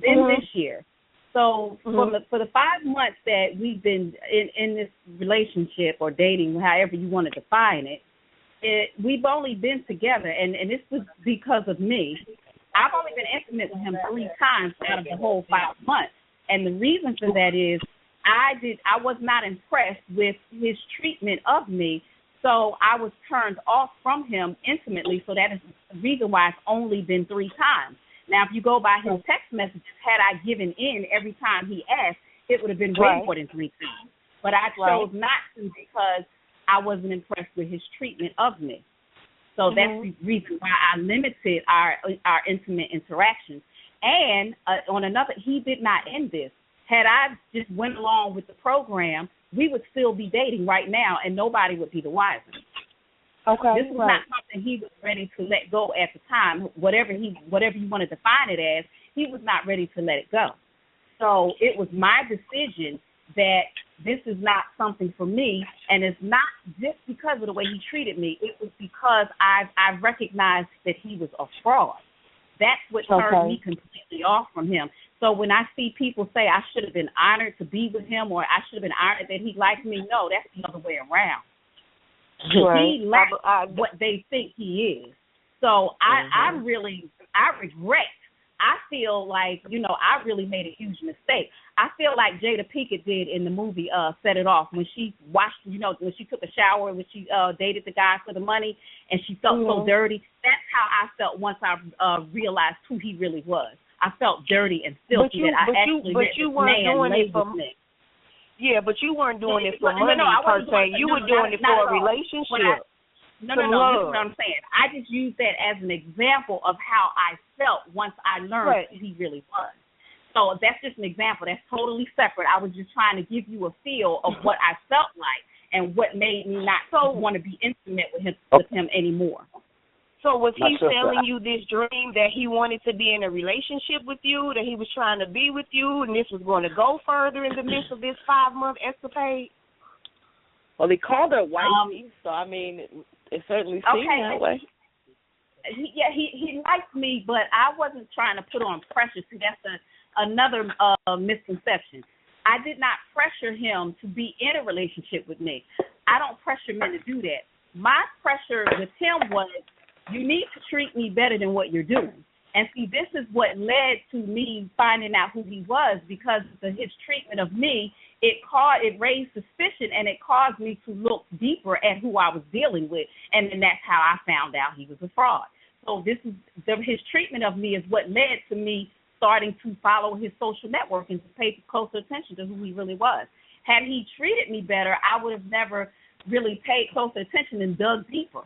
then this year. So for the 5 months that we've been in this relationship or dating, however you want to define it, we've only been together, and this was because of me. I've only been intimate with him 3 times out of the whole 5 months. And the reason for that is I was not impressed with his treatment of me, so I was turned off from him intimately, so that is the reason why it's only been 3 times. Now, if you go by his text messages, had I given in every time he asked, it would have been way more than 3 times. But I chose not to because I wasn't impressed with his treatment of me. So that's the reason why I limited our intimate interactions. And on another, he did not end this. Had I just went along with the program, we would still be dating right now, and nobody would be the wiser. Okay. This was not something he was ready to let go at the time. Whatever you want to define it as, he was not ready to let it go. So it was my decision that this is not something for me, and it's not just because of the way he treated me. It was because I recognized that he was a fraud. That's what turned me completely off from him. So when I see people say I should have been honored to be with him or I should have been honored that he liked me, no, that's the other way around. He lacks what they think he is. So I regret. I feel like, I really made a huge mistake. I feel like Jada Pinkett did in the movie Set It Off when she watched, when she took a shower, when she dated the guy for the money and she felt so dirty. That's how I felt once I realized who he really was. I felt dirty and filthy but you weren't doing it for me. Yeah, but you weren't doing it for money per se. You were doing it for a relationship. No, this is what I'm saying. I just used that as an example of how I felt once I learned who he really was. So that's just an example. That's totally separate. I was just trying to give you a feel of what I felt like and what made me not want to be intimate with him anymore. So was he selling you this dream that he wanted to be in a relationship with you, that he was trying to be with you, and this was going to go further in the midst of this 5-month escapade? Well, he called her wifey, so I mean, it certainly seemed that way. He liked me, but I wasn't trying to put on pressure. See, that's another misconception. I did not pressure him to be in a relationship with me. I don't pressure men to do that. My pressure with him was, you need to treat me better than what you're doing. And see, this is what led to me finding out who he was, because of his treatment of me. It raised suspicion, and it caused me to look deeper at who I was dealing with, and then that's how I found out he was a fraud. So his treatment of me is what led to me starting to follow his social network and to pay closer attention to who he really was. Had he treated me better, I would have never really paid closer attention and dug deeper.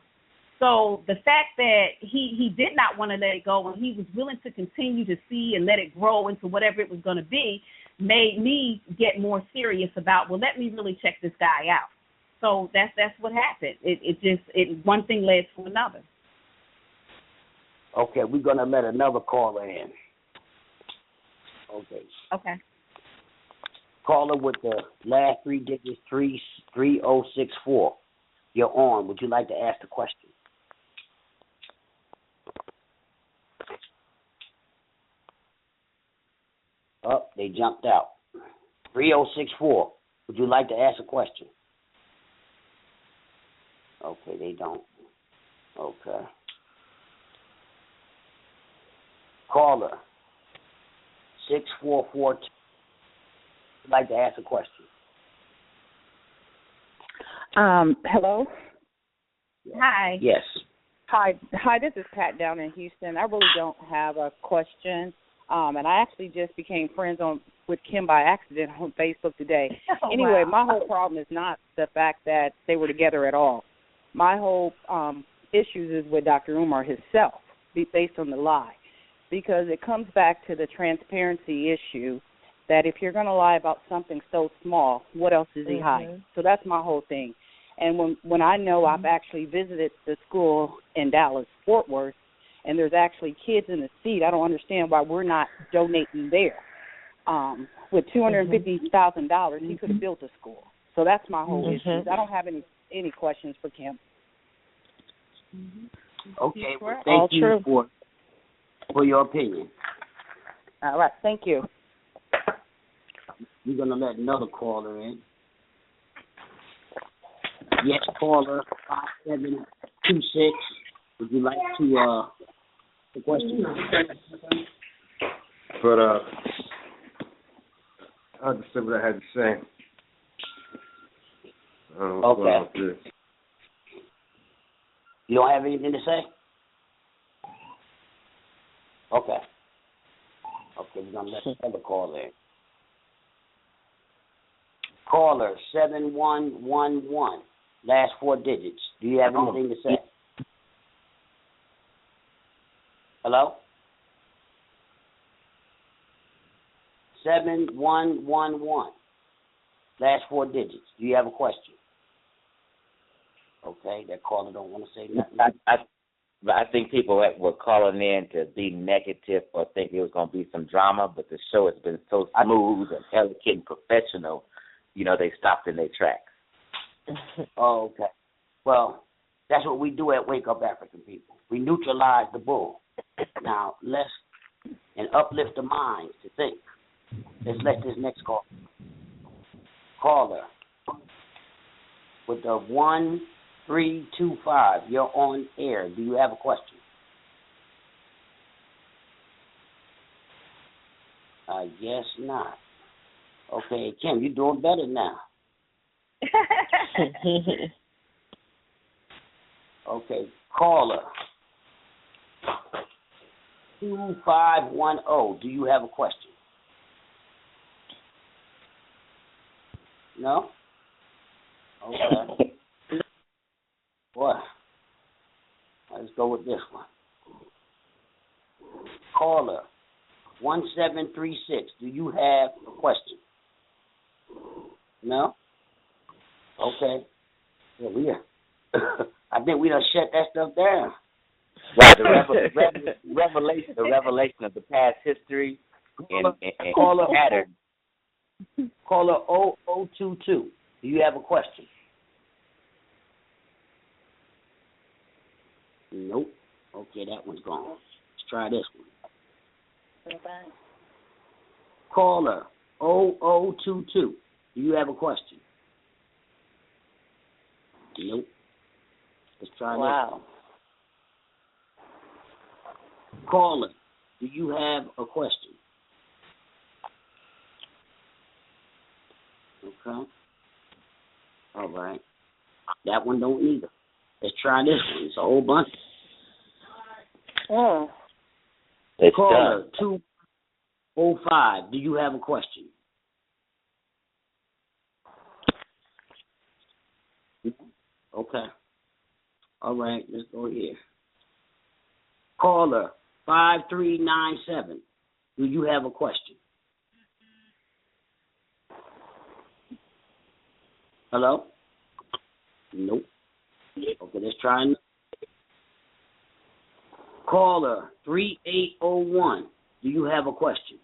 So the fact that he did not want to let it go and he was willing to continue to see and let it grow into whatever it was going to be made me get more serious about, well, let me really check this guy out. So that's what happened. It one thing led to another. Okay, we're gonna let another caller in. Okay. Okay. Caller with the last three digits 3064. You're on. Would you like to ask the question? Oh, they jumped out. 3064. Would you like to ask a question? Okay, they don't. Okay. Caller 6442. Would like to ask a question? Hello. Hi. Yes. Hi, this is Pat down in Houston. I really don't have a question. And I actually just became friends with Kim by accident on Facebook today. Oh, anyway, wow. My whole problem is not the fact that they were together at all. My whole issues is with Dr. Umar himself, based on the lie, because it comes back to the transparency issue that if you're going to lie about something so small, what else is he hiding? So that's my whole thing. And when I know I've actually visited the school in Dallas, Fort Worth, and there's actually kids in the seat, I don't understand why we're not donating there. With $250,000, he could have built a school. So that's my whole issue. I don't have any questions for Kim. Okay, well, thank you for your opinion. All right, thank you. We're going to let another caller in. Yes, caller 5726. Would you like to the question? But I'll just say what I had to say. Okay. You don't have anything to say? Okay. Okay, we're going to let another caller in. Caller 7111. Last four digits. Do you have anything to say? Hello? 7111. Last four digits. Do you have a question? Okay, that caller don't want to say nothing. I think people were calling in to be negative or think it was going to be some drama, but the show has been so smooth and elegant and professional, they stopped in their tracks. Oh, okay. Well, that's what we do at Wake Up African People. We neutralize the bull. Now, let's uplift the minds to think. Let's let this next caller with the 1325. You're on air. Do you have a question? I guess not. Okay, Kim, you're doing better now. Okay, caller 2510. Do you have a question? No? Okay. Boy, let's go with this one. Caller 1736. Do you have a question? No? Okay. Yeah, we are. I think we done shut that stuff down. Right, the revelation of the past history and pattern. Caller 0022. Do you have a question? Nope. Okay, that one's gone. Let's try this one. Okay. Caller 0022. Do you have a question? Nope. Let's try this one. Caller, do you have a question? Okay. All right. That one don't either. Let's try this one. It's a whole bunch. Oh. Caller 205. Do you have a question? Okay. All right. Let's go here. Caller 5397. Do you have a question? Hello? Nope. Okay, let's try another. Caller 3801. Do you have a question?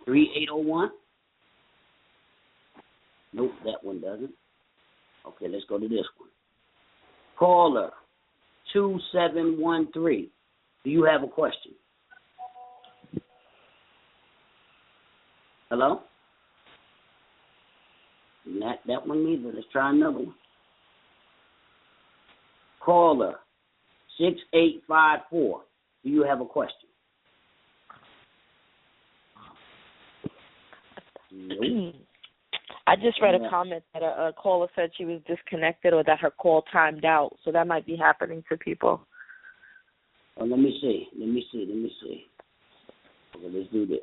3801? Nope, that one doesn't. Okay, let's go to this one. Caller 2713. Do you have a question? Hello? Not that one either. Let's try another one. Caller 6854. Do you have a question? Nope. I just read a comment that a caller said she was disconnected or that her call timed out, so that might be happening to people. Oh, let me see. Okay, let's do this.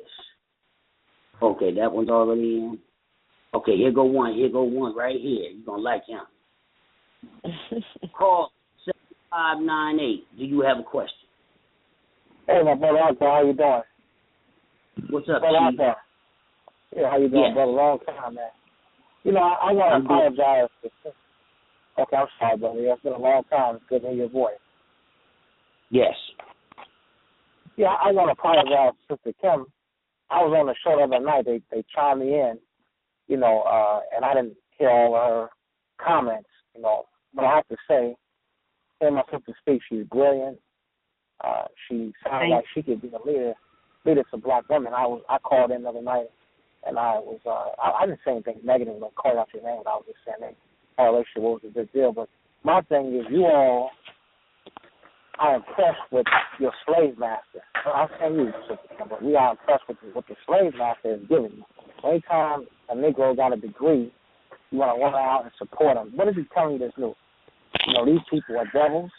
Okay, that one's already in. Okay, here go one right here. You're going to like him. Call 7598. Do you have a question? Hey, my brother Arthur, how you doing? What's up, brother Chief? Arthur? Yeah, how you doing, brother? Long time, man. You know, I want to apologize. Okay, I'm sorry, brother. It's been a long time. It's good to hear your voice. Yes. Yeah, I want to apologize, Sister Kim. I was on the show the other night. They chimed me in, you know, and I didn't hear all of her comments, you know. But I have to say, hearing my sister speak, she's brilliant. She sounds like she could be a leader to black women. I called in the other night, and I didn't say anything negative about calling out your name. I was just saying that our relationship was a big deal. But my thing is, you all are impressed with your slave master. I'm saying you, but we are impressed with what the slave master is giving you. Anytime a Negro got a degree, you want to run out and support him. What is he telling you that's new? You know, these people are devils.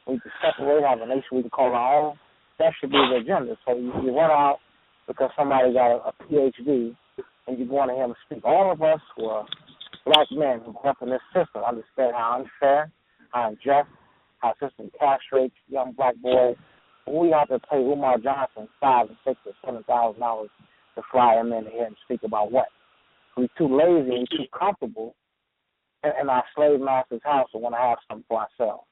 We need to separate, have a nation we can call our own. That should be the agenda. So you run out because somebody got a PhD and you want to hear him speak. All of us who are black men who grew up in this system understand how unfair, how unjust, how the system castrates young black boys. We have to pay Umar Johnson $5,000, $6,000, or $7,000 to fly him in here and speak about what? We're too lazy and too comfortable in our slave master's house and want to have something for ourselves.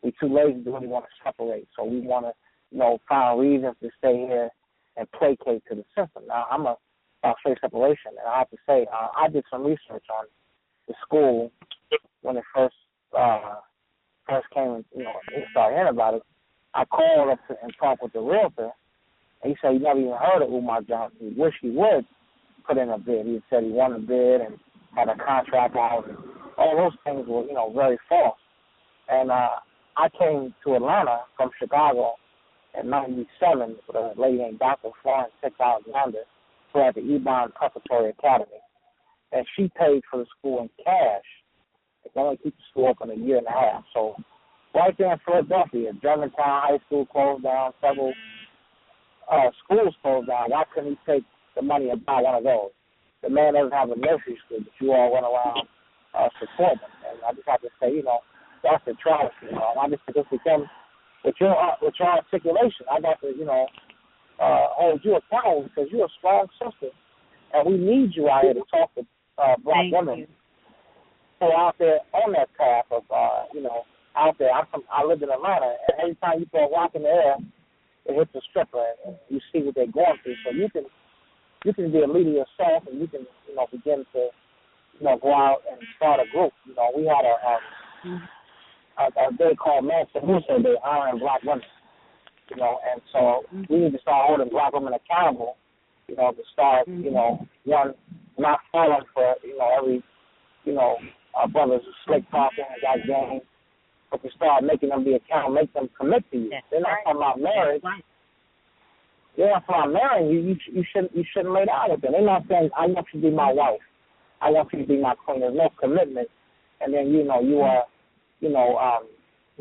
We're too lazy to really want to separate. So we want to, you know, find reasons to stay here and placate to the system. Now, I'm about slave separation, and I have to say, I did some research on the school when it first came, you know, started hearing about it. I called up and talked with the realtor, and he said he never even heard of Umar Johnson. He wished he would put in a bid. He said he won a bid and had a contract out, and all those things were, you know, very false. And I came to Atlanta from Chicago in 97 with a lady named Dr. Florence Hicks Alexander, who had the Ebon Preparatory Academy. And she paid for the school in cash. They can only keep the school open a year and a half. So right there in Philadelphia, Germantown High School closed down, several schools closed down. Why couldn't he take the money and buy one of those? The man doesn't have a nursery school, but you all went around supporting him. And I just have to say, you know, that's a travesty. You know, and I just become with your articulation. I got to, you know, hold you accountable because you're a strong sister, and we need you out here to talk to black women who are out there on that path of, you know, out there. I lived in Atlanta, and every time you throw a rock in the air, it hits a stripper, and you see what they're going through. So you can be a leader yourself, and you can, you know, begin to, you know, go out and start a group. You know, we had a day called Mansa Musa Day, honoring black women. You know, and so we need to start holding black women accountable. You know, to start, you know, one not falling for, you know, every, you know, our brothers slick talking and got game, but to start making them be accountable, make them commit to you. They're not talking about marriage. They're not talking about marrying you. You shouldn't lay down with them. They're not saying, I want you to be my wife. I want you to be my queen. There's no commitment. And then, you know, you are, you know,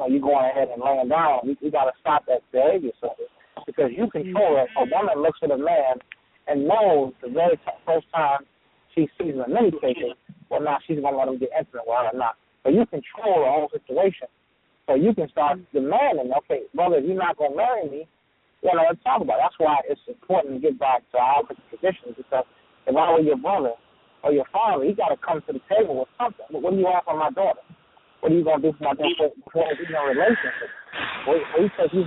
you going ahead and laying down. We got to stop that behavior, sister, because you control it. A woman looks at a man and knows the very first time she sees him in many cases, well, now she's going to let him get intimate with her or not. But you control the whole situation. So you can start demanding, okay, brother, if you're not going to marry me, you know, let's talk about it. That's why it's important to get back to our African traditions, because if I were your brother or your father, he got to come to the table with something. What do you want from my daughter? What are you going to do for my daughter before we get in a relationship? What he takes you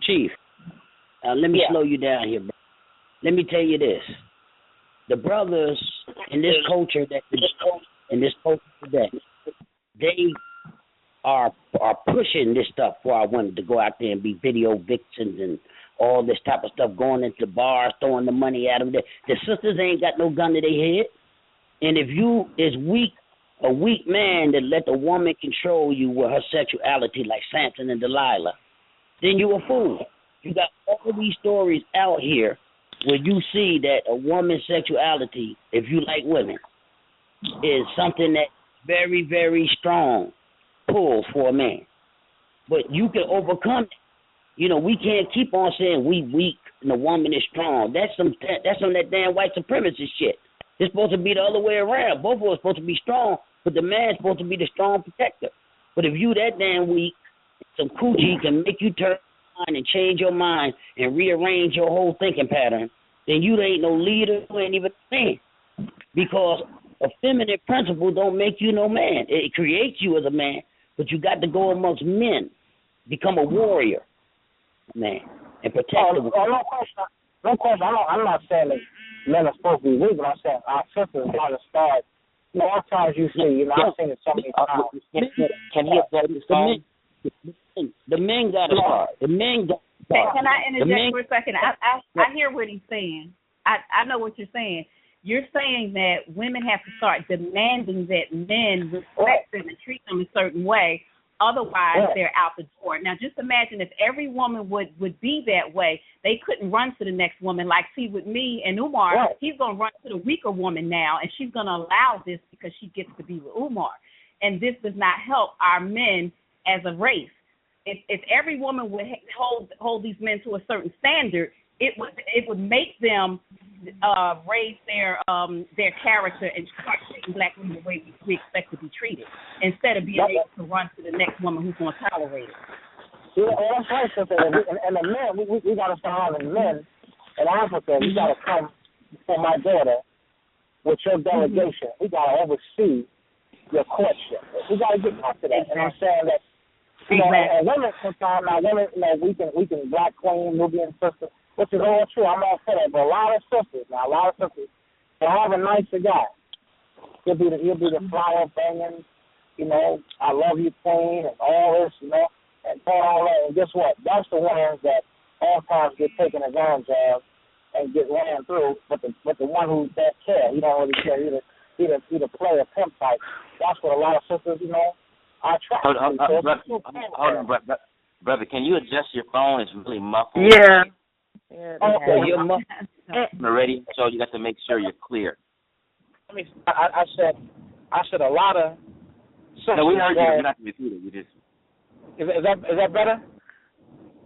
Chief, let me slow you down here, bro. Let me tell you this. The brothers in this culture today, they are pushing this stuff for our women to go out there and be video vixens and all this type of stuff, going into bars, throwing the money at them. The sisters ain't got no gun to their head. And if you is a weak man that let the woman control you with her sexuality like Samson and Delilah, then you a fool. You got all these stories out here where you see that a woman's sexuality, if you like women, is something that very, very strong pull for a man. But you can overcome it. You know, we can't keep on saying we weak and the woman is strong. That's some that damn white supremacist shit. It's supposed to be the other way around. Both of us supposed to be strong, but the man's supposed to be the strong protector. But if you that damn weak, some coochie can make you turn around and change your mind and rearrange your whole thinking pattern, then you ain't no leader, you ain't even a man. Because a feminine principle don't make you no man. It creates you as a man, but you got to go amongst men, become a warrior, man, and protect them. No question. I'm not saying that men are supposed to be weak, but I'm saying our sisters got to start. You know, all times you see, I've seen it so many times. Can he address this phone? The men got to start. The men got to start. Can I interject for a second? I hear what he's saying. I know what you're saying. You're saying that women have to start demanding that men respect them and treat them a certain way. Otherwise, they're out the door. Now, just imagine if every woman would be that way, they couldn't run to the next woman. Like, see, with me and Umar, he's going to run to the weaker woman now, and she's going to allow this because she gets to be with Umar. And this does not help our men as a race. If every woman would hold these men to a certain standard, it would make them raise their character and start treating black women the way we expect to be treated, instead of being able to run to the next woman who's going to tolerate it. Yeah, that's right, sister. And the men, we got to start having men in Africa. We got to come for my daughter with your delegation. We got to oversee your courtship. We got to get back to that. And I'm saying that, and women sometimes, we can black queen, Nubian sister, which is all true. I'm all for that. But a lot of sisters, they have a nicer guy. He'll be the flower banging, I love you, queen, and all this, and all that. And guess what? That's the ones that all times get taken advantage of and get ran through. But the one who don't care, he don't really care. He the player pimp type. That's what a lot of sisters, are attracted to. Hold on, brother. Can you adjust your phone? It's really muffled. Yeah. You're muffled. On the radio show, you got to make sure you're clear. I said a lot of. No, we heard you. You're not repeating. You just. Is that better?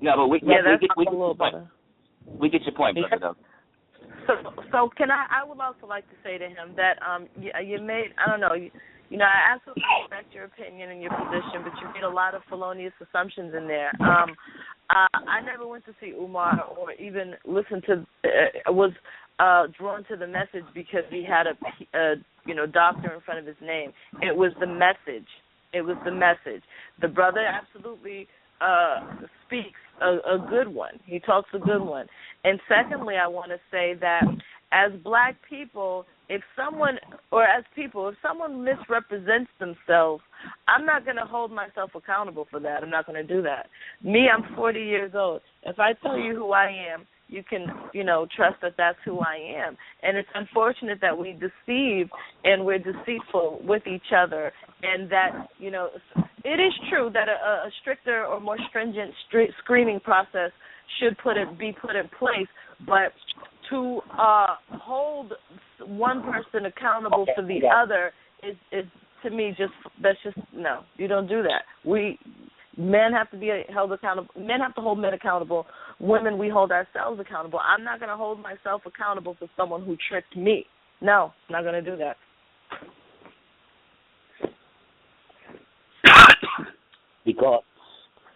No, but we get a little better. We get your point, brother. Though. So can I would also like to say to him that you made, I don't know, I absolutely respect your opinion and your position, but you made a lot of felonious assumptions in there. I never went to see Umar or even listened to, was drawn to the message because he had a doctor in front of his name. It was the message. The brother absolutely speaks a good one. He talks a good one. And secondly, I want to say that as black people, if someone misrepresents themselves, I'm not going to hold myself accountable for that. I'm not going to do that. Me, I'm 40 years old. If I tell you who I am, you can, trust that that's who I am. And it's unfortunate that we deceive and we're deceitful with each other, and that, it is true that a stricter or more stringent screening process should be put in place, but to hold one person accountable for the other is to me no. You don't do that. Men have to be held accountable. Men have to hold men accountable. Women, we hold ourselves accountable. I'm not going to hold myself accountable for someone who tricked me. No, I'm not going to do that. Because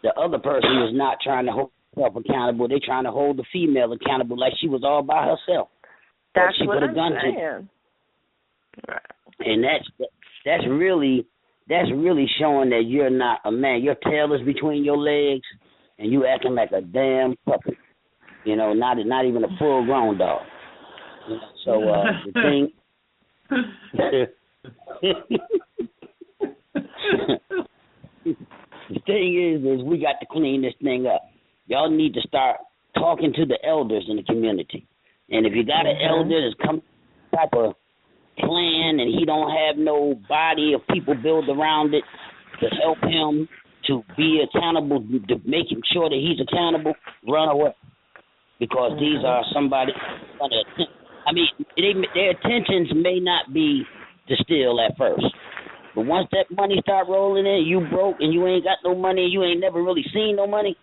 the other person is not trying to hold herself accountable. They're trying to hold the female accountable like she was all by herself. That's she what put a I'm gun saying. And that's really showing that you're not a man. Your tail is between your legs, and you acting like a damn puppy. You know, not even a full grown dog. You know, so the thing. The thing is we got to clean this thing up. Y'all need to start talking to the elders in the community. And if you got an elder that's come type of plan and he don't have no body of people built around it to help him to be accountable, to make him sure that he's accountable, run away. Because these are somebody. I mean, their intentions may not be to steal at first. But once that money start rolling in, you broke and you ain't got no money, you ain't never really seen no money,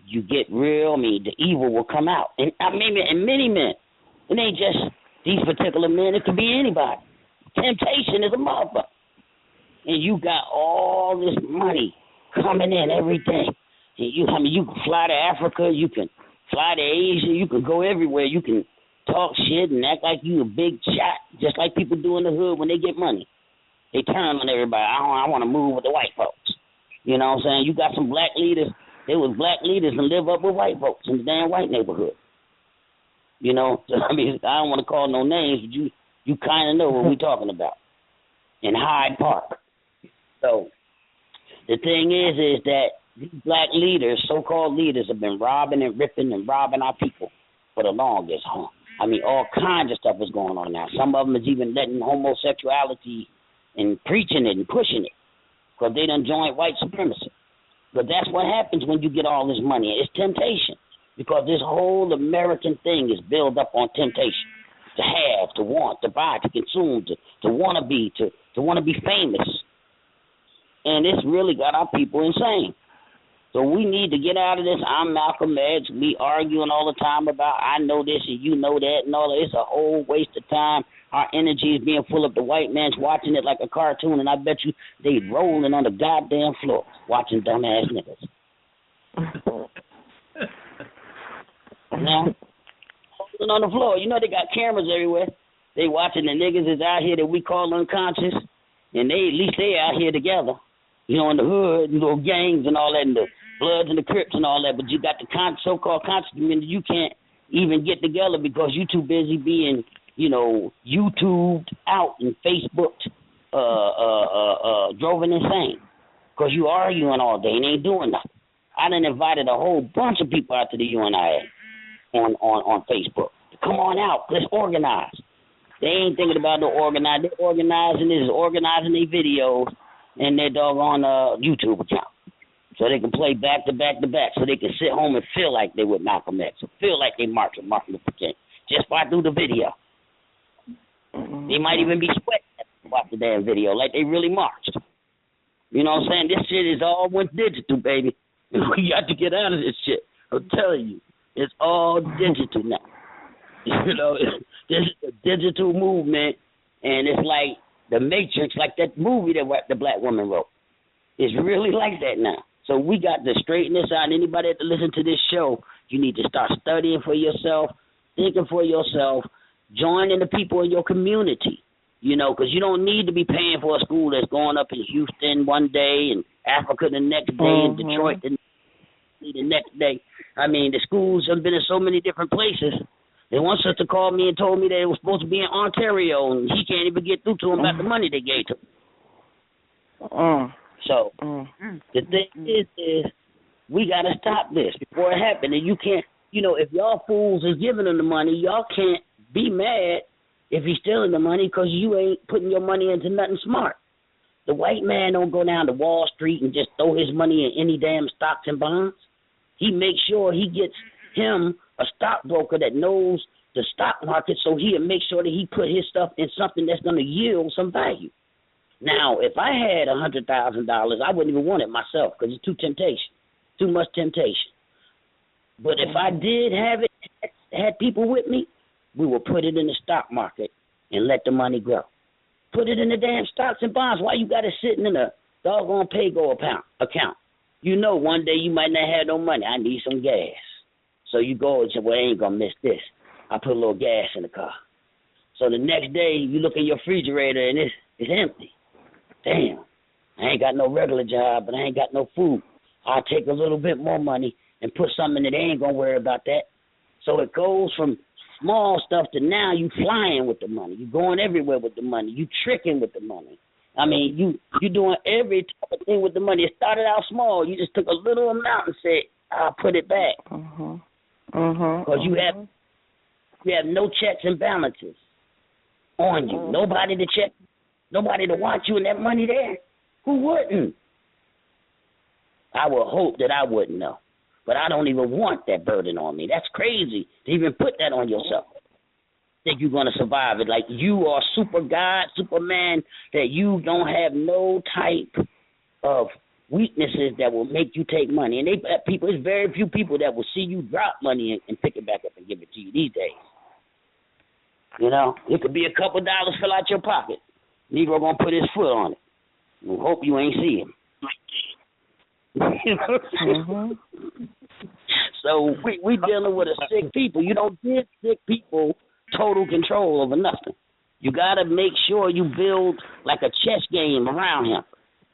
you get real, the evil will come out. And and many men, it ain't just these particular men, it could be anybody. Temptation is a motherfucker. And you got all this money coming in every day. And you can fly to Africa, you can fly to Asia, you can go everywhere, you can talk shit and act like you a big shot, just like people do in the hood when they get money. They turn on everybody. I want to move with the white folks. You know what I'm saying? You got some black leaders. They was black leaders and live up with white folks in the damn white neighborhood. You know? So, I don't want to call no names, but you kind of know what we're talking about. In Hyde Park. So the thing is that these black leaders, so-called leaders, have been robbing and ripping and robbing our people for the longest. All kinds of stuff is going on now. Some of them is even letting homosexuality and preaching it and pushing it because they done joined white supremacy. But that's what happens when you get all this money. It's temptation because this whole American thing is built up on temptation. To have, to want, to buy, to consume, to want to be, to want to be famous. And it's really got our people insane. So we need to get out of this. I'm Malcolm X. We arguing all the time about I know this and you know that and all that. It's a whole waste of time. Our energy is being full of the white man's watching it like a cartoon, and I bet you they rolling on the goddamn floor watching dumbass niggas. Now, rolling on the floor. You know they got cameras everywhere. They watching the niggas is out here that we call unconscious, and at least they out here together. You know, in the hood, little gangs and all that, and the Bloods and the Crips and all that, but you got the so-called conscious community you can't even get together because you too busy being, YouTubed out and Facebooked, drove insane because you arguing all day and ain't doing nothing. I done invited a whole bunch of people out to the UNIA on Facebook. Come on out, let's organize. They ain't thinking about no organize. They're organizing their videos and their doggone YouTube account. So they can play back to back to back. So they can sit home and feel like they with Malcolm X. Or feel like they marched with Martin Luther King. Just by through the video. They might even be sweating about the damn video like they really marched. You know what I'm saying? This shit is all went digital, baby. We got to get out of this shit. I'm telling you. It's all digital now. This is a digital movement, and it's like The Matrix, like that movie that the black woman wrote. It's really like that now. So we got to straighten this out. Anybody that listen to this show, you need to start studying for yourself, thinking for yourself, joining the people in your community, because you don't need to be paying for a school that's going up in Houston one day and Africa the next day and Detroit the next day. The schools have been in so many different places. And one sister called me and told me that it was supposed to be in Ontario, and she can't even get through to them about the money they gave to them. So the thing is we got to stop this before it happens. And you can't, if y'all fools is giving them the money, y'all can't be mad if he's stealing the money because you ain't putting your money into nothing smart. The white man don't go down to Wall Street and just throw his money in any damn stocks and bonds. He makes sure he gets him a stockbroker that knows the stock market, so he'll make sure that he put his stuff in something that's going to yield some value. Now, if I had $100,000, I wouldn't even want it myself because it's too much temptation. But if I did have it, had people with me, we will put it in the stock market and let the money grow. Put it in the damn stocks and bonds. Why you got it sitting in a doggone pay-go account? You know, one day you might not have no money. I need some gas. So you go and say, well, I ain't going to miss this. I put a little gas in the car. So the next day, you look in your refrigerator and it's empty. Damn, I ain't got no regular job, but I ain't got no food. I'll take a little bit more money and put something in that they ain't going to worry about that. So it goes from small stuff to now you flying with the money. You going everywhere with the money. You tricking with the money. I mean, you doing every type of thing with the money. It started out small. You just took a little amount and said, I'll put it back. Because you have no checks and balances on you. Nobody to check, nobody to watch you, and that money there. Who wouldn't? I would hope that I wouldn't know. But I don't even want that burden on me. That's crazy to even put that on yourself. Think you're going to survive it. Like you are super God, Superman, that you don't have no type of weaknesses that will make you take money. And there's very few people that will see you drop money and pick it back up and give it to you these days. You know, it could be a couple dollars fill out your pocket. Negro going to put his foot on it. We hope you ain't see him. You know? So we dealing with a sick people. You don't give sick people total control over nothing. You got to make sure you build like a chess game around him.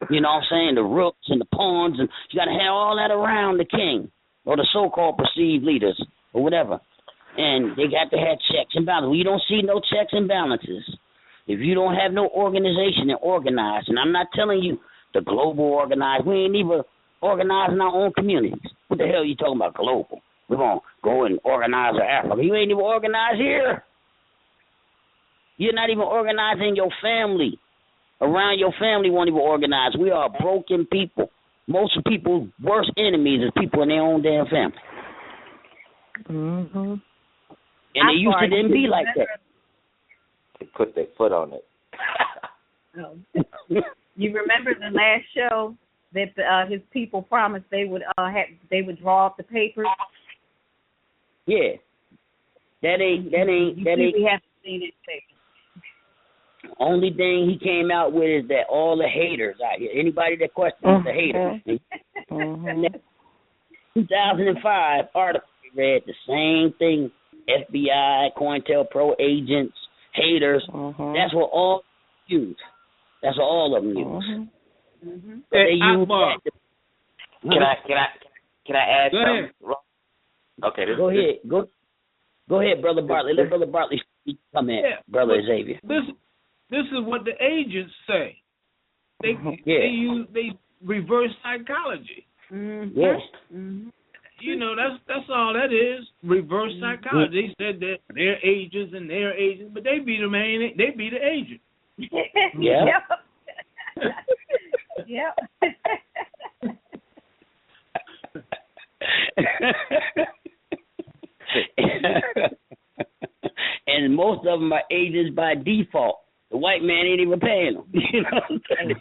You know what I'm saying? The rooks and the pawns, and you got to have all that around the king or the so-called perceived leaders or whatever. And they got to have checks and balances. Well, you don't see no checks and balances if you don't have no organization and organized. And I'm not telling you the global organized. We ain't even organizing our own communities. What the hell are you talking about global? We're going to go and organize Africa. You ain't even organized here. You're not even organizing your family. Around your family won't even organize. We are broken people. Most of people's worst enemies is people in their own damn family. And they used to didn't be like that. They put their foot on it. You remember the last show that his people promised they would draw up the papers? Yeah. That ain't. We haven't seen it paper. Only thing he came out with is that all the haters out here, anybody that questions the haters. 2005 article read the same thing. FBI, COINTELPRO agents, haters. That's what all use. That's what all of them use. They use that. Can I add something? Okay. Go ahead. Go ahead, Brother Bartley. Let Brother Bartley come in. Yeah, Brother Xavier. This is what the agents say. They reverse psychology. Yes. You know, that's all that is. Reverse psychology. They said that they're agents and they're agents, but they be the agent. Yeah. Yep. And most of them are agents by default. The white man ain't even paying them. You know what I'm saying?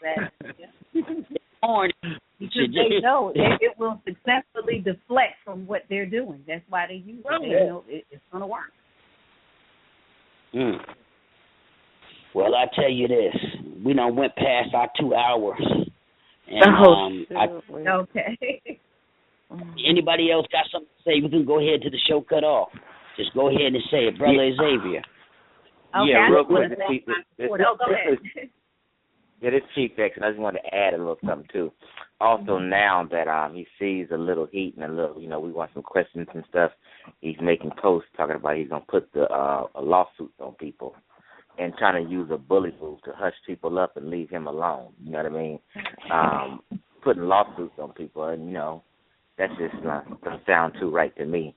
Because they know it will successfully deflect from what they're doing. That's why they use it. They know it's going to work. Well, I tell you this. We done went past our 2 hours. And, okay. Anybody else got something to say? We can go ahead to the show cut off. Just go ahead and say it. Brother Xavier. Okay, yeah, real quick. This Chief X, and I just wanted to add a little something, too. Also, now that he sees a little heat and a little, we want some questions and stuff, he's making posts talking about he's going to put the lawsuits on people and trying to use a bully move to hush people up and leave him alone. You know what I mean? Putting lawsuits on people, and, that's just doesn't sound too right to me.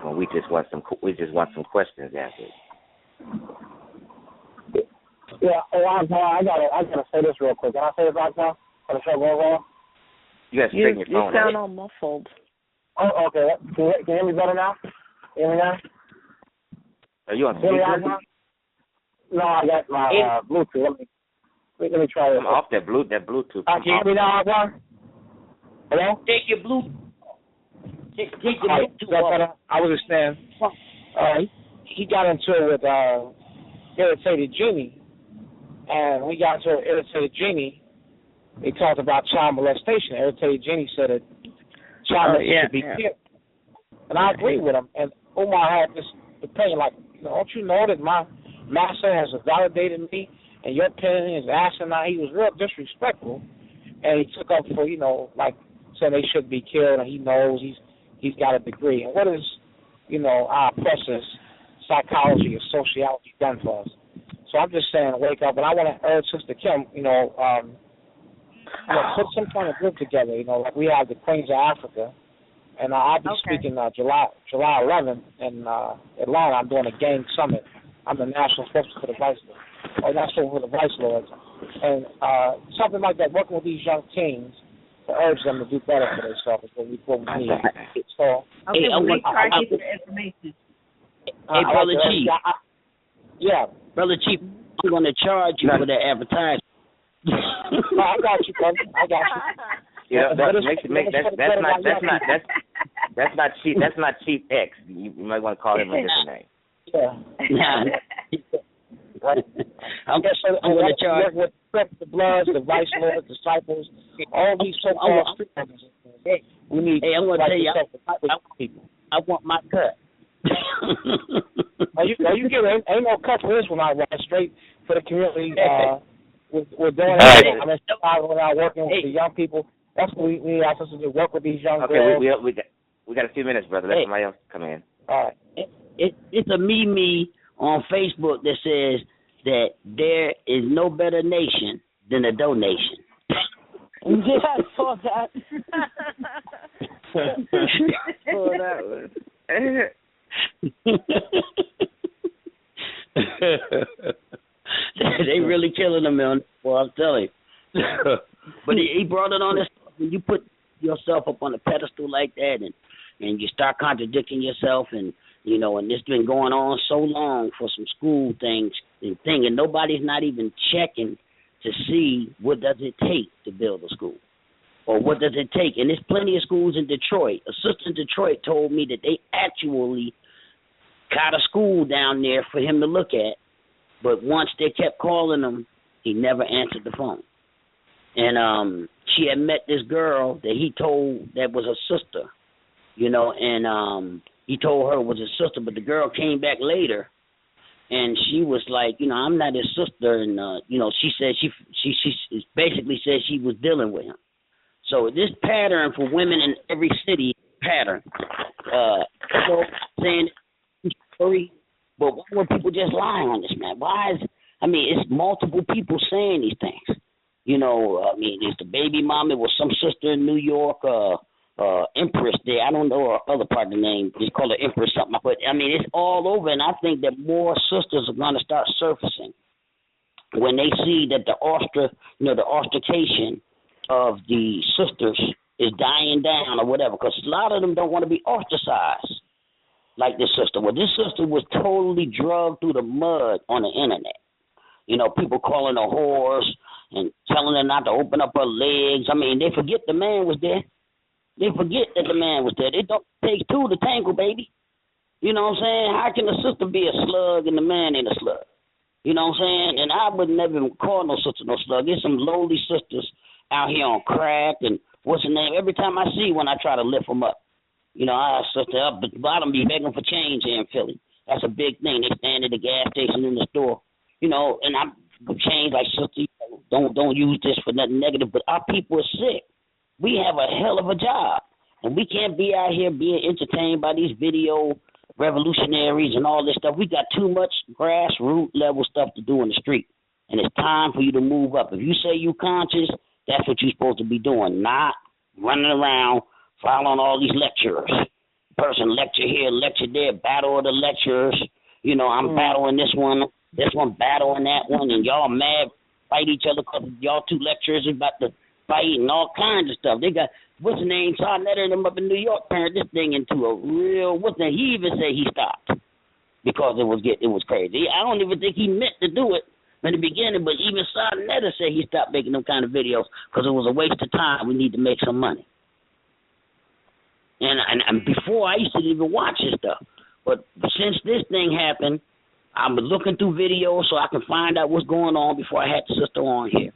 When we just want some questions answered. Yeah, I gotta say this real quick. Can I say this right now? For the show goes on? You gotta straighten your phone. You sound all muffled. Oh, okay. Can you hear me better now? Hear me now? Are you on speaker? No, I got my Bluetooth. Let me try it. I'm off that Bluetooth. Can you hear me now, Umar? Hello? Take your Bluetooth. Take your Bluetooth off. I was just saying, he got into it with irritated Jimmy, and we got into an irritated Jimmy, they talked about child molestation. Irritated Jenny said that child molestation should be killed. And I agree with him. And Umar had this opinion, like, don't you know that my master has validated me and your opinion is asinine? He was real disrespectful. And he took up for, like saying they should be killed, and he knows he's got a degree. And what is, our oppressors, psychology or sociology done for us? So I'm just saying, wake up. And I want to urge Sister Kim, put some kind of group together, like we have the Queens of Africa. And I'll be speaking July 11th in Atlanta. I'm doing a gang summit. I'm the national spokesman for the Vice Lords. And something like that, working with these young teens to urge them to do better for themselves is what we need. So, we try to get you the information. Hey, Brother Chief. Brother Chief, I'm going to charge you for that advertisement. No, I got you, brother. I got you. That's not Chief X. You might want to call him a different name. I'm going to charge with the Bloods, the Vice Lords, Disciples, all these so-called street organizations. We need. Hey, I'm going to tell you, I want my cut. you get it? Ain't no cut for this one. I run straight for the community. We're doing it. I'm in Chicago now, working with the young people. That's what we need our sisters to work with these young girls. We got a few minutes, brother. Let somebody else come in. All right. It's a me on Facebook that says that there is no better nation than a donation. Yeah, I saw that. They really killing them, man. Well, I'm telling you. But he brought it on this. When you put yourself up on a pedestal like that, and you start contradicting yourself, and and this been going on so long for some school things and nobody's not even checking to see what does it take to build a school, or what does it take. And there's plenty of schools in Detroit. A sister in Detroit told me that they actually got a school down there for him to look at, but once they kept calling him, he never answered the phone. And she had met this girl that he told that was a sister, and he told her it was his sister, but the girl came back later, and she was like, I'm not his sister, and she said she basically said she was dealing with him. So this pattern for women in every city pattern, saying story, but why were people just lying on this, man? It's multiple people saying these things. It's the baby mom. It was some sister in New York, Empress there. I don't know her other part of the name. They call her Empress something. But, it's all over, and I think that more sisters are going to start surfacing when they see that the ostracation of the sisters is dying down or whatever, because a lot of them don't want to be ostracized like this sister. Well, this sister was totally drugged through the mud on the internet. People calling her whores and telling her not to open up her legs. They forget the man was there. They forget that the man was there. It don't take two to tangle, baby. You know what I'm saying? How can a sister be a slug and the man ain't a slug? You know what I'm saying? And I would never even call no sister no slug. There's some lowly sisters out here on crack and what's her name? Every time I see one, I try to lift them up. I sister up at the bottom be begging for change here in Philly. That's a big thing. They stand at the gas station in the store. And I'm change like sister. Don't use this for nothing negative. But our people are sick. We have a hell of a job, and we can't be out here being entertained by these video revolutionaries and all this stuff. We got too much grassroots level stuff to do in the street, and it's time for you to move up. If you say you conscious, that's what you're supposed to be doing, not running around following all these lecturers. Person lecture here, lecture there, battle of the lecturers. I'm battling this one battling that one, and y'all mad, fight each other because y'all two lecturers is about to fight and all kinds of stuff. They got, what's his name, Sarnetta and them up in New York, turned this thing into a real, he even said he stopped because it was crazy. I don't even think he meant to do it in the beginning, but even Sarnetta said he stopped making them kind of videos because it was a waste of time. We need to make some money. And before, I used to even watch his stuff. But since this thing happened, I'm looking through videos so I can find out what's going on before I had the sister on here.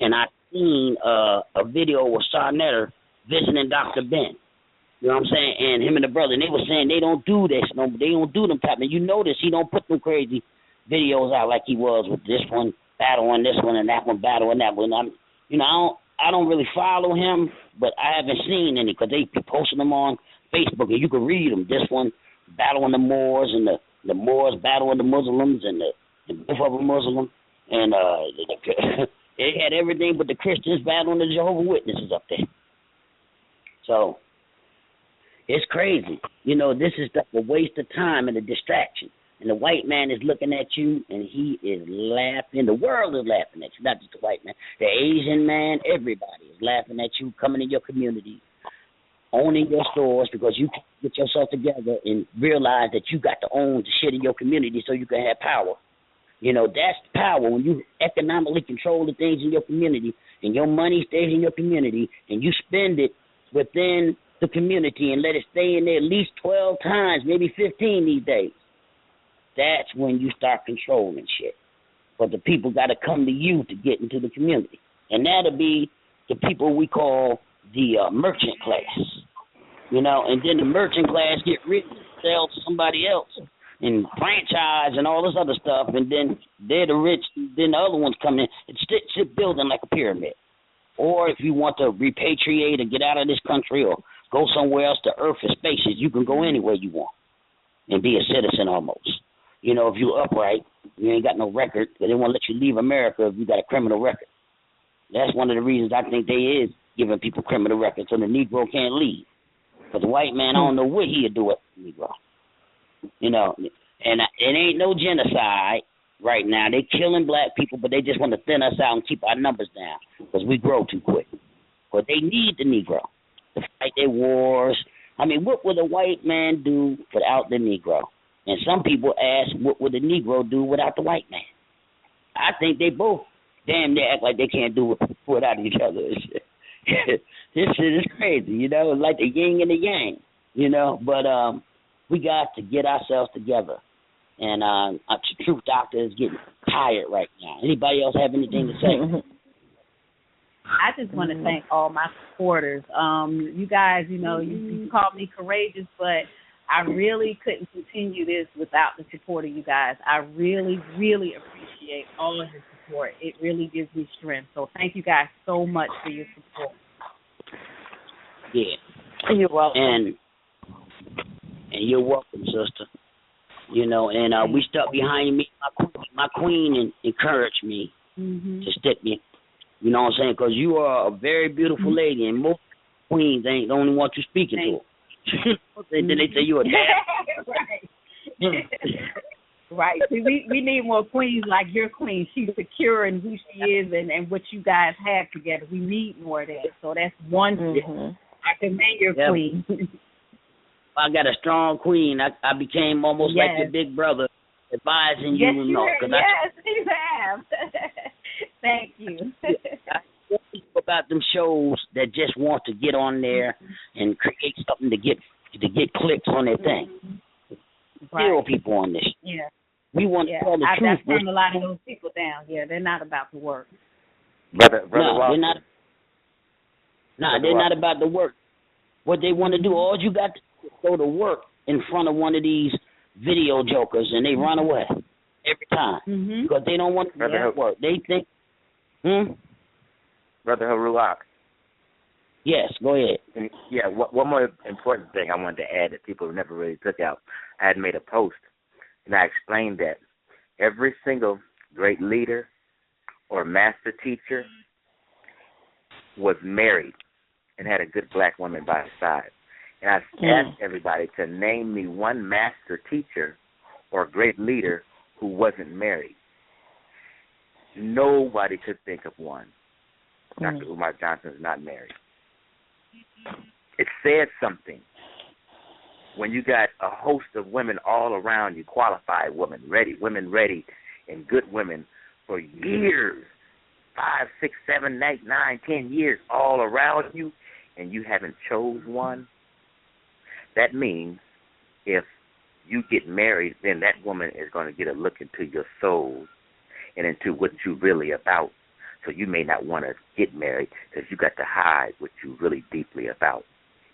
And I seen a video with Sarnetter visiting Dr. Ben. You know what I'm saying? And him and the brother, and they were saying they don't do this. No, they don't do them type. And you notice he don't put them crazy videos out like he was with this one battling this one and that one battling that one. I don't really follow him, but I haven't seen any because they be posting them on Facebook, and you can read them. This one battling the Moors, and the Moors battling the Muslims, and both of them Muslim, and it had everything but the Christians battling the Jehovah's Witnesses up there. So it's crazy. This is a waste of time and a distraction. And the white man is looking at you, and he is laughing. The world is laughing at you, not just the white man. The Asian man, everybody is laughing at you, coming in your community, owning your stores because you can get yourself together and realize that you got to own the shit in your community so you can have power. That's power when you economically control the things in your community and your money stays in your community and you spend it within the community and let it stay in there at least 12 times, maybe 15 these days. That's when you start controlling shit. But the people got to come to you to get into the community. And that'll be the people we call the merchant class. And then the merchant class get rich and sell to somebody else and franchise and all this other stuff. And then they're the rich. Then the other ones come in. It's building like a pyramid. Or if you want to repatriate and get out of this country or go somewhere else, the earth is spacious. You can go anywhere you want and be a citizen almost. If you're upright, you ain't got no record, they won't let you leave America if you got a criminal record. That's one of the reasons I think they is giving people criminal records so the Negro can't leave. But the white man, I don't know what he'll do with the Negro. And it ain't no genocide right now. They killing black people, but they just want to thin us out and keep our numbers down because we grow too quick. But they need the Negro to fight their wars. I mean, what would a white man do without the Negro? And some people ask, what would the Negro do without the white man? I think they both damn near act like they can't do it without each other. This shit is crazy, It's like the yin and the yang, But we got to get ourselves together. And the Truth Doctor is getting tired right now. Anybody else have anything to say? I just want to thank all my supporters. You guys, you called me courageous, but I really couldn't continue this without the support of you guys. I really, really appreciate all of the support. It really gives me strength. So thank you guys so much for your support. Yeah. You're welcome. And you're welcome, sister. And we stuck behind me. My queen encouraged me to stick me. You know what I'm saying? Because you are a very beautiful lady, and most queens ain't the only one you speaking to. Then they say you're a dad. Right. See, we need more queens like your queen. She's secure in who she is and what you guys have together. We need more of that. So that's one thing. I commend your queen. I got a strong queen. I became almost like your big brother, advising you. Yes, you have. Thank you. I about them shows that just want to get on there and create something to get clicks on their thing. Zero people on this. Yeah. We want to tell the truth. I've turned a lot of those people down. Yeah, they're not about the work. Brother they're not. They're not about the work. What they want to do, all you got to do is go to work in front of one of these video jokers, and they run away every time because they don't want to work. They think. Brother Haruak. Yes, go ahead. And one more important thing I wanted to add that people never really took out. I had made a post, and I explained that every single great leader or master teacher was married and had a good black woman by his side. And I asked everybody to name me one master teacher or great leader who wasn't married. Nobody could think of one. Dr. Umar Johnson is not married. It said something when you got a host of women all around you, qualified women ready, and good women for years, 5, 6, 7, 8, 9, 10 years all around you, and you haven't chose one. That means if you get married, then that woman is going to get a look into your soul and into what you're really about. So you may not want to get married because you got to hide what you really deeply about.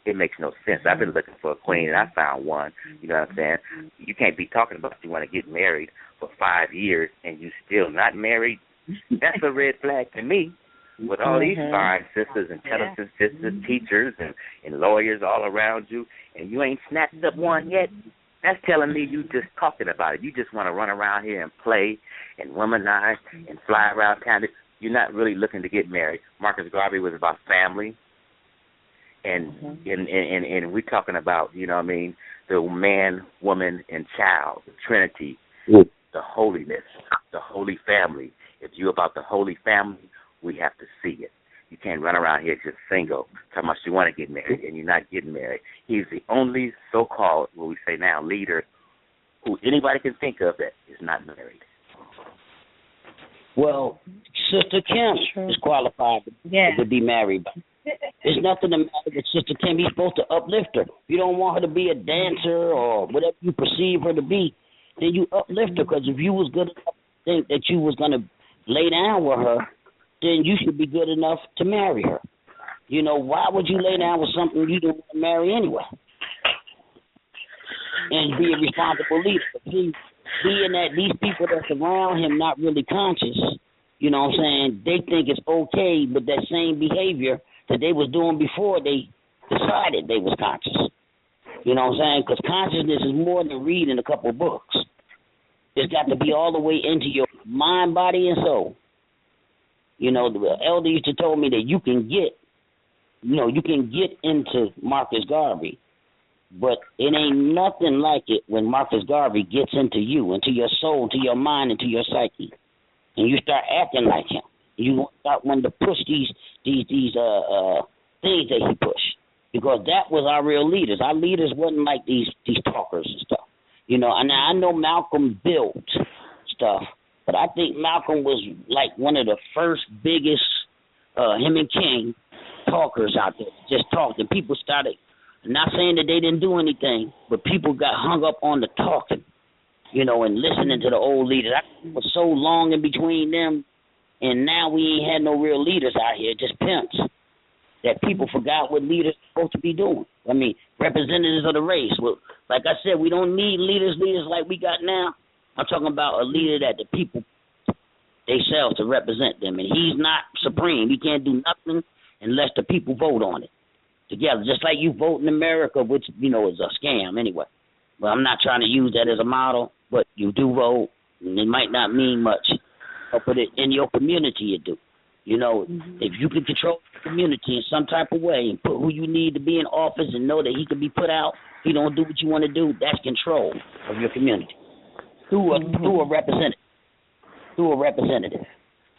It makes no sense. I've been looking for a queen, and I found one. You know what I'm saying? You can't be talking about you want to get married for 5 years and you still not married. That's a red flag to me. With all these fine sisters, intelligent sisters, teachers, and lawyers all around you, and you ain't snatched up one yet, that's telling me you just talking about it. You just want to run around here and play and womanize and fly around town. You're not really looking to get married. Marcus Garvey was about family, and we're talking about, you know what I mean, the man, woman, and child, the Trinity, the holiness, the holy family. If you're about the holy family, we have to see it. You can't run around here just single, talking about you want to get married, and you're not getting married. He's the only so-called, what we say now, leader who anybody can think of that is not married. Well, Sister Kim is qualified to be married. There's nothing to matter with Sister Kim. He's supposed to uplift her. If you don't want her to be a dancer or whatever you perceive her to be, then you uplift her, because if you was good enough to think that you was going to lay down with her, then you should be good enough to marry her. You know, why would you lay down with something you don't want to marry anyway? And be a responsible leader. Being that these people that's around him not really conscious, you know what I'm saying, they think it's okay, but that same behavior that they was doing before they decided they was conscious. You know what I'm saying? Because consciousness is more than reading a couple of books. It's got to be all the way into your mind, body, and soul. You know, the elder used to told me that you can get into Marcus Garvey, but it ain't nothing like it when Marcus Garvey gets into you, into your soul, to your mind, into your psyche, and you start acting like him. You start wanting to push these things that he pushed, because that was our real leaders. Our leaders wasn't like these talkers and stuff. You know, and I know Malcolm built stuff, but I think Malcolm was like one of the first biggest, him and King, talkers out there. Just talked, and people started, not saying that they didn't do anything, but people got hung up on the talking, you know, and listening to the old leaders. I was so long in between them, and now we ain't had no real leaders out here, just pimps, that people forgot what leaders are supposed to be doing. I mean, representatives of the race. Well, like I said, we don't need leaders like we got now. I'm talking about a leader that the people themselves to represent them, and he's not supreme. He can't do nothing unless the people vote on it together. Just like you vote in America, which, you know, is a scam anyway. But I'm not trying to use that as a model, but you do vote, and it might not mean much. But in your community, you do. You know, if you can control the community in some type of way and put who you need to be in office and know that he can be put out, he don't do what you want to do, that's control of your community. Through a representative.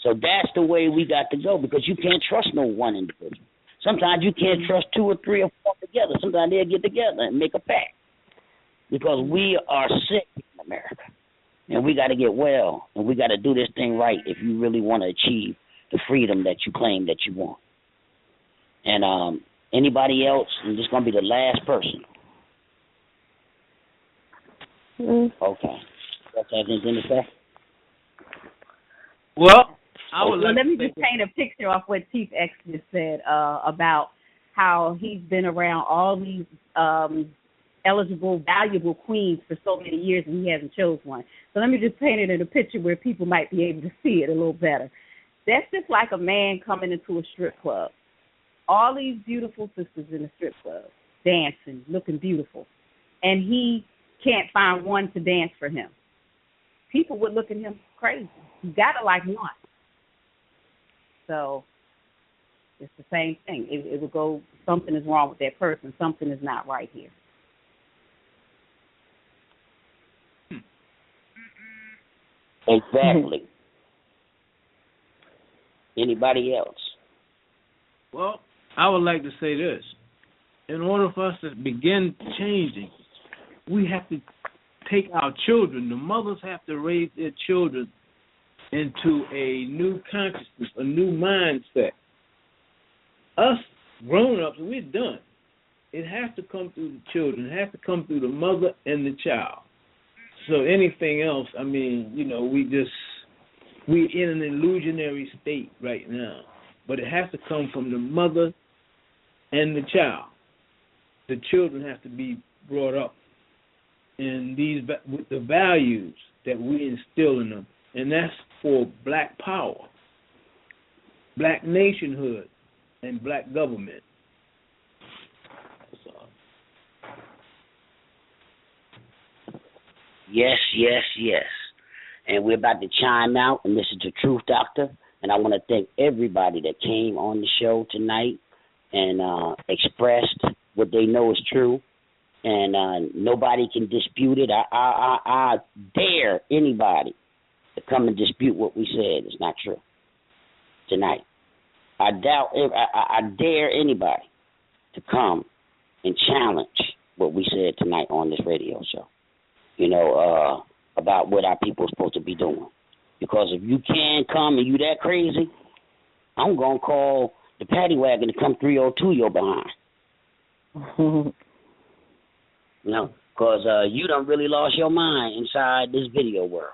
So that's the way we got to go, because you can't trust no one individual. Sometimes you can't trust 2 or 3 or 4 together. Sometimes they'll get together and make a pact, because we are sick in America, and we got to get well, and we got to do this thing right if you really want to achieve the freedom that you claim that you want. And anybody else, I'm just going to be the last person. Okay. Anything to say? Well, let me just paint a picture off what Chief X just said about how he's been around all these eligible, valuable queens for so many years, and he hasn't chose one. So let me just paint it in a picture where people might be able to see it a little better. That's just like a man coming into a strip club. All these beautiful sisters in the strip club, dancing, looking beautiful, and he can't find one to dance for him. People would look at him crazy. You gotta like one. So it's the same thing. It would go, something is wrong with that person. Something is not right here. Exactly. Anybody else? Well, I would like to say this. In order for us to begin changing, we have to take our children. The mothers have to raise their children into a new consciousness, a new mindset. Us grown-ups, we're done. It has to come through the children. It has to come through the mother and the child. So anything else, I mean, you know, we just we're in an illusionary state right now. But it has to come from the mother and the child. The children have to be brought up in with the values that we instill in them. And that's for black power, black nationhood, and black government. Yes, yes, yes. And we're about to chime out, and this is the Truth Doctor. And I want to thank everybody that came on the show tonight and expressed what they know is true. And nobody can dispute it. I dare anybody to come and dispute what we said. It's not true tonight. I dare anybody to come and challenge what we said tonight on this radio show, about what our people are supposed to be doing. Because if you can't come and you that crazy, I'm going to call the paddy wagon to come 302 your behind. Because you done really lost your mind inside this video world.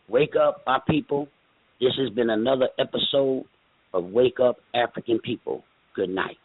Wake up, our people. This has been another episode of Wake Up African People. Good night.